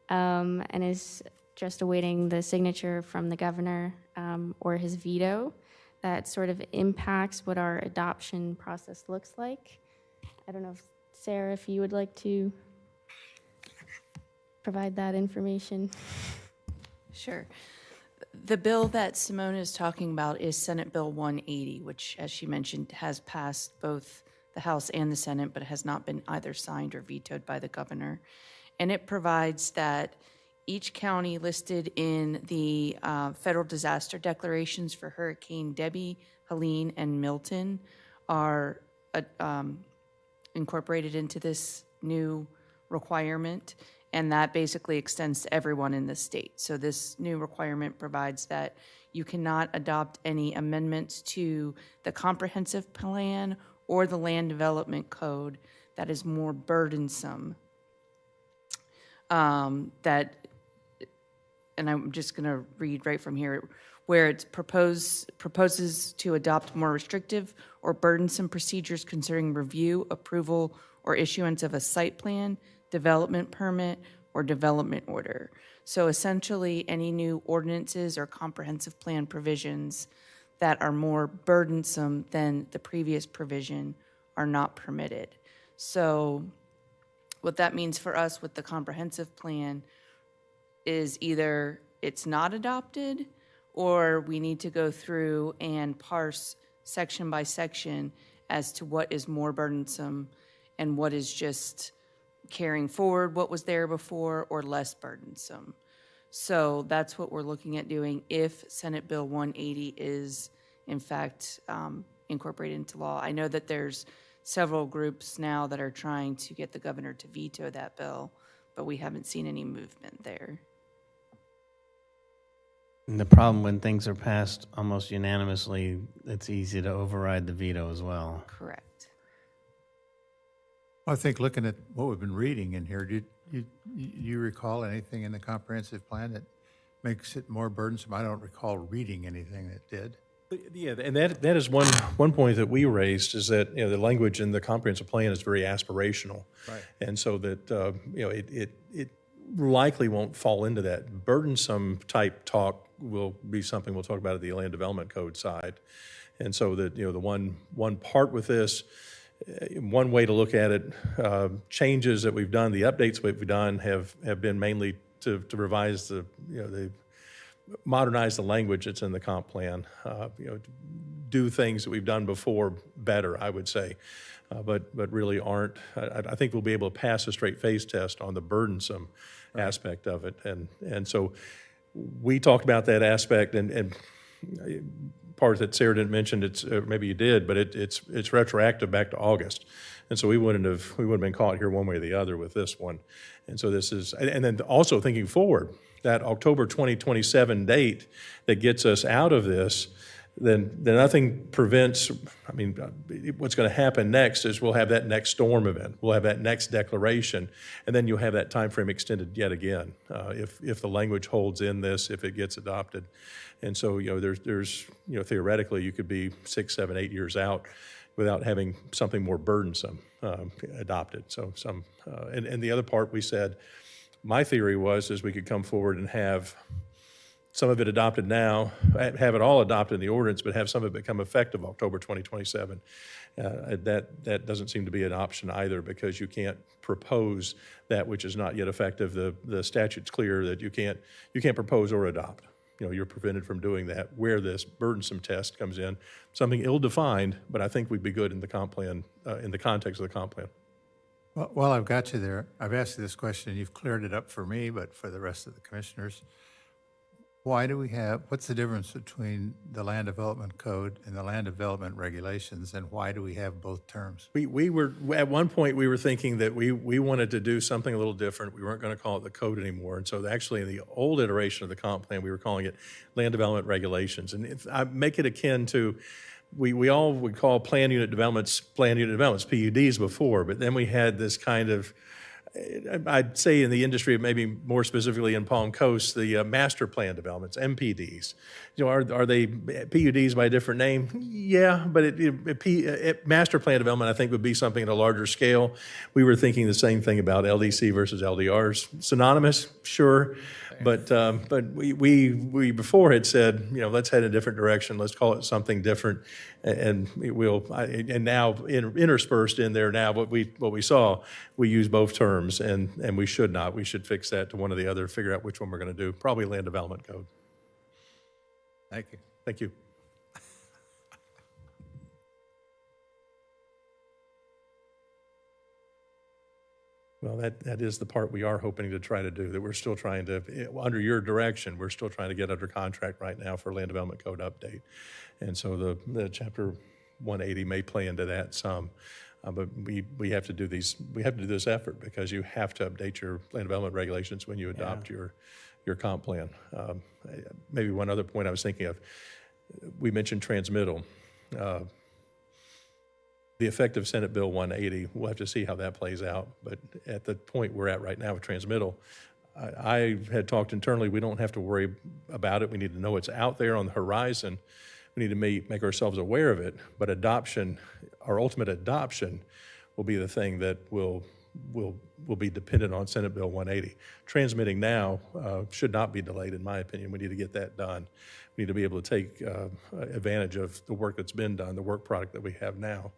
and is just awaiting the signature from the governor or his veto that sort of impacts what our adoption process looks like. I don't know if, Sarah, if you would like to provide that information. Sure. The bill that Simone is talking about is Senate Bill 180, which, as she mentioned, has passed both the House and the Senate, but has not been either signed or vetoed by the governor. And it provides that each county listed in the federal disaster declarations for Hurricane Debbie, Helene, and Milton are incorporated into this new requirement, and that basically extends to everyone in the state. So this new requirement provides that you cannot adopt any amendments to the comprehensive plan or the land development code that is more burdensome. And I'm just going to read right from here, where it proposes to adopt more restrictive or burdensome procedures concerning review, approval, or issuance of a site plan, development permit, or development order. So essentially, any new ordinances or comprehensive plan provisions that are more burdensome than the previous provision are not permitted. So what that means for us with the comprehensive plan is either it's not adopted or we need to go through and parse section by section as to what is more burdensome and what is just carrying forward what was there before or less burdensome. So that's what we're looking at doing if Senate Bill 180 is in fact incorporated into law. I know that there's several groups now that are trying to get the governor to veto that bill, but we haven't seen any movement there. And the problem when things are passed almost unanimously, it's easy to override the veto as well. Correct. I think looking at what we've been reading in here, do you recall anything in the comprehensive plan that makes it more burdensome? I don't recall reading anything that did. Yeah, and that is one point that we raised, is that, the language in the comprehensive plan is very aspirational. Right. And so that, it likely won't fall into that. Burdensome type talk will be something we'll talk about at the land development code side. And so that, the one part with this, one way to look at it, changes that we've done, the updates we've done have been mainly to revise the modernize the language that's in the comp plan, do things that we've done before better, I would say, but really aren't. I think we'll be able to pass a straight face test on the burdensome aspect of it, and so we talked about that aspect, and part that Sarah didn't mention, it's maybe you did, but it's retroactive back to August, and so we wouldn't have been caught here one way or the other with this one, and so this is, and then also thinking forward, that October 2027 date that gets us out of this, then nothing prevents, what's going to happen next is we'll have that next storm event, we'll have that next declaration, and then you'll have that time frame extended yet again, if the language holds in this, if it gets adopted. And so, there's theoretically, you could be 6, 7, 8 years out without having something more burdensome adopted. So and the other part we said, my theory is we could come forward and have some of it adopted now, have it all adopted in the ordinance, but have some of it become effective October 2027. That doesn't seem to be an option either, because you can't propose that which is not yet effective. The statute's clear that you can't propose or adopt. You're prevented from doing that. Where this burdensome test comes in, something ill-defined, but I think we'd be good in the comp plan, in the context of the comp plan. Well, while I've got you there, I've asked you this question, you've cleared it up for me, but for the rest of the commissioners. What's the difference between the land development code and the land development regulations, and why do we have both terms? We were, at one point, we were thinking that we wanted to do something a little different. We weren't going to call it the code anymore. And so actually in the old iteration of the comp plan, we were calling it land development regulations. And if I make it akin to, we all would call plan unit developments, PUDs before, but then we had this kind of, I'd say in the industry, maybe more specifically in Palm Coast, the master plan developments, MPDs. Are they PUDs by a different name? Yeah, but master plan development, I think, would be something at a larger scale. We were thinking the same thing about LDC versus LDRs. Synonymous, sure, but we before had said, let's head in a different direction. Let's call it something different, and now interspersed in there now what we saw, we use both terms, and we should not. We should fix that to one or the other. Figure out which one we're going to do. Probably land development code. Thank you. Thank you. Well, that is the part we are hoping to try to do, that we're still trying to, under your direction, we're still trying to get under contract right now for land development code update. And so the chapter 180 may play into that some, but we have to do this effort, because you have to update your land development regulations when you adopt your comp plan. Maybe one other point I was thinking of, we mentioned transmittal. The effect of Senate Bill 180, we'll have to see how that plays out. But at the point we're at right now with transmittal, I had talked internally, we don't have to worry about it. We need to know it's out there on the horizon. We need to make ourselves aware of it. But adoption, our ultimate adoption, will be the thing that will be dependent on Senate Bill 180. Transmitting now should not be delayed, in my opinion. We need to get that done. We need to be able to take advantage of the work that's been done, the work product that we have now,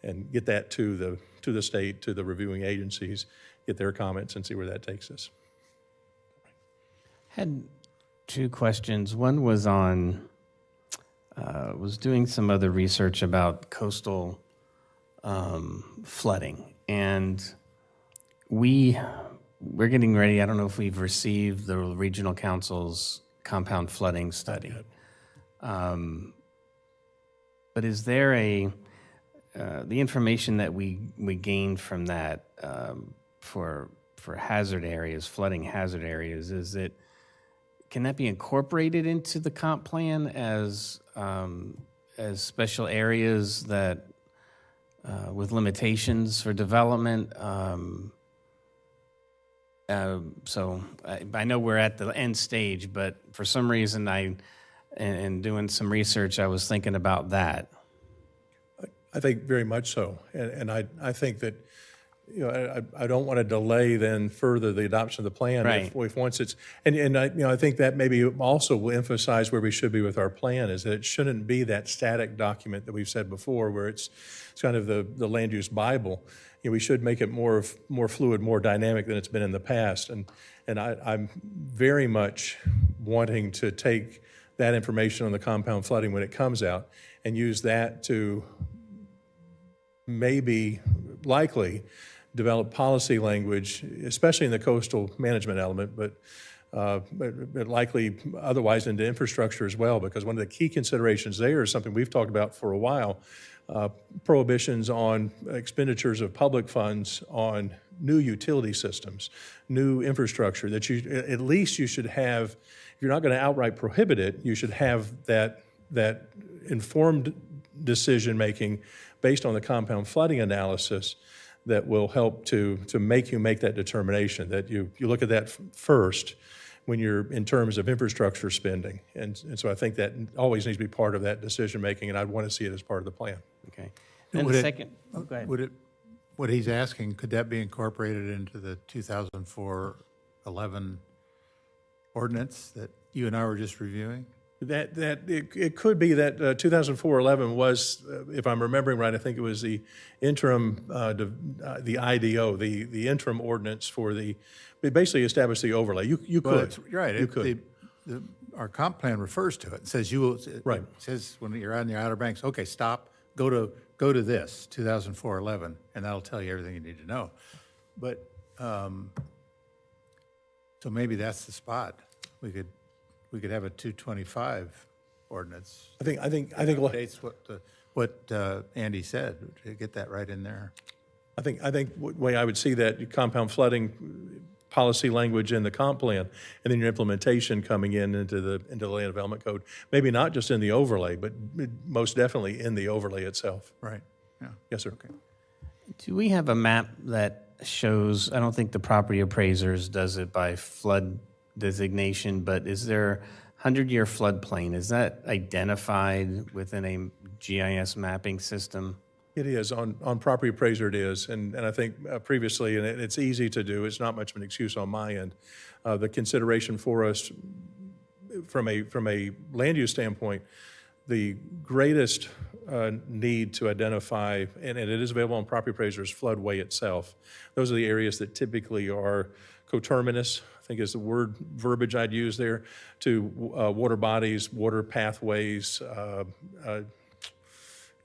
and get that to the state, to the reviewing agencies, get their comments, and see where that takes us. Had two questions. One was on, was doing some other research about coastal flooding, and we're getting ready. I don't know if we've received the regional council's compound flooding study, but is there the information that we gained from that for hazard areas, flooding hazard areas, can that be incorporated into the comp plan as special areas that with limitations for development? So I know we're at the end stage, but for some reason in doing some research, I was thinking about that. I think very much so, and I think that, I don't want to delay then further the adoption of the plan. Right. If once it's, and I think that maybe also will emphasize where we should be with our plan, is that it shouldn't be that static document that we've said before, where it's kind of the land use Bible. We should make it more fluid, more dynamic than it's been in the past, and I'm very much wanting to take that information on the compound flooding when it comes out and use that to likely develop policy language, especially in the coastal management element, but likely otherwise into infrastructure as well, because one of the key considerations there is something we've talked about for a while, prohibitions on expenditures of public funds on new utility systems, new infrastructure, that at least you should have, if you're not going to outright prohibit it, you should have that informed decision-making based on the compound flooding analysis that will help to make you make that determination, that you look at that first when you're in terms of infrastructure spending. And so I think that always needs to be part of that decision-making, and I'd want to see it as part of the plan. Okay. Then Would the it- second, go ahead. What he's asking, could that be incorporated into the 2004-11 ordinance that you and I were just reviewing? It could be that 2004-11 was, if I'm remembering right, I think it was the interim, the IDO, the interim ordinance for it basically established the overlay. You could. You're right. You could. Our comp plan refers to it. It says Right. It says when you're on the Outer Banks, okay, stop, go to this, 2004-11, and that'll tell you everything you need to know. But, so maybe that's the spot. We could have a 225 ordinance. I think Updates what Andy said, to get that right in there. I think the way I would see that compound flooding policy language in the comp plan, and then your implementation coming into the land development code, maybe not just in the overlay, but most definitely in the overlay itself. Right, yeah. Yes, sir. Okay. Do we have a map that shows, I don't think the property appraisers does it by flood designation, but is there 100-year floodplain? Is that identified within a GIS mapping system? It is. On Property Appraiser it is, and I think previously, and it's easy to do, it's not much of an excuse on my end. The consideration for us from a land use standpoint, the greatest need to identify, and it is available on Property Appraiser's floodway itself. Those are the areas that typically are coterminous, I think is the verbiage I'd use there, to water bodies, water pathways.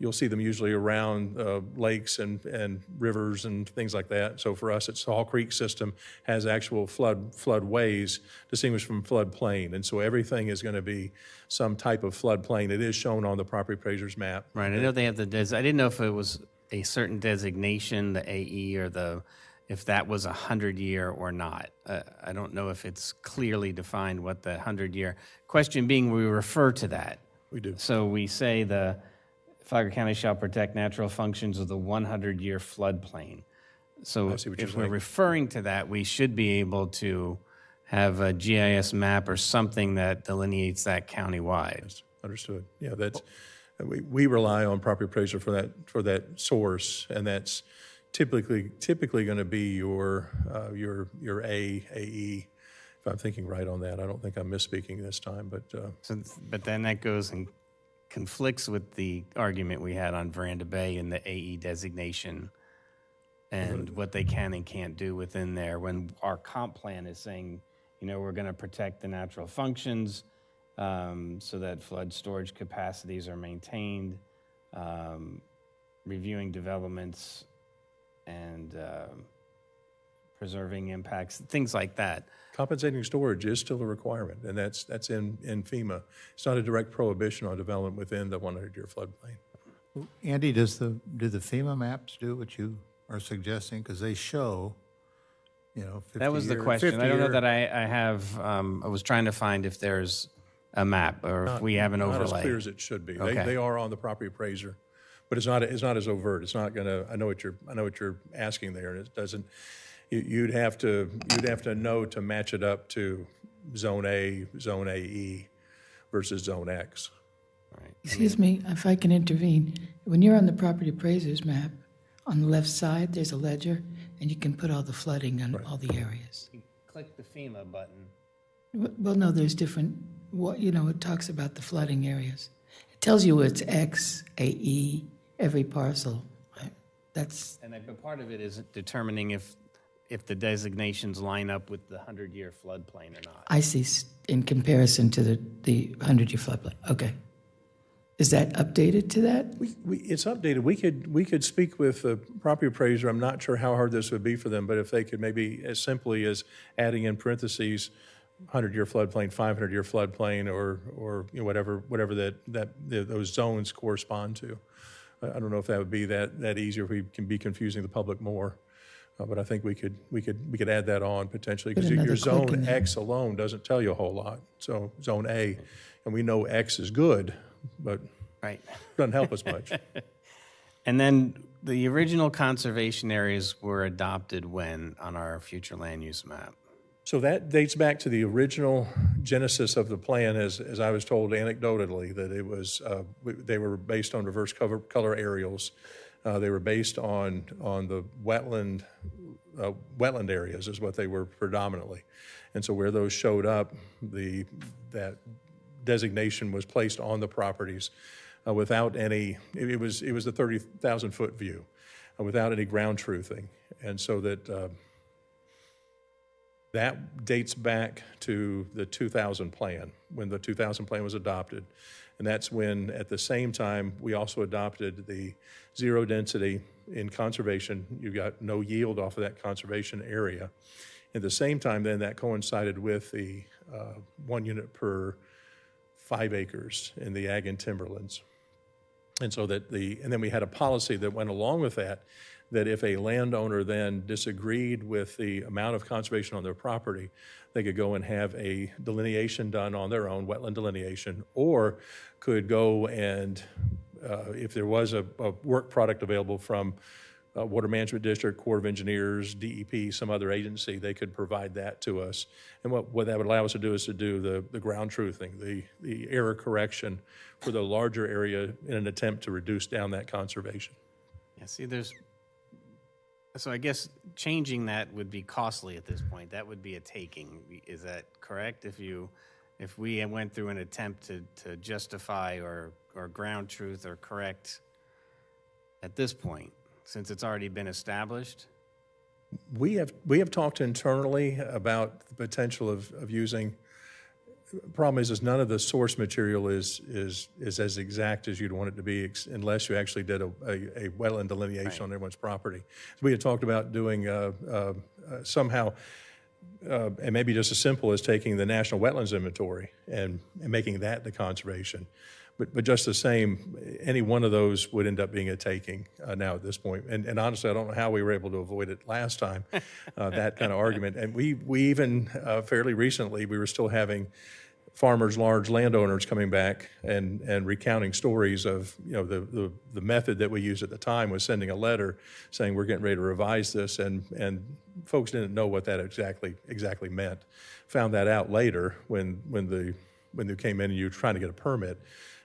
You'll see them usually around lakes and rivers and things like that. So for us, it's Hall Creek system has actual floodways distinguished from floodplain. And so everything is going to be some type of floodplain. It is shown on the property appraiser's map. Right. I know they have I didn't know if it was a certain designation, the AE, or if that was 100-year or not. I don't know if it's clearly defined what the 100-year. Question being, we refer to that. We do. So we say the Flagler County shall protect natural functions of the 100-year floodplain. So see what you're if we're saying. referring to that, we should be able to have a GIS map or something that delineates that countywide. Yes, understood. Yeah, that's we rely on property appraiser for that source, and that's typically going to be your AE. If I'm thinking right on that, I don't think I'm misspeaking this time, but But then that goes and conflicts with the argument we had on Veranda Bay and the AE designation and what they can and can't do within there, when our comp plan is saying we're going to protect the natural functions so that flood storage capacities are maintained, reviewing developments and preserving impacts, things like that. Compensating storage is still a requirement, and that's in FEMA. It's not a direct prohibition on development within the 100-year floodplain. Andy, do the FEMA maps do what you are suggesting? Because they show, 50 That was the question. I don't know that I have, I was trying to find if there's a map or if we have an Not overlay. as clear as it should be. Okay. They are on the property appraiser, but it's not as overt. It's not gonna. I know what you're asking there, and it doesn't. You'd have to know to match it up to Zone A, Zone AE versus Zone X. Right. Excuse me, if I can intervene. When you're on the property appraiser's map, on the left side, there's a ledger, and you can put all the flooding on all the areas. You click the FEMA button. Well, no, there's different, it talks about the flooding areas. It tells you it's X, AE, every parcel. That's, But part of it is determining if the designations line up with the 100-year floodplain or not. I see, in comparison to the 100-year floodplain. Okay. Is that updated to that? It's updated. We could speak with the property appraiser. I'm not sure how hard this would be for them, but if they could maybe as simply as adding in parentheses 100-year floodplain, 500-year floodplain, or whatever those zones correspond to. I don't know if that would be that easy, or if we can be confusing the public more. But I think we could add that on potentially, because your zone X alone doesn't tell you a whole lot. So zone A, and we know X is good, but Right. doesn't help us much. And then the original conservation areas were adopted when on our future land use map? So that dates back to the original genesis of the plan, as I was told anecdotally, that it was they were based on reverse color aerials. They were based on the wetland areas is what they were predominantly, and so where those showed up, that designation was placed on the properties without any. It was a 30,000-foot view, without any ground truthing, and so that. That dates back to the 2000 plan, when the 2000 plan was adopted. And that's when, at the same time, we also adopted the zero density in conservation. You got no yield off of that conservation area. At the same time, then, that coincided with the 1 unit per 5 acres in the ag and timberlands. And so and then we had a policy that went along with that if a landowner then disagreed with the amount of conservation on their property, they could go and have a delineation done on their own, wetland delineation, or could go and, if there was a work product available from Water Management District, Corps of Engineers, DEP, some other agency, they could provide that to us. And what that would allow us to do is to do the ground truthing, the error correction for the larger area in an attempt to reduce down that conservation. Yeah, see, so I guess changing that would be costly at this point. That would be a taking. Is that correct? If we went through an attempt to justify or ground truth or correct at this point, since it's already been established? We have talked internally about the potential of using. Problem is none of the source material is as exact as you'd want it to be, unless you actually did a wetland delineation on everyone's property. So we had talked about doing somehow, and maybe just as simple as taking the National Wetlands Inventory and making that the conservation. But just the same, any one of those would end up being a taking now at this point. And honestly, I don't know how we were able to avoid it last time, that kind of argument. And we even, fairly recently, we were still having farmers, large landowners coming back and recounting stories of, the method that we used at the time was sending a letter saying we're getting ready to revise this, and folks didn't know what that exactly meant. Found that out later when they came in and you were trying to get a permit.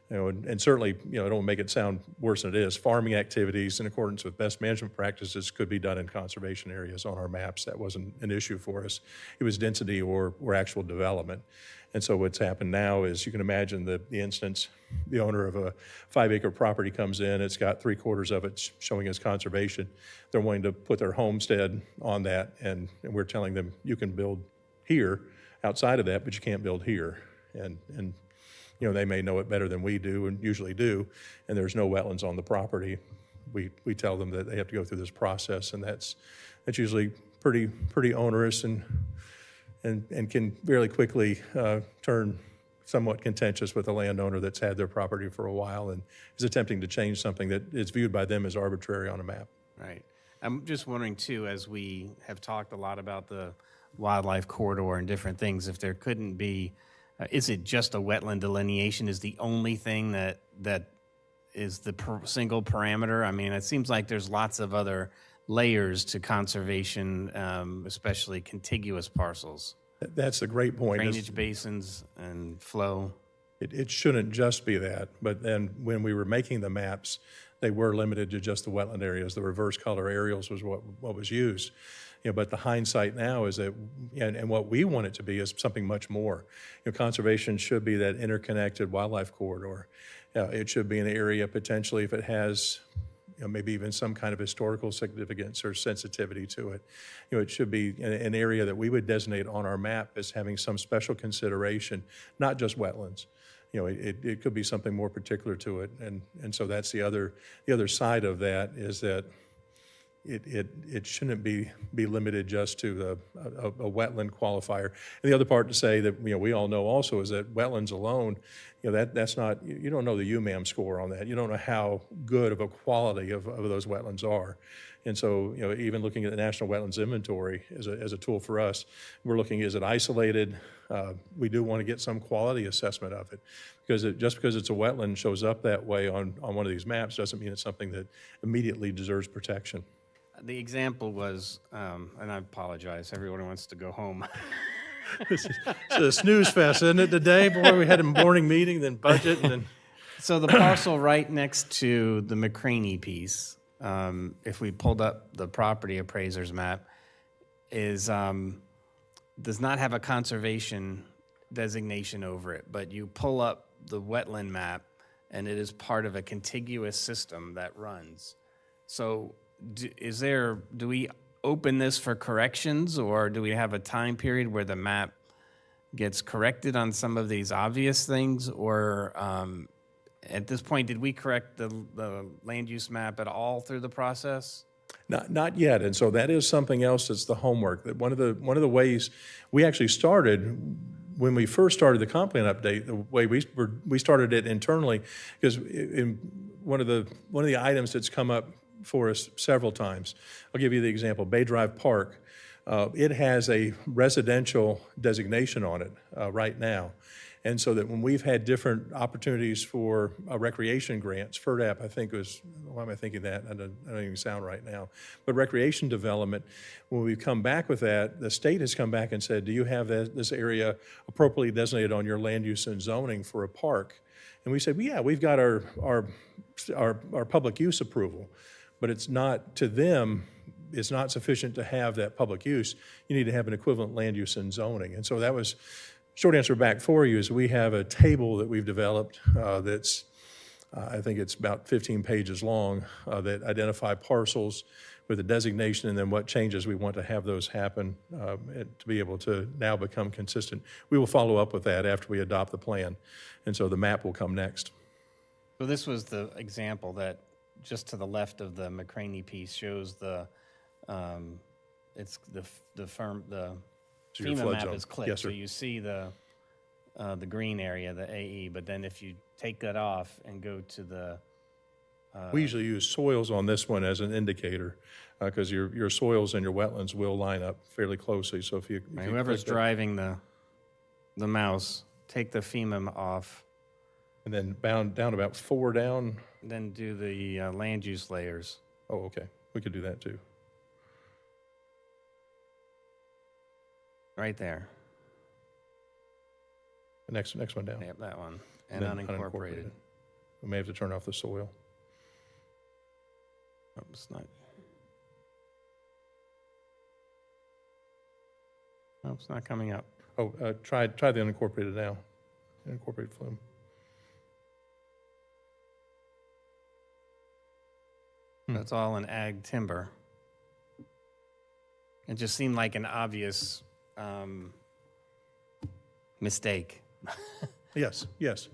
And certainly, it don't make it sound worse than it is. Farming activities in accordance with best management practices could be done in conservation areas on our maps. That wasn't an issue for us. It was density or actual development. And so what's happened now is, you can imagine the instance, the owner of a 5-acre property comes in, it's got 3/4 of it showing as conservation. They're wanting to put their homestead on that, and we're telling them you can build here, outside of that, but you can't build here. And you know, they may know it better than we do and usually do, and there's no wetlands on the property. We tell them that they have to go through this process, and that's usually pretty onerous and can fairly quickly turn somewhat contentious with a landowner that's had their property for a while and is attempting to change something that is viewed by them as arbitrary on a map. Right. I'm just wondering, too, as we have talked a lot about the wildlife corridor and different things, if there couldn't be, is it just a wetland delineation is the only thing that is the single parameter? I mean, it seems like there's lots of other layers to conservation, especially contiguous parcels. That's a great point. Drainage basins and flow. It shouldn't just be that, but then when we were making the maps, they were limited to just the wetland areas. The reverse color aerials was what was used. You know, but the hindsight now is that, and what we want it to be is something much more. You know, conservation should be that interconnected wildlife corridor. It should be an area potentially, if it has, you know, maybe even some kind of historical significance or sensitivity to it. You know, it should be an area that we would designate on our map as having some special consideration, not just wetlands. You know, it could be something more particular to it, and so that's the other side of that is that it shouldn't be limited just to a wetland qualifier. And the other part to say that, you know, we all know also is that wetlands alone, you know, that's not, you don't know the UMAM score on that. You don't know how good of a quality of those wetlands are. And so, you know, even looking at the National Wetlands Inventory as a tool for us, we're looking, is it isolated? We do want to get some quality assessment of it, because just because it's a wetland shows up that way on one of these maps doesn't mean it's something that immediately deserves protection. The example was, and I apologize, everyone wants to go home. It's a snooze fest, isn't it, today? Boy, we had a morning meeting, then budget, and then... So the parcel right next to the McCraney piece, if we pulled up the property appraiser's map, is does not have a conservation designation over it, but you pull up the wetland map, and it is part of a contiguous system that runs. So do we open this for corrections, or do we have a time period where the map gets corrected on some of these obvious things, or at this point, did we correct the land use map at all through the process? Not yet, and so that is something else that's the homework. That one of the ways we actually started when we first started the comp plan update, the way we started it internally, because in one of the items that's come up for us several times. I'll give you the example. Bay Drive Park, it has a residential designation on it right now. And so that when we've had different opportunities for recreation grants, FERDAP, I think was, why am I thinking that? I don't even sound right now. But recreation development, when we come back with that, the state has come back and said, do you have this area appropriately designated on your land use and zoning for a park? And we said, well, yeah, we've got our public use approval. But it's not, to them, it's not sufficient to have that public use. You need to have an equivalent land use and zoning. And so that was, short answer back for you is we have a table that we've developed that's, I think it's about 15 pages long, that identify parcels with a designation and then what changes we want to have those happen to be able to now become consistent. We will follow up with that after we adopt the plan. And so the map will come next. So this was the example that just to the left of the McCraney piece shows the, it's the So your FEMA flood map zone. is clicked. Yes, sir. So you see the green area, the AE, but then if you take that off and go to the... We usually use soils on this one as an indicator because your soils and your wetlands will line up fairly closely. So if you whoever's click that, driving the mouse, take the FEMA off, and then bound down about 4 down. then do the land use layers. Oh, okay. We could do that too. Right there. The next one down. Yep, that one. And then unincorporated. We may have to turn off the soil. Oh, it's not. Oh, it's not coming up. Oh, try the unincorporated now. Unincorporated flume. That's all in ag timber. It just seemed like an obvious mistake. Yes, yes.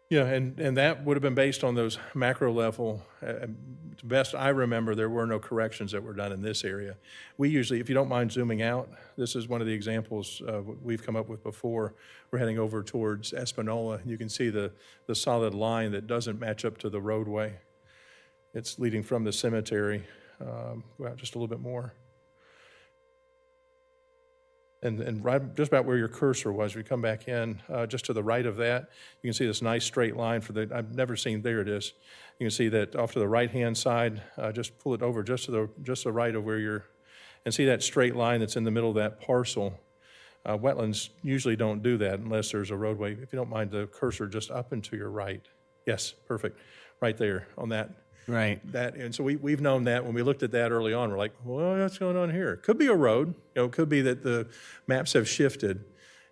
Yeah, and that would have been based on those macro level. To best I remember, there were no corrections that were done in this area. We usually, if you don't mind zooming out, this is one of the examples we've come up with before. We're heading over towards Espanola. You can see the solid line that doesn't match up to the roadway. It's leading from the cemetery. Go out just a little bit more. And right just about where your cursor was, we come back in, just to the right of that, you can see this nice straight line I've never seen, there it is. You can see that off to the right-hand side, just pull it over just to the right of where and see that straight line that's in the middle of that parcel. Wetlands usually don't do that unless there's a roadway. If you don't mind the cursor just up and to your right. Yes, perfect, right there on that. Right. And so we've known that when we looked at that early on, we're like, well, what's going on here? Could be a road, it could be that the maps have shifted.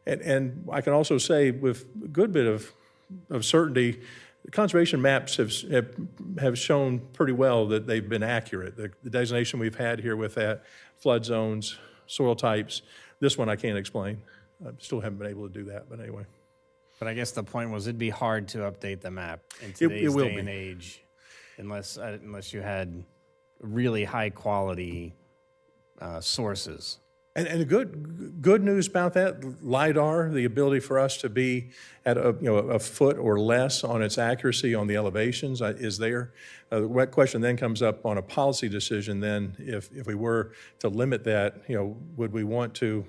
And I can also say with a good bit of certainty, the conservation maps have shown pretty well that they've been accurate. The designation we've had here with that, flood zones, soil types, this one I can't explain. I still haven't been able to do that, but anyway. But I guess the point was it'd be hard to update the map in It today's will day and be. age unless you had really high quality sources. And the good news about that, LIDAR, the ability for us to be at a foot or less on its accuracy on the elevations is there. The question then comes up on a policy decision then, if we were to limit that, would we want to,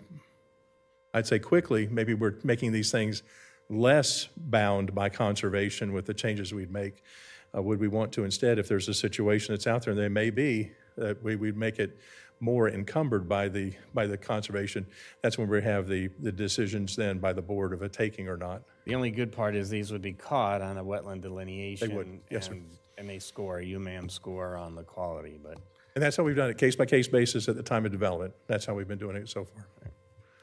I'd say quickly, maybe we're making these things less bound by conservation with the changes we'd make. Would we want to instead, if there's a situation that's out there, and there may be, that we'd make it more encumbered by the conservation? That's when we have the decisions then by the board of a taking or not. The only good part is these would be caught on a wetland delineation. They would, yes, sir. And they score a UMAM score on the quality, but. And that's how we've done it, case-by-case basis at the time of development. That's how we've been doing it so far.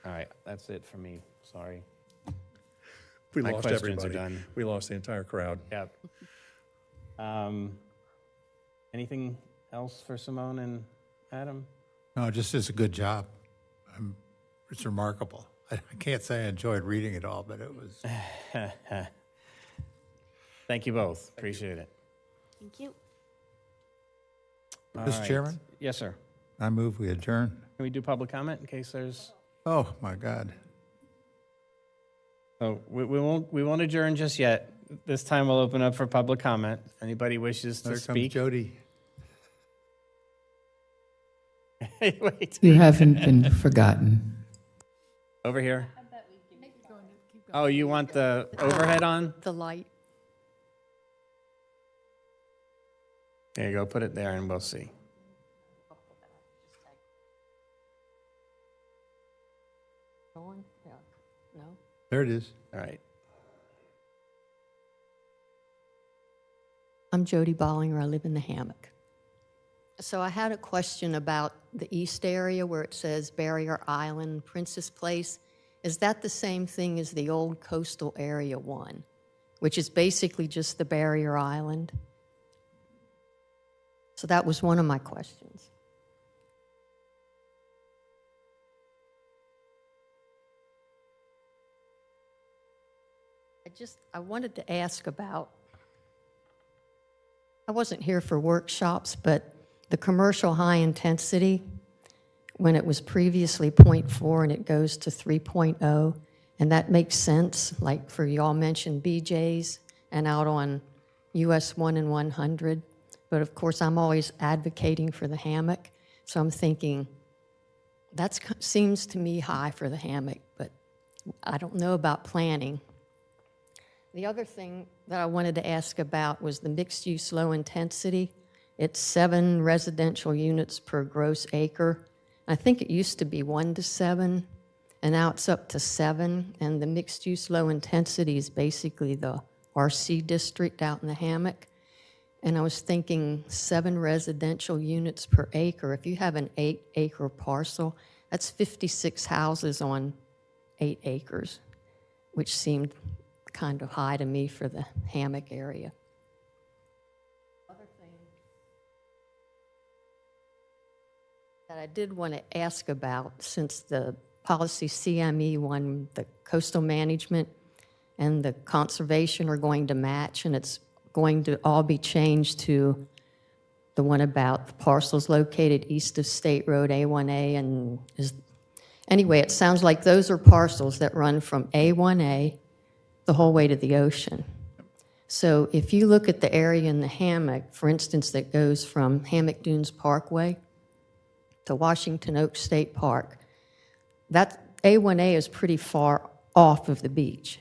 All right, that's it for me, sorry. We My lost questions are everybody. done. We lost the entire crowd. Yep. Anything else for Simone and Adam? No, just as a good job. It's remarkable. I can't say I enjoyed reading it all, but it was. Thank you both. Appreciate it. Thank you. All Mr. right. Chairman? Yes, sir. I move we adjourn. Can we do public comment in case there's? Oh, my God. Oh, we won't adjourn just yet. This time we'll open up for public comment. Anybody wishes to There comes speak? Jody. Wait, You haven't been forgotten. over here. Oh, you want the overhead on? The light. There you go. Put it there and we'll see. Going? Yeah. No? There it is. All right. I'm Jody Bollinger. I live in the hammock. So I had a question about the east area where it says Barrier Island, Princess Place. Is that the same thing as the old coastal area one, which is basically just the Barrier Island? So that was one of my questions. I wanted to ask about, I wasn't here for workshops, but the commercial high intensity, when it was previously 0.4 and it goes to 3.0, and that makes sense, like for y'all mentioned BJ's and out on US 1 and 100. But of course, I'm always advocating for the hammock, so I'm thinking that seems to me high for the hammock, but I don't know about planning. The other thing that I wanted to ask about was the mixed-use low intensity. It's 7 residential units per gross acre. I think it used to be 1 to 7, and now it's up to 7. And the mixed-use low intensity is basically the RC district out in the hammock. And I was thinking 7 residential units per acre. If you have an 8-acre parcel, that's 56 houses on 8 acres, which seemed kind of high to me for the hammock area. Other thing that I did want to ask about, since the policy CME one, the coastal management and the conservation are going to match, and it's going to all be changed to the one about the parcels located east of State Road A1A and anyway, it sounds like those are parcels that run from A1A the whole way to the ocean. So if you look at the area in the hammock, for instance, that goes from Hammock Dunes Parkway to Washington Oak State Park, that A1A is pretty far off of the beach.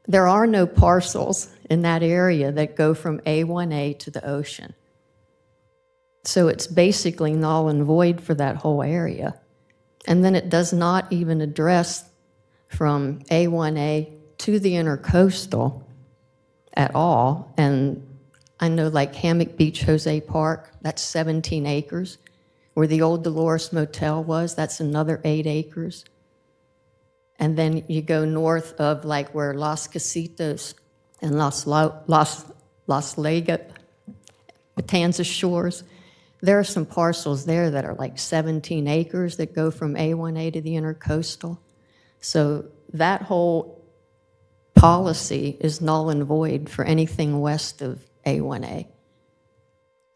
There are no parcels in that area that go from A1A to the ocean. So it's basically null and void for that whole area. And then it does not even address from A1A to the intercoastal at all. And I know like Hammock Beach Jose Park, that's 17 acres. Where the old Dolores Motel was, that's another 8 acres. And then you go north of like where Las Casitas and Las Lagas, Matanzas Shores, there are some parcels there that are like 17 acres that go from A1A to the intercoastal. So that whole policy is null and void for anything west of A1A.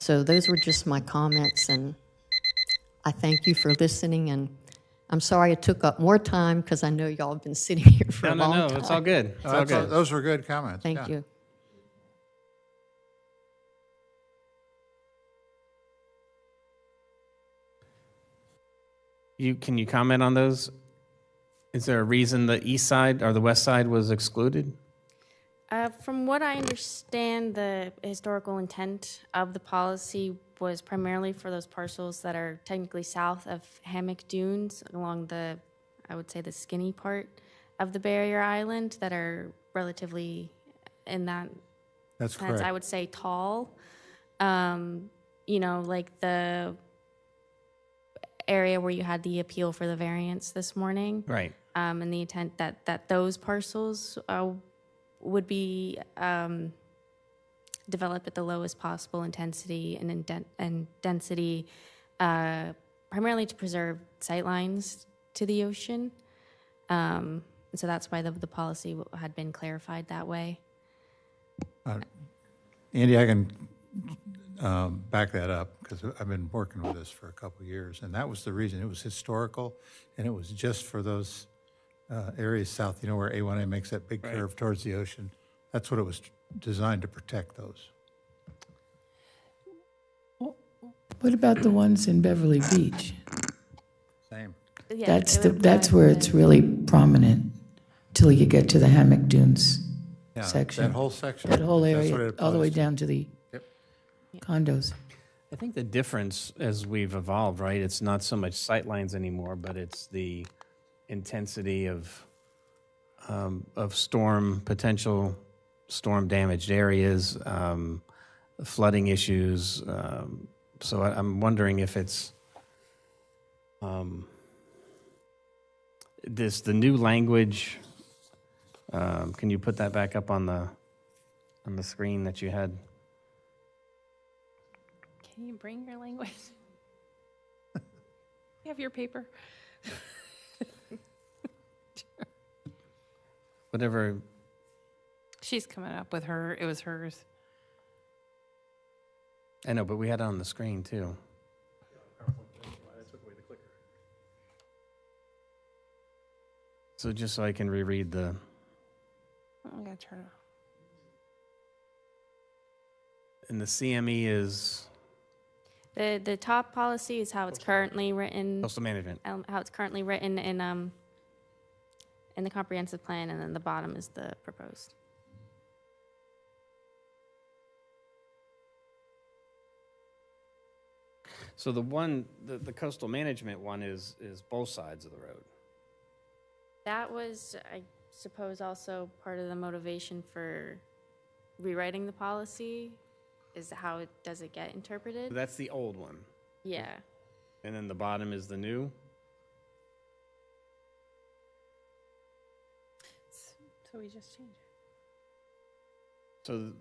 So those were just my comments, and I thank you for listening, and I'm sorry it took up more time because I know y'all have been sitting here for a long time. No, it's all good. It's all good. Those were good comments. Thank yeah. you. Can you comment on those? Is there a reason the east side or the west side was excluded? From what I understand, the historical intent of the policy was primarily for those parcels that are technically south of Hammock Dunes along the, I would say, the skinny part of the barrier island that are relatively in that That's sense, correct. I would say tall. You know, like the area where you had the appeal for the variance this morning. Right. And the intent that those parcels would be developed at the lowest possible intensity and density, primarily to preserve sightlines to the ocean. And so that's why the policy had been clarified that way. Andy, I can back that up because I've been working with this for a couple of years, and that was the reason. It was historical, and it was just for those areas south, you know, where A1A makes that big curve towards the ocean. That's what it was designed to protect those. What about the ones in Beverly Beach? Same. Yeah, That's where it's really prominent till you get to the Hammock Dunes Yeah, section. that whole section. That whole that's what area, it all the way applies to. down to the condos. I think the difference as we've evolved, right, it's not so much sightlines anymore, but it's the intensity of potential storm damaged areas, flooding issues. So I'm wondering if it's the new language. Can you put that back up on the screen that you had? Can you bring your language? You have your paper? Whatever. She's coming up with her. It was hers. I know, but we had it on the screen too. So just so I can reread the. I'm going to turn it off. Mm-hmm. And the CME is The top policy is how it's currently written. coastal management. How it's currently written in the comprehensive plan, and then the bottom is the proposed. So the coastal management one is both sides of the road. That was, I suppose, also part of the motivation for rewriting the policy, is how does it get interpreted? That's the old one. Yeah. And then the bottom is the new. So we just changed it. So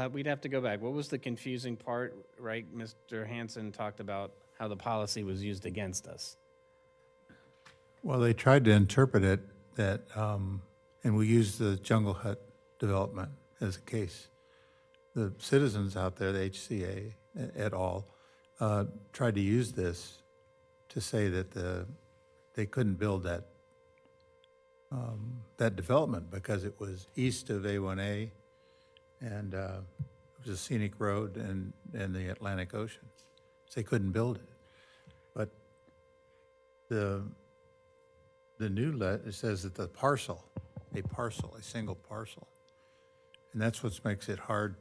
we'd have to go back. What was the confusing part, right? Mr. Hansen talked about how the policy was used against us. Well, they tried to interpret it that, and we used the Jungle Hut development as a case. The citizens out there, the HCA et al., tried to use this to say that they couldn't build that development because it was east of A1A and it was a scenic road and the Atlantic Ocean. So they couldn't build it. But the new it says that a single parcel, and that's what makes it hard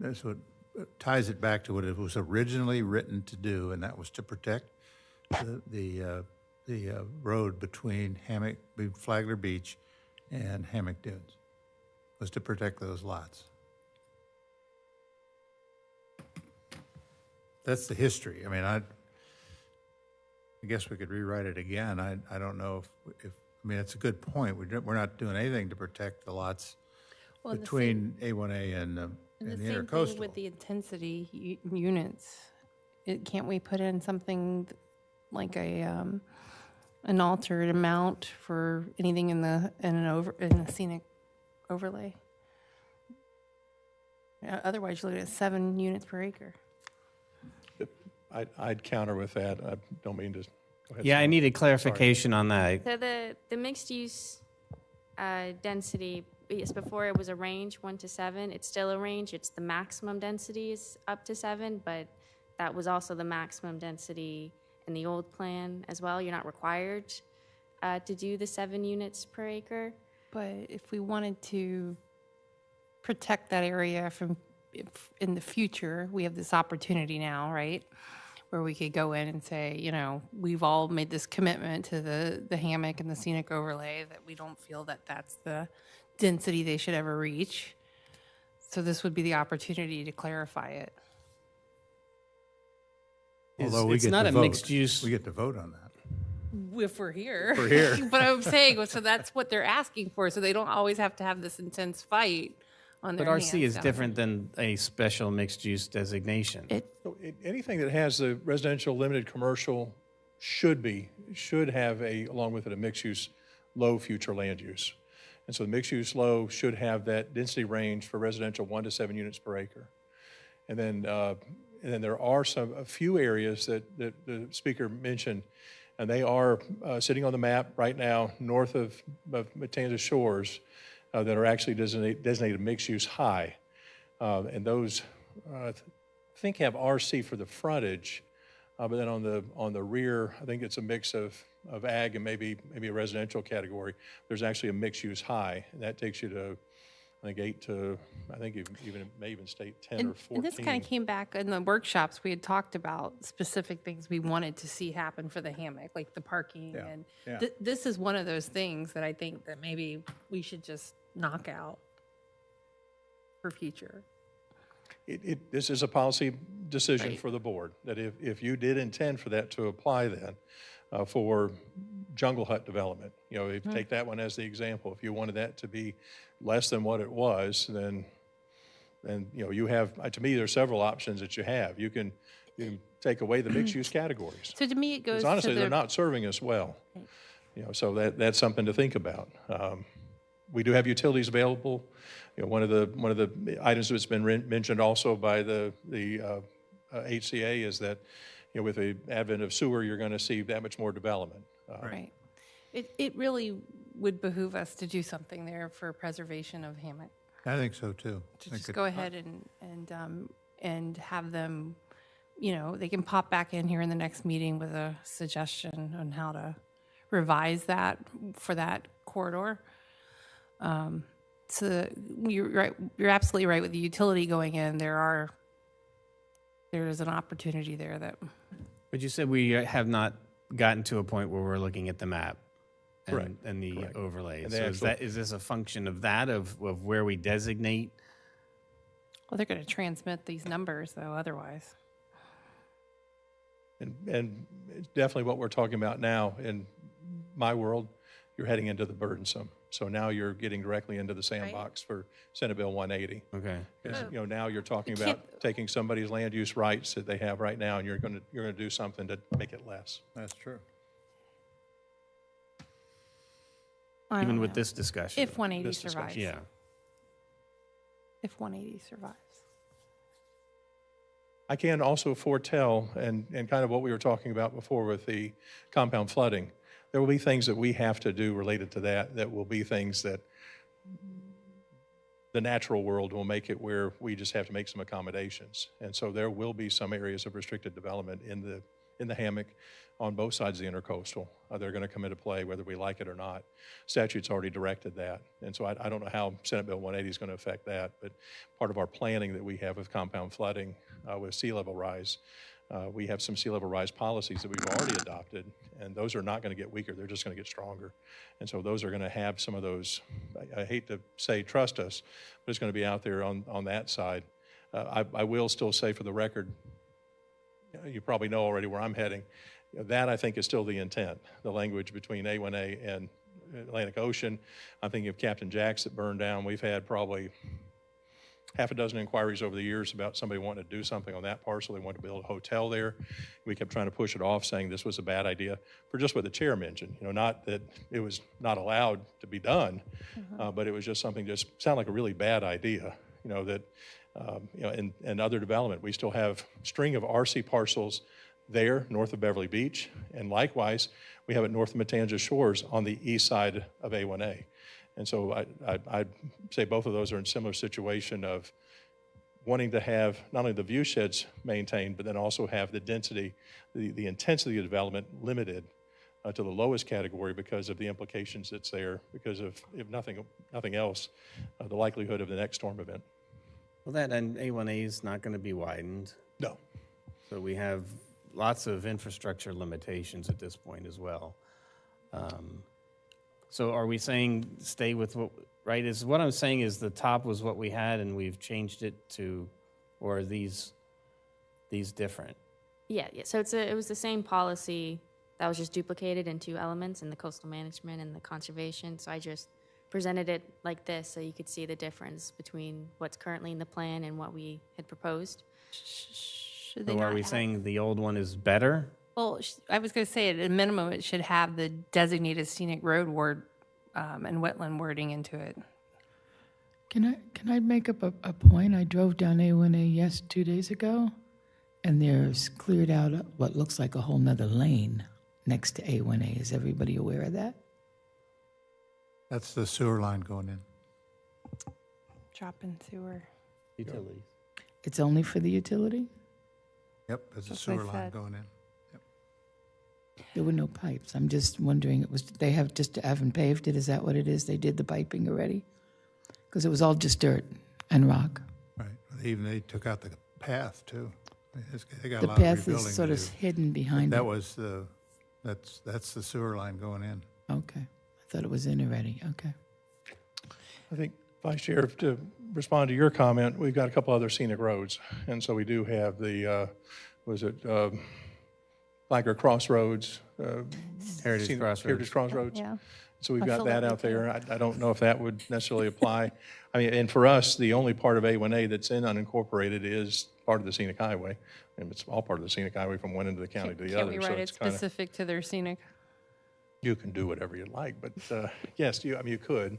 that's what ties it back to what it was originally written to do, and that was to protect the road between Flagler Beach and Hammock Dunes, was to protect those lots. That's the history. I mean, I guess we could rewrite it again. I don't know if I mean, it's a good point. We're not doing anything to protect the lots Well, between A1A and the same intercoastal. thing with the intensity units. Can't we put in something like an altered amount for anything in the scenic overlay? Otherwise, you're looking at 7 units per acre. I'd counter with that. I don't mean to. Go ahead, Yeah, I Sam. needed clarification on that. So the mixed use density, yes, before it was a range 1 to 7. It's still a range. It's the maximum density is up to 7, but that was also the maximum density in the old plan as well. You're not required to do the 7 units per acre. But if we wanted to protect that area from, if in the future, we have this opportunity now, right? Where we could go in and say, you know, we've all made this commitment to the hammock and the scenic overlay that we don't feel that that's the density they should ever reach. So this would be the opportunity to clarify it. Although we It's get not to a vote. mixed use. We get to vote on that. If we're here. We're here. But I'm saying, so that's what they're asking for, so they don't always have to have this intense fight on their But hands. RC is down different than a special mixed-use designation. So anything that has the residential limited commercial should have along with it, a mixed-use low future land use. And so the mixed-use low should have that density range for residential 1 to 7 units per acre. And then there are a few areas that the speaker mentioned, and they are sitting on the map right now north of Matanzas Shores that are actually designated mixed-use high. And those, I think, have RC for the frontage, but then on the rear, I think it's a mix of ag and maybe a residential category. There's actually a mixed-use high, and that takes you to, I think, 8 to, I think even it may even state 10 or 14. And this kind of came back in the workshops. We had talked about specific things we wanted to see happen for the hammock, like the parking. Yeah, And yeah. this is one of those things that I think that maybe we should just knock out for future. This is a policy decision for the board, that if you did intend for that to apply then for Jungle Hut development, you know, if you take that one as the example, if you wanted that to be less than what it was, then you know, you have, to me, there's several options that you have. You can take away the mixed-use categories. So to me, it goes Because honestly, to the, they're not serving us well. You know, so that's something to think about. We do have utilities available. You know, one of the items that's been mentioned also by the HCA is that, you know, with the advent of sewer, you're going to see that much more development. right. It really would behoove us to do something there for preservation of hammock. I think so too. To just go ahead and have them, you know, they can pop back in here in the next meeting with a suggestion on how to revise that for that corridor. So you're right. You're absolutely right with the utility going in. There is an opportunity there that. But you said we have not gotten to a point where we're looking at the map Correct. and the overlays. And the So is this a function of that, of where we designate? Well, they're going to transmit these numbers though. Otherwise. And it's definitely what we're talking about now. In my world, you're heading into the burdensome. So now you're getting directly into the sandbox for Senate Bill 180. Okay. Because, now you're talking about taking somebody's land use rights that they have right now, and you're going to do something to make it less. That's true. I Even don't with know. this discussion. If 180 This discussion, survives. Yeah. If 180 survives. I can also foretell, and kind of what we were talking about before with the compound flooding, there will be things that we have to do related to that will be things that the natural world will make it where we just have to make some accommodations. And so there will be some areas of restricted development in the hammock on both sides of the intercoastal. They're going to come into play whether we like it or not. Statute's already directed that. And so I don't know how Senate Bill 180 is going to affect that, but part of our planning that we have with compound flooding, with sea level rise, we have some sea level rise policies that we've already adopted, and those are not going to get weaker. They're just going to get stronger. And so those are going to have some of those, I hate to say trust us, but it's going to be out there on that side. I will still say for the record, you probably know already where I'm heading. That, I think, is still the intent, the language between A1A and Atlantic Ocean. I'm thinking of Captain Jack's that burned down. We've had probably half a dozen inquiries over the years about somebody wanting to do something on that parcel. They wanted to build a hotel there. We kept trying to push it off, saying this was a bad idea for just what the chair mentioned. Not that it was not allowed to be done, but it was just something just sounded like a really bad idea. That in other development, we still have a string of RC parcels there north of Beverly Beach, and likewise, we have it north of Matanzas Shores on the east side of A1A. And so I'd say both of those are in similar situation of wanting to have not only the view sheds maintained, but then also have the density, the intensity of development limited to the lowest category because of the implications that's there, because of, if nothing else, the likelihood of the next storm event. Well, that and A1A is not going to be widened. No. So we have lots of infrastructure limitations at this point as well. So are we saying stay with what, right? Is what I'm saying is the top was what we had and we've changed it to, or are these different? Yeah. So it was the same policy that was just duplicated in two elements, in the coastal management and the conservation. So I just presented it like this so you could see the difference between what's currently in the plan and what we had proposed. Should they So are not we have- saying the old one is better? Well, I was going to say at a minimum, it should have the designated scenic road word and wetland wording into it. Can I make up a point? I drove down A1A 2 days ago, and there's cleared out what looks like a whole nother lane next to A1A. Is everybody aware of that? That's the sewer line going in. Drop in sewer. Utilities. It's only for the utility? Yep, there's a That's what I sewer line said. going in. There were no pipes. I'm just wondering, they haven't paved it? Is that what it is? They did the piping already? Because it was all just dirt and rock. Right. They took out the path too. They got a The lot of path rebuilding is sort to of do. hidden behind That it. was that's the sewer line going in. Okay. I thought it was in already. Okay. I think, Vice Chair, to respond to your comment, we've got a couple other scenic roads. And so we do have the, Flagler Crossroads. Heritage Crossroads. Heritage Crossroads. Yeah. So we've I got feel that that way out there. I don't know if that would necessarily apply. I mean, and for us, the only part of A1A that's in unincorporated is part of the scenic highway. And it's all part of the scenic highway from one end of the county to the Can't other. we So write it it's kind of, specific to their scenic? you can do whatever you like, but yes, you could.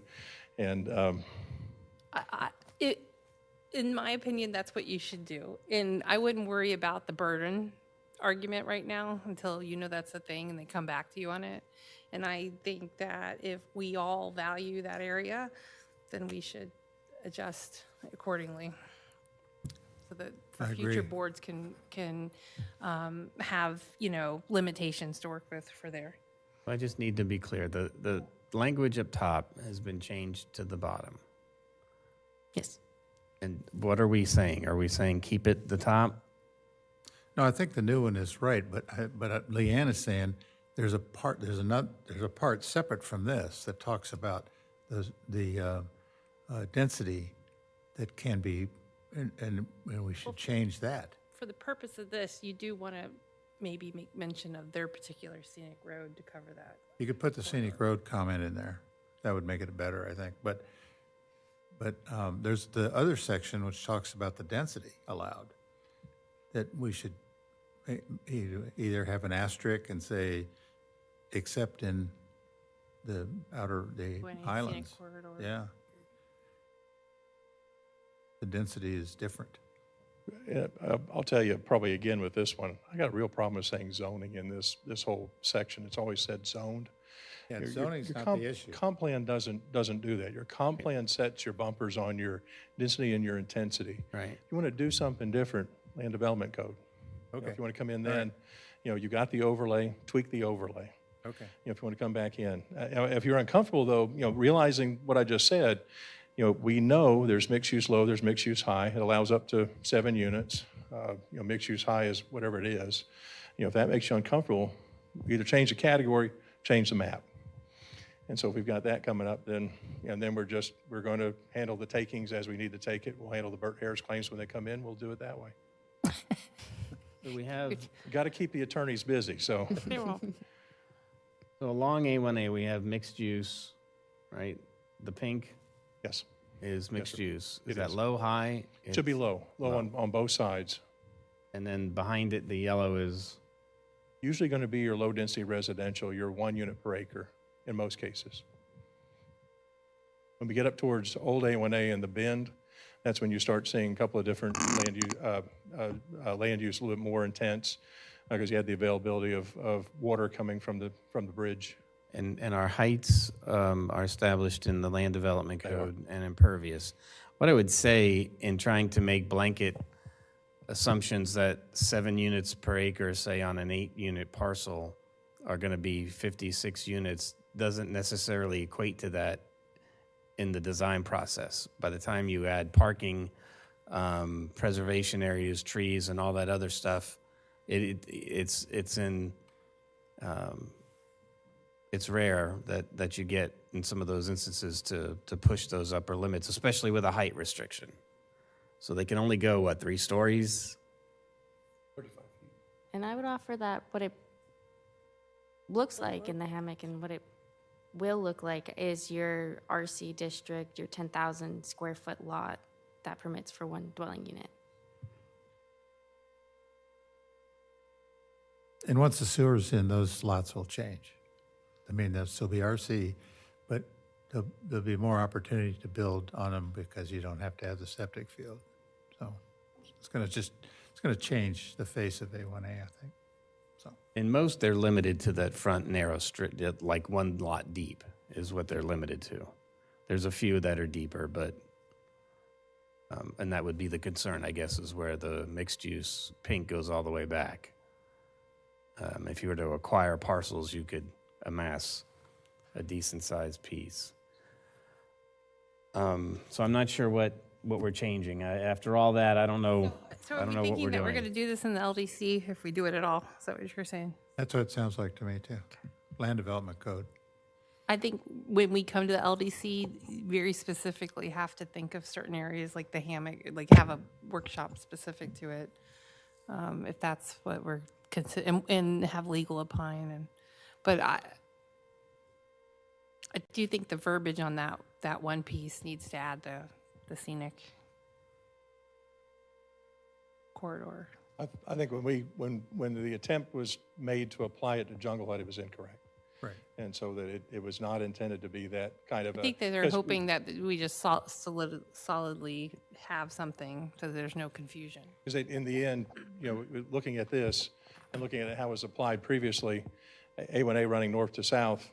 And In my opinion, that's what you should do. And I wouldn't worry about the burden argument right now until you know that's a thing and they come back to you on it. And I think that if we all value that area, then we should adjust accordingly so that for I future agree. boards can have, limitations to work with for there. I just need to be clear. The language up top has been changed to the bottom. Yes. And what are we saying? Are we saying keep it the top? No, I think the new one is right, but Leanne is saying there's a part separate from this that talks about the density that can be, and we should change that. For the purpose of this, you do want to maybe make mention of their particular scenic road to cover that. You could put the scenic road comment in there, That would make it better, I think. But there's the other section which talks about the density allowed, that we should either have an asterisk and say, except in the When it's islands. scenic corridor. Yeah. The density is different. Yeah, I'll tell you, probably again with this one, I got a real problem with saying zoning in this whole section. It's always said zoned. Yeah, Your zoning's not the issue. Comp plan doesn't do that. Your comp plan sets your bumpers on your density and your intensity. Right. If you want to do something different, land development code. Okay. If you want to come in All right. then, you got the overlay, tweak the overlay. Okay. If you want to come back in. If you're uncomfortable though, realizing what I just said, we know there's mixed use low, there's mixed use high. It allows up to 7 units. Mixed use high is whatever it is. If that makes you uncomfortable, either change the category, change the map. And so if we've got that coming up, then we're going to handle the takings as we need to take it. We'll handle the Burt Harris claims when they come in. We'll do it that way. So we have, Got to keep the attorneys busy, so. so along A1A, we have mixed use, right? The pink Yes, is mixed sir. use. It Is that is. low, high? it should be It's- low on both sides. And then behind it, the yellow is, Usually going to be your low-density residential, your 1 unit per acre in most cases. When we get up towards old A1A and the Bend, that's when you start seeing a couple of different land use a little bit more intense because you had the availability of water coming from the bridge. and our heights are established in the land development code and impervious. What I would say in trying to make blanket assumptions that 7 units per acre, say on an 8-unit parcel, are going to be 56 units doesn't necessarily equate to that in the design process. By the time you add parking, preservation areas, trees, and all that other stuff, it's rare that you get in some of those instances to push those upper limits, especially with a height restriction. So they can only go, 3 stories? And I would offer that what it looks like in the hammock and what it will look like is your RC district, your 10,000 square foot lot that permits for 1 dwelling unit. And once the sewer's in, those lots will change. I mean, they'll still be RC, but there'll be more opportunity to build on them because you don't have to have the septic field. So it's going to change the face of A1A, I think. So In most, they're limited to that front narrow strip, like 1 lot deep is what they're limited to. There's a few that are deeper, but, and that would be the concern, I guess, is where the mixed use pink goes all the way back. If you were to acquire parcels, you could amass a decent sized piece. So I'm not sure what we're changing. After all that, I don't know. So I are don't we know what thinking we're that we're doing. going to do this in the LDC if we do it at all? Is that what you're saying? that's what it sounds like to me, too. Land Development Code. I think when we come to the LDC, very specifically have to think of certain areas like the hammock, like have a workshop specific to it. If that's what we're considering, and have legal opine. But I do think the verbiage on that one piece needs to add the scenic corridor. I think when the attempt was made to apply it to Junglehead, it was incorrect. Right. And so that it was not intended to be that kind of a. I think that they're 'cause hoping that we just solidly have something so there's no confusion. Because in the end, looking at this and looking at how it was applied previously, A1A running north to south,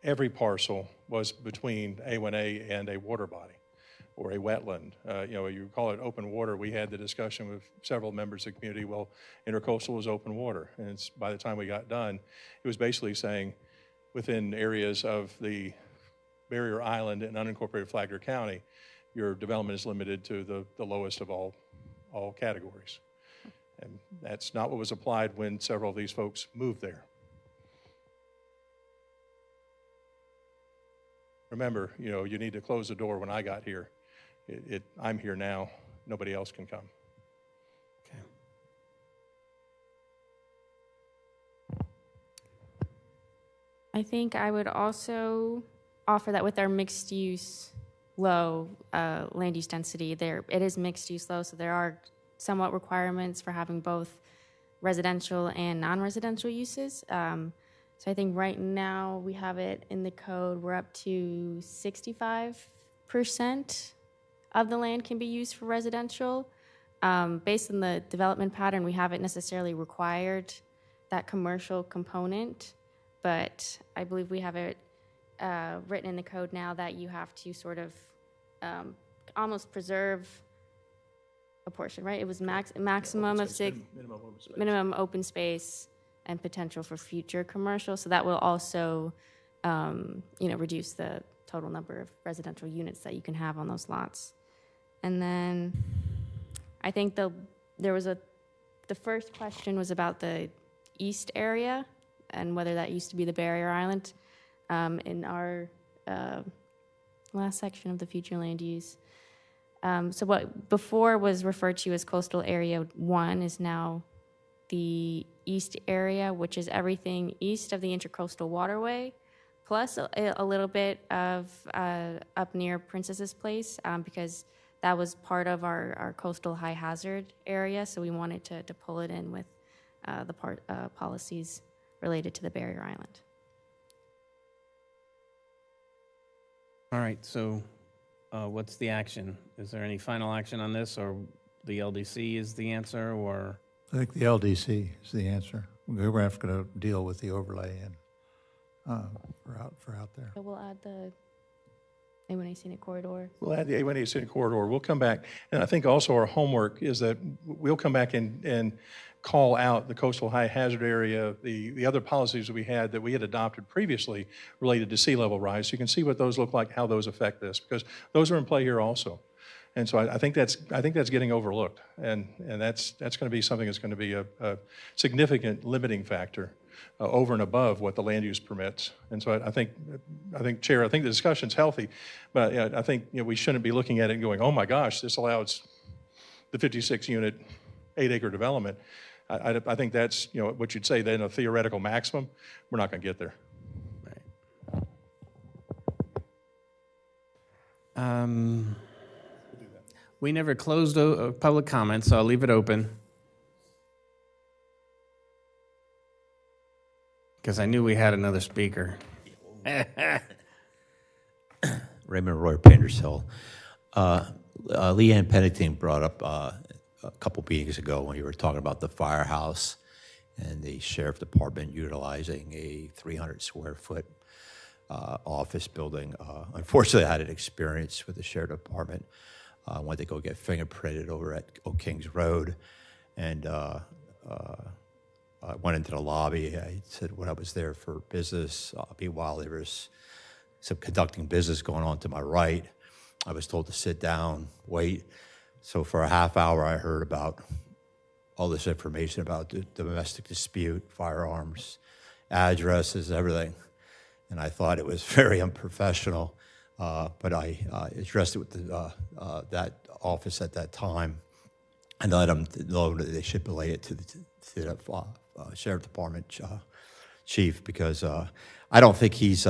every parcel was between A1A and a water body or a wetland. You call it open water. We had the discussion with several members of the community. Well, intercoastal is open water. And by the time we got done, it was basically saying within areas of the barrier island and unincorporated Flagler County, your development is limited to the lowest of all categories. And that's not what was applied when several of these folks moved there. Remember, you need to close the door when I got here. I'm here now. Nobody else can come. Okay. I think I would also offer that with our mixed use low land use density, it is mixed use low, so there are somewhat requirements for having both residential and non-residential uses. So I think right now we have it in the code, we're up to 65% of the land can be used for residential. Based on the development pattern, we haven't necessarily required that commercial component, but I believe we have it written in the code now that you have to sort of almost preserve a portion, right? It was maximum of minimum open space and potential for future commercial. So that will also, reduce the total number of residential units that you can have on those lots. And then I think the first question was about the east area and whether that used to be the barrier island. In our last section of the future land use. So what before was referred to as coastal area 1 is now the east area, which is everything east of the intercoastal waterway, plus a little bit of up near Princess's Place, because that was part of our coastal high hazard area. So we wanted to pull it in with the policies related to the barrier island. All right, so what's the action? Is there any final action on this, or the LDC is the answer, or? I think the LDC is the answer. We're have to deal with the overlay and for out there. So we'll add the A1A scenic corridor. We'll add the A1A scenic corridor. We'll come back. And I think also our homework is that we'll come back and call out the coastal high hazard area, the other policies that we had adopted previously related to sea level rise. So you can see what those look like, how those affect this, because those are in play here also. And so I think that's getting overlooked, and that's going to be something that's going to be a significant limiting factor over and above what the land use permits. And so I think, Chair, I think the discussion's healthy, but I think we shouldn't be looking at it and going, oh my gosh, this allows the 56-unit, 8-acre development. I think that's what you'd say then a theoretical maximum. We're not going to get there. Right. We never closed public comment, so I'll leave it open. Because I knew we had another speaker. Raymond Roy Pandershill. Leanne Pennington brought up a couple meetings ago when you were talking about the firehouse and the sheriff department utilizing a 300 square foot office building. Unfortunately, I had an experience with the sheriff department. I went to go get fingerprinted over at Oak Kings Road, and I went into the lobby. I said when I was there for business, meanwhile there was some conducting business going on to my right. I was told to sit down, wait. So for a half hour, I heard about all this information about the domestic dispute, firearms, addresses, everything. And I thought it was very unprofessional. But I addressed it with that office at that time and let them know that they should relay it to the sheriff department chief, because I don't think he's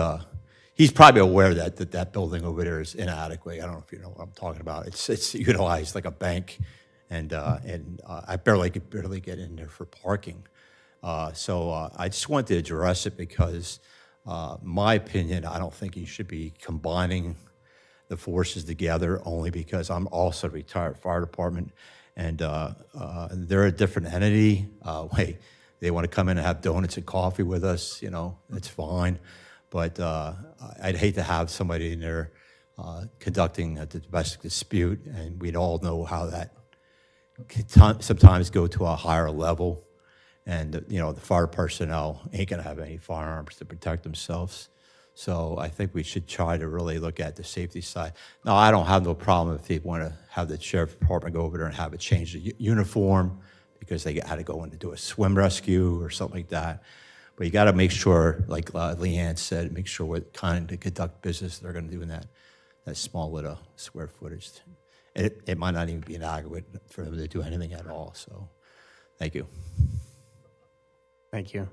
probably aware that building over there is inadequate. I don't know if you know what I'm talking about. It's utilized like a bank, and I barely could get in there for parking. So I just wanted to address it because. My opinion, I don't think you should be combining the forces together, only because I'm also a retired fire department, and they're a different entity. They want to come in and have donuts and coffee with us, that's fine. But I'd hate to have somebody in there conducting a domestic dispute, and we'd all know how that can sometimes go to a higher level. And, the fire personnel ain't going to have any firearms to protect themselves. So I think we should try to really look at the safety side. Now, I don't have no problem if they want to have the sheriff department go over there and have it change the uniform because they had to go in to do a swim rescue or something like that. But you got to make sure, like Leanne said, make sure what kind of conduct business they're going to do in that small little square footage. It might not even be inadequate for them to do anything at all. So thank you. Thank you.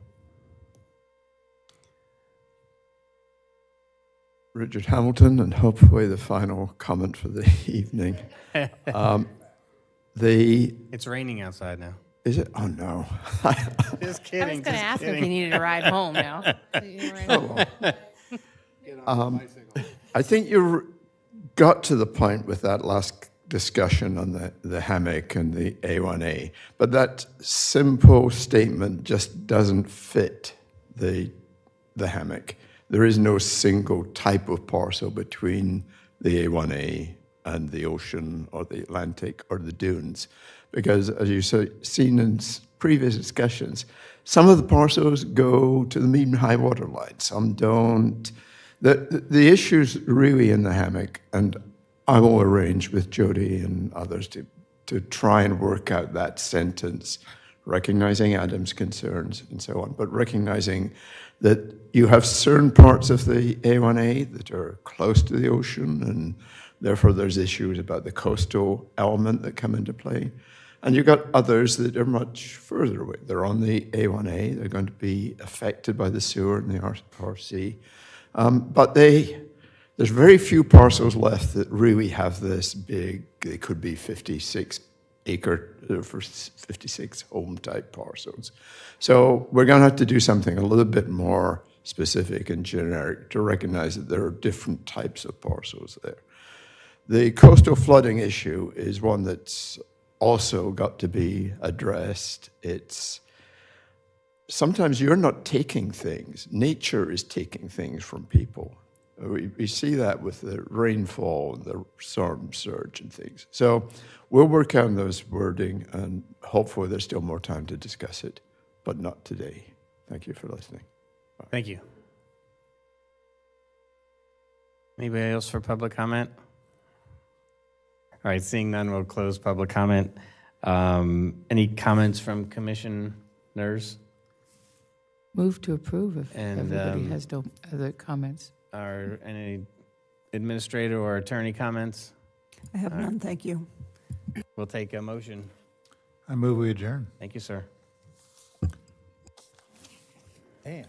Richard Hamilton, and hopefully the final comment for the evening. It's raining outside now. Is it? Oh, no. Just kidding. I was going to ask him if he needed a ride home now. I think you got to the point with that last discussion on the hammock and the A1A, but that simple statement just doesn't fit the hammock. There is no single type of parcel between the A1A and the ocean or the Atlantic or the dunes, because as you've seen in previous discussions, some of the parcels go to the mean high water line, some don't. The issue's really in the hammock, and I will arrange with Jody and others to try and work out that sentence, recognizing Adam's concerns and so on, but recognizing that you have certain parts of the A1A that are close to the ocean, and therefore there's issues about the coastal element that come into play. And you've got others that are much further away. They're on the A1A, they're going to be affected by the sewer and the RC. But there's very few parcels left that really have this big, they could be 56 acre for 56 home type parcels. So we're going to have to do something a little bit more specific and generic to recognize that there are different types of parcels there. The coastal flooding issue is one that's also got to be addressed. It's sometimes you're not taking things, nature is taking things from people. We see that with the rainfall and the storm surge and things. So we'll work on those wording, and hopefully there's still more time to discuss it, but not today. Thank you for listening. Bye. Thank you. Anybody else for public comment? All right, seeing none, we'll close public comment. Any comments from commissioners? Move to approve if And, everybody has no other comments. Are any administrator or attorney comments? I have none, thank you. We'll take a motion. I move we adjourn. Thank you, sir. Damn.